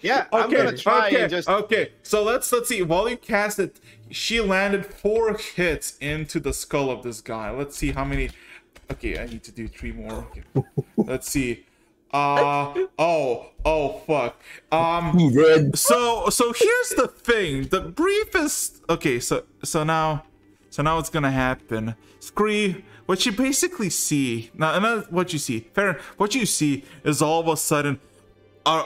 Yeah, I'm gonna try and just. Okay, so let's see. While you cast it, she landed 4 hits into the skull of this guy. Let's see how many. Okay, I need to do 3 more. Okay. Let's see. Oh fuck. He did. So here's the thing. The briefest. Okay, so now what's gonna happen? Scree, what you basically see now, and what you see, fair. What you see is all of a sudden a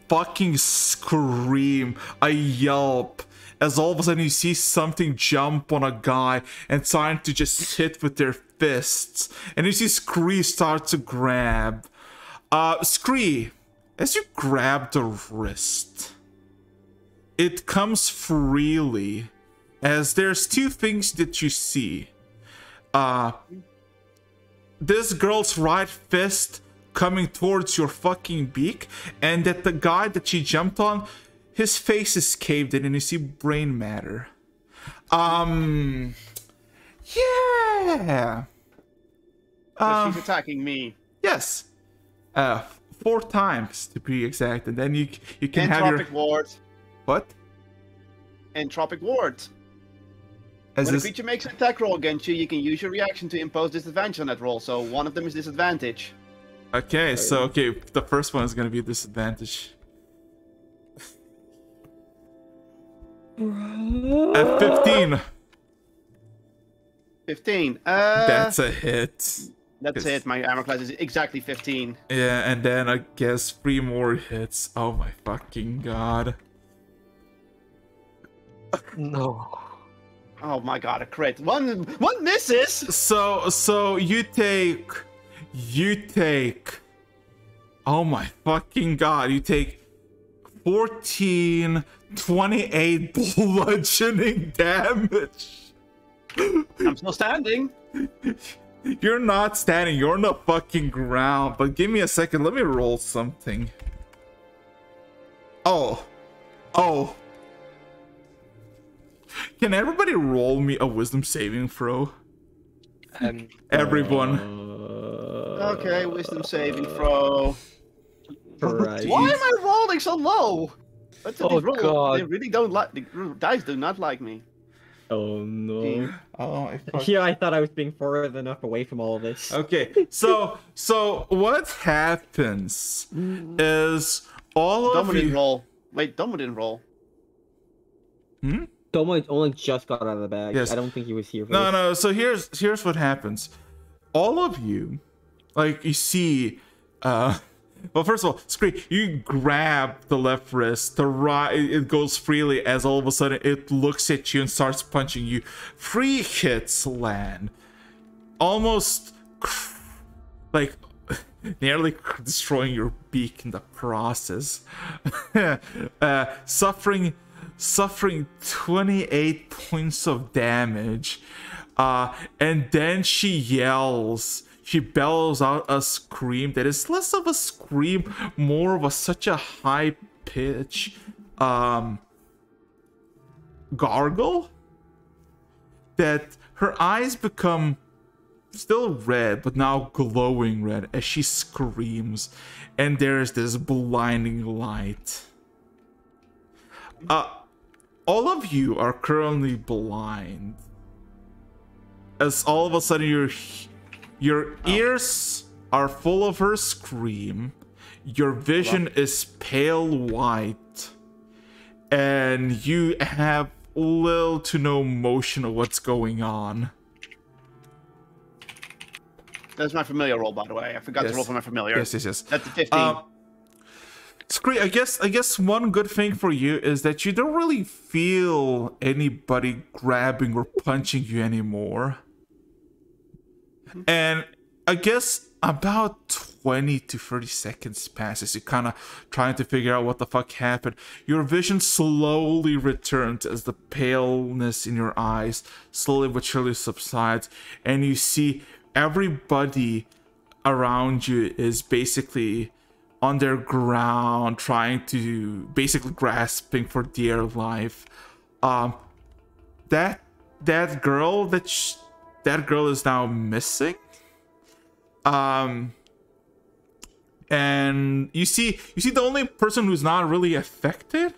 fucking scream, a yelp, as all of a sudden you see something jump on a guy and trying to just hit with their fists, and you see Scree start to grab. Scree, as you grab the wrist, it comes freely, as there's 2 things that you see. This girl's right fist coming towards your fucking beak, and that the guy that she jumped on, his face is caved in and you see brain matter. Yeah. So she's attacking me. Yes. 4 times to be exact, and then you can have your Entropic ward. what? Entropic ward. As When a this creature makes an attack roll against you, you can use your reaction to impose disadvantage on that roll. So one of them is disadvantage. okay, so the first one is gonna be a disadvantage. At 15. 15. That's a hit. That's it. My armor class is exactly 15. Yeah, and then I guess 3 more hits. Oh my fucking god. No. Oh my god, a crit. One misses. So you take. Oh my fucking god! You take 28 bludgeoning damage. I'm still standing. You're not standing. You're on the fucking ground. But give me a second. Let me roll something. Oh. Can everybody roll me a wisdom saving throw? Everyone. Okay, wisdom saving throw. Right. Why am I rolling so low? Oh, God. They really don't like the dice. Do not like me. Oh no. Oh, Here I thought I was being further enough away from all of this. Okay, so what happens is all Domo of didn't you. roll. Wait, Domo didn't roll. Domo only just got out of the bag. Yes. I don't think he was here for No, this. no. So here's what happens. All of you, like you see, well, first of all, Scree, you grab the left wrist. The right, it goes freely as all of a sudden it looks at you and starts punching you. 3 hits land, almost like nearly destroying your beak in the process. Suffering 28 points of damage. And then she yells. She bellows out a scream that is less of a scream, more of such a high pitch gargle that her eyes become still red, but now glowing red as she screams, and there's this blinding light. All of you are currently blind, as all of a sudden your ears are full of her scream, your vision is pale white, and you have little to no motion of what's going on. That's my familiar roll, by the way. I forgot to roll for my familiar. Yes. That's a 15. Scree, I guess one good thing for you is that you don't really feel anybody grabbing or punching you anymore. And I guess about 20 to 30 seconds passes. You're kind of trying to figure out what the fuck happened. Your vision slowly returns as the paleness in your eyes slowly but surely subsides. And you see everybody around you is basically on their ground, trying to basically grasping for dear life. That girl that girl is now missing. And you see the only person who's not really affected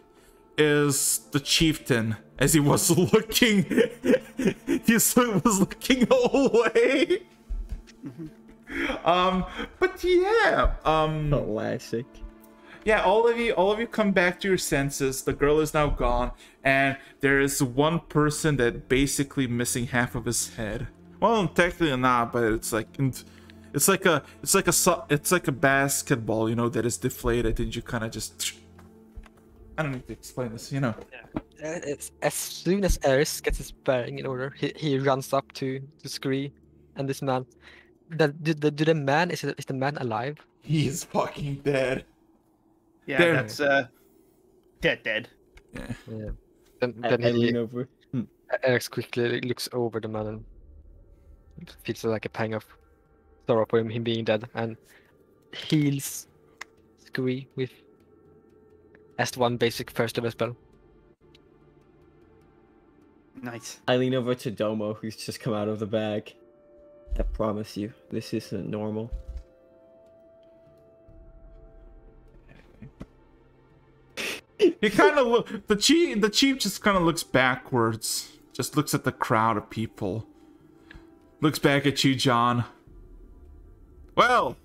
is the chieftain, as he was looking he was looking away. But yeah, Classic. yeah, all of you come back to your senses. The girl is now gone, and there is one person that basically missing half of his head. Well, technically not, but it's like a basketball, you know, that is deflated, and you kind of just. I don't need to explain this, you know. It's, as soon as Eris gets his bearing in order, he runs up to Scree and this man. Is the man alive? He's fucking dead. Yeah, There. that's dead. Yeah. Yeah. Then I lean over. Eris quickly looks over the man and feels like a pang of sorrow for him being dead, and heals Scree with as one basic first level spell. Nice. I lean over to Domo, who's just come out of the bag. I promise you, this isn't normal. He kind of look. The chief just kind of looks backwards. Just looks at the crowd of people. Looks back at you, John. Well,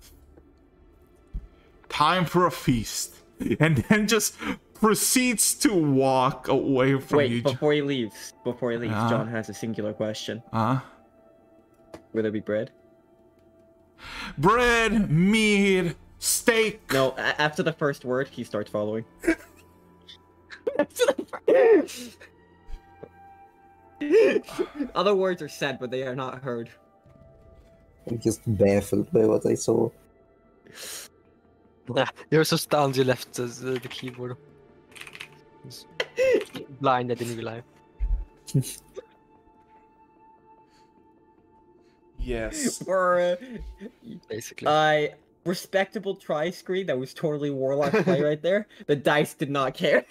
time for a feast, and then just proceeds to walk away from you. Wait, before he leaves, John has a singular question. Will there be bread? Bread, meat, steak. No, after the first word, he starts following. Other words are said, but they are not heard. I'm just baffled by what I saw. You're so stunned you left the keyboard. Blinded in real life. Yes. For Basically. respectable try screen that was totally Warlock play right there. The dice did not care.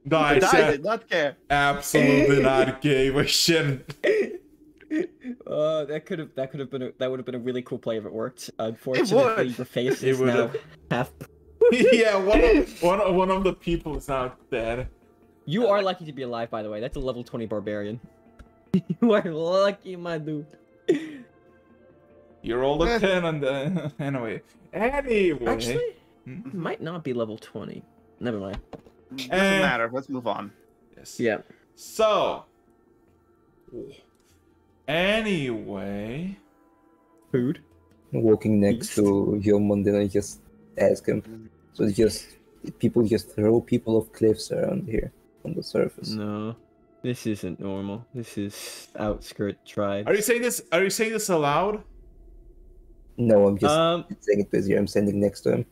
Nice. I did not care. Absolutely not gave a shit. That would have been a really cool play if it worked. Unfortunately, would. your face It is would now have. half. Yeah, one of the people is now dead. You are lucky to be alive, by the way. That's a level 20 barbarian. You are lucky, my dude. You rolled a 10 on the anyway. Anyway. Actually, might not be level 20. Never mind. Doesn't matter. Let's move on. Yes. Yeah. So. Anyway. Food. Walking next to Yeoman, then I just ask him. So it's just people just throw people off cliffs around here on the surface. No, this isn't normal. This is outskirt tribes. Are you saying this? Are you saying this aloud? No, I'm just saying it because I'm standing next to him.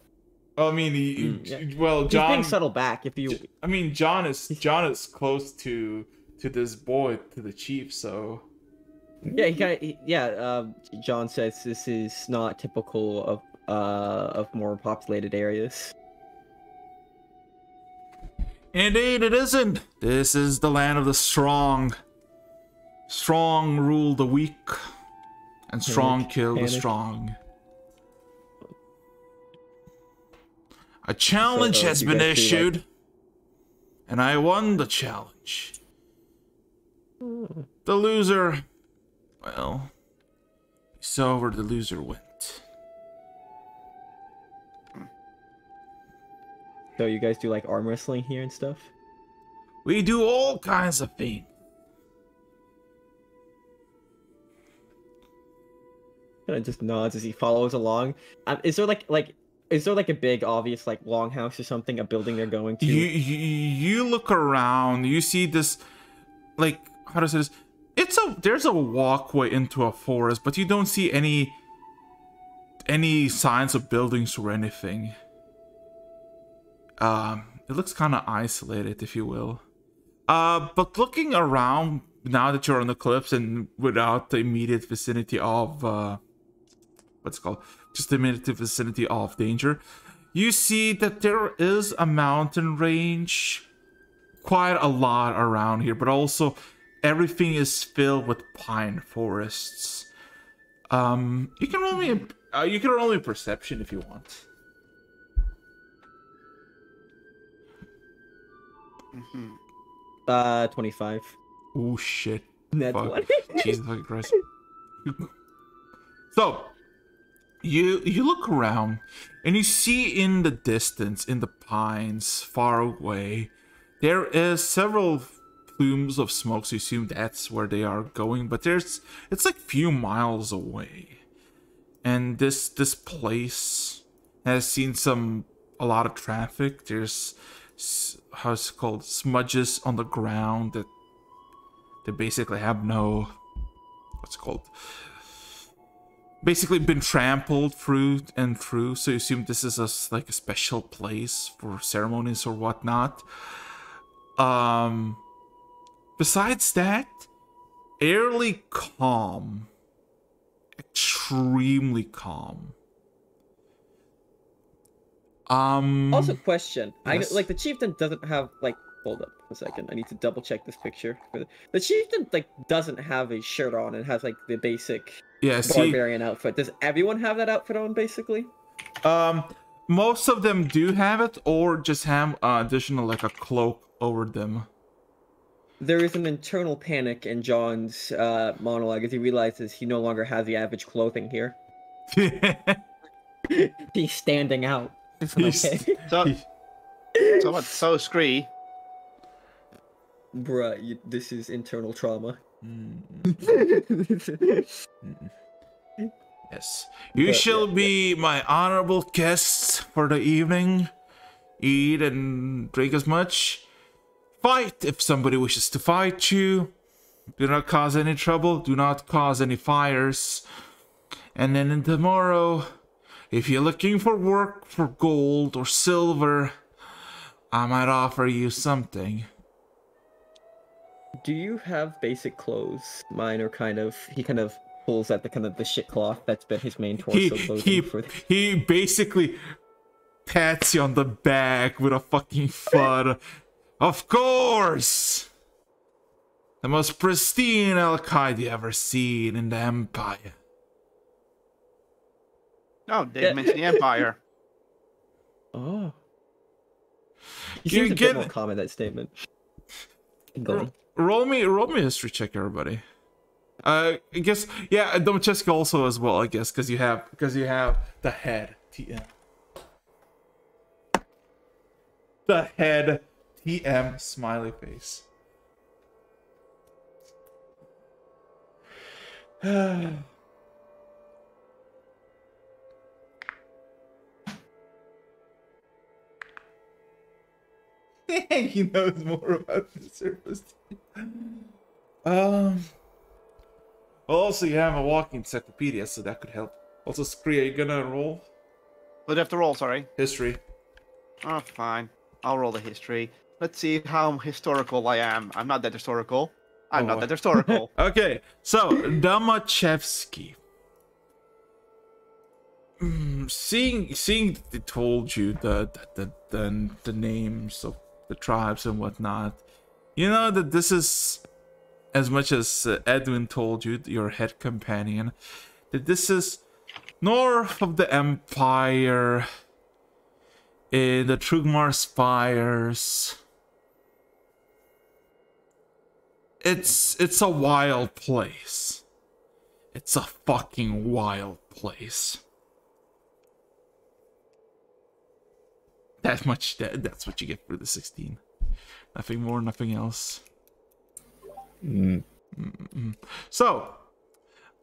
Well, I mean, well, He's John. being subtle back. If you, I mean, John is close to this boy, to the chief. So yeah, John says this is not typical of more populated areas. indeed, it isn't. This is the land of the strong. Strong rule the weak, and strong kill the strong. A challenge has been issued, and I won the challenge. The loser, well, you saw where the loser went. So you guys do like arm wrestling here and stuff? We do all kinds of things. Kind of just nods as he follows along. Is there like a big obvious like longhouse or something, a building they're going to? You look around, you see this, like, how to say this? There's a walkway into a forest, but you don't see any signs of buildings or anything. It looks kind of isolated, if you will. But looking around now that you're on the cliffs and without the immediate vicinity of what's it called? Just the immediate vicinity of danger, you see that there is a mountain range, quite a lot around here, but also everything is filled with pine forests. You can roll me perception if you want. 25. Oh shit. That's Fuck. one. Jesus fucking Christ. So, you look around and you see in the distance, in the pines, far away, there is several plumes of smoke, so you assume that's where they are going, but it's like few miles away. And this place has seen a lot of traffic. There's, how's it called, smudges on the ground that they basically have no, what's it called, basically been trampled through and through, so you assume this is like a special place for ceremonies or whatnot. Besides that, eerily calm, extremely calm. Also, question. Yes. Like the chieftain doesn't have like. Hold up a second. I need to double check this picture. The chieftain like doesn't have a shirt on and has like the basic barbarian outfit. Does everyone have that outfit on basically? Most of them do have it, or just have additional like a cloak over them. There is an internal panic in John's monologue as he realizes he no longer has the average clothing here. He's standing out. Okay. So Scree. Bruh, this is internal trauma. Yes. You shall be my honorable guests for the evening. Eat and drink as much. Fight if somebody wishes to fight you. Do not cause any trouble. Do not cause any fires. And then tomorrow, if you're looking for work for gold or silver, I might offer you something. Do you have basic clothes? Mine are kind of... He kind of pulls at the kind of the shit cloth that's been his main torso he basically pats you on the back with a fucking thud. Of course! The most pristine Al-Qaeda ever seen in the Empire. No, they mentioned the Empire. Oh. He seems a bit more calm that statement. Roll me a history check, everybody. I guess, yeah, Domcheska also as well, I guess, because you have the head TM. The head TM smiley face. He knows more about the surface. Also, you have a walking encyclopedia, so that could help. Also, Scree, are you gonna roll? What do I have to roll, sorry? History. Oh, fine. I'll roll the history. Let's see how historical I am. I'm not that historical. I'm not that historical. Okay, so, Domachevsky. Seeing they told you the names of the tribes and whatnot, you know that this is, as much as Edwin told you, your head companion, that this is north of the Empire, in the Trugmar Spires. It's a wild place. It's a fucking wild place. That's what you get for the 16. Nothing more, nothing else. So,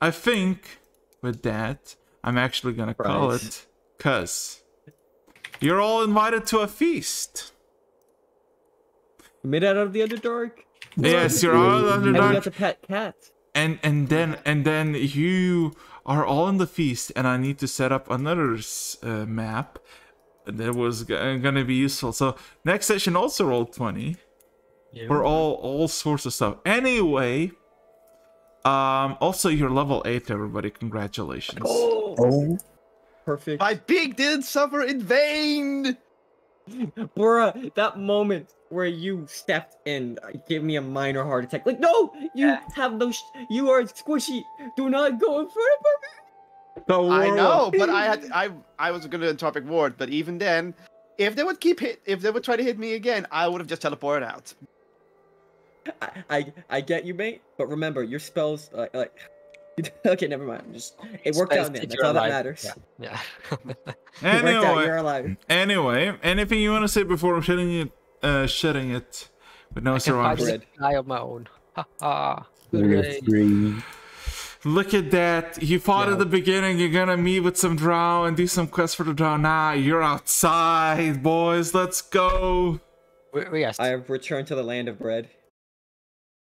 I think with that, I'm actually gonna call it, cause you're all invited to a feast. Made out of the Underdark? Yes, you're all Underdark. And we got the pet cat. And then you are all in the feast, and I need to set up another map that was gonna be useful. So next session also roll 20 for all sorts of stuff. Anyway, also you're level 8, everybody. Congratulations. Oh, Perfect. My beak didn't suffer in vain. Bruh, that moment where you stepped in gave me a minor heart attack. Like, no, you have no. You are squishy. Do not go in front of me. I know, but I was gonna topic ward, but even then, if they would try to hit me again, I would have just teleported out. I get you, mate, but remember your spells okay, never mind. It worked out, man. That's all that matters. Yeah. It worked out. You're alive. Anyway, anything you want to say before I'm shutting it with no surroundings? I on my own. Haha. Look at that. You fought at the beginning. You're gonna meet with some drow and do some quests for the drow. Nah, you're outside, boys. Let's go. Yes. I have returned to the land of bread.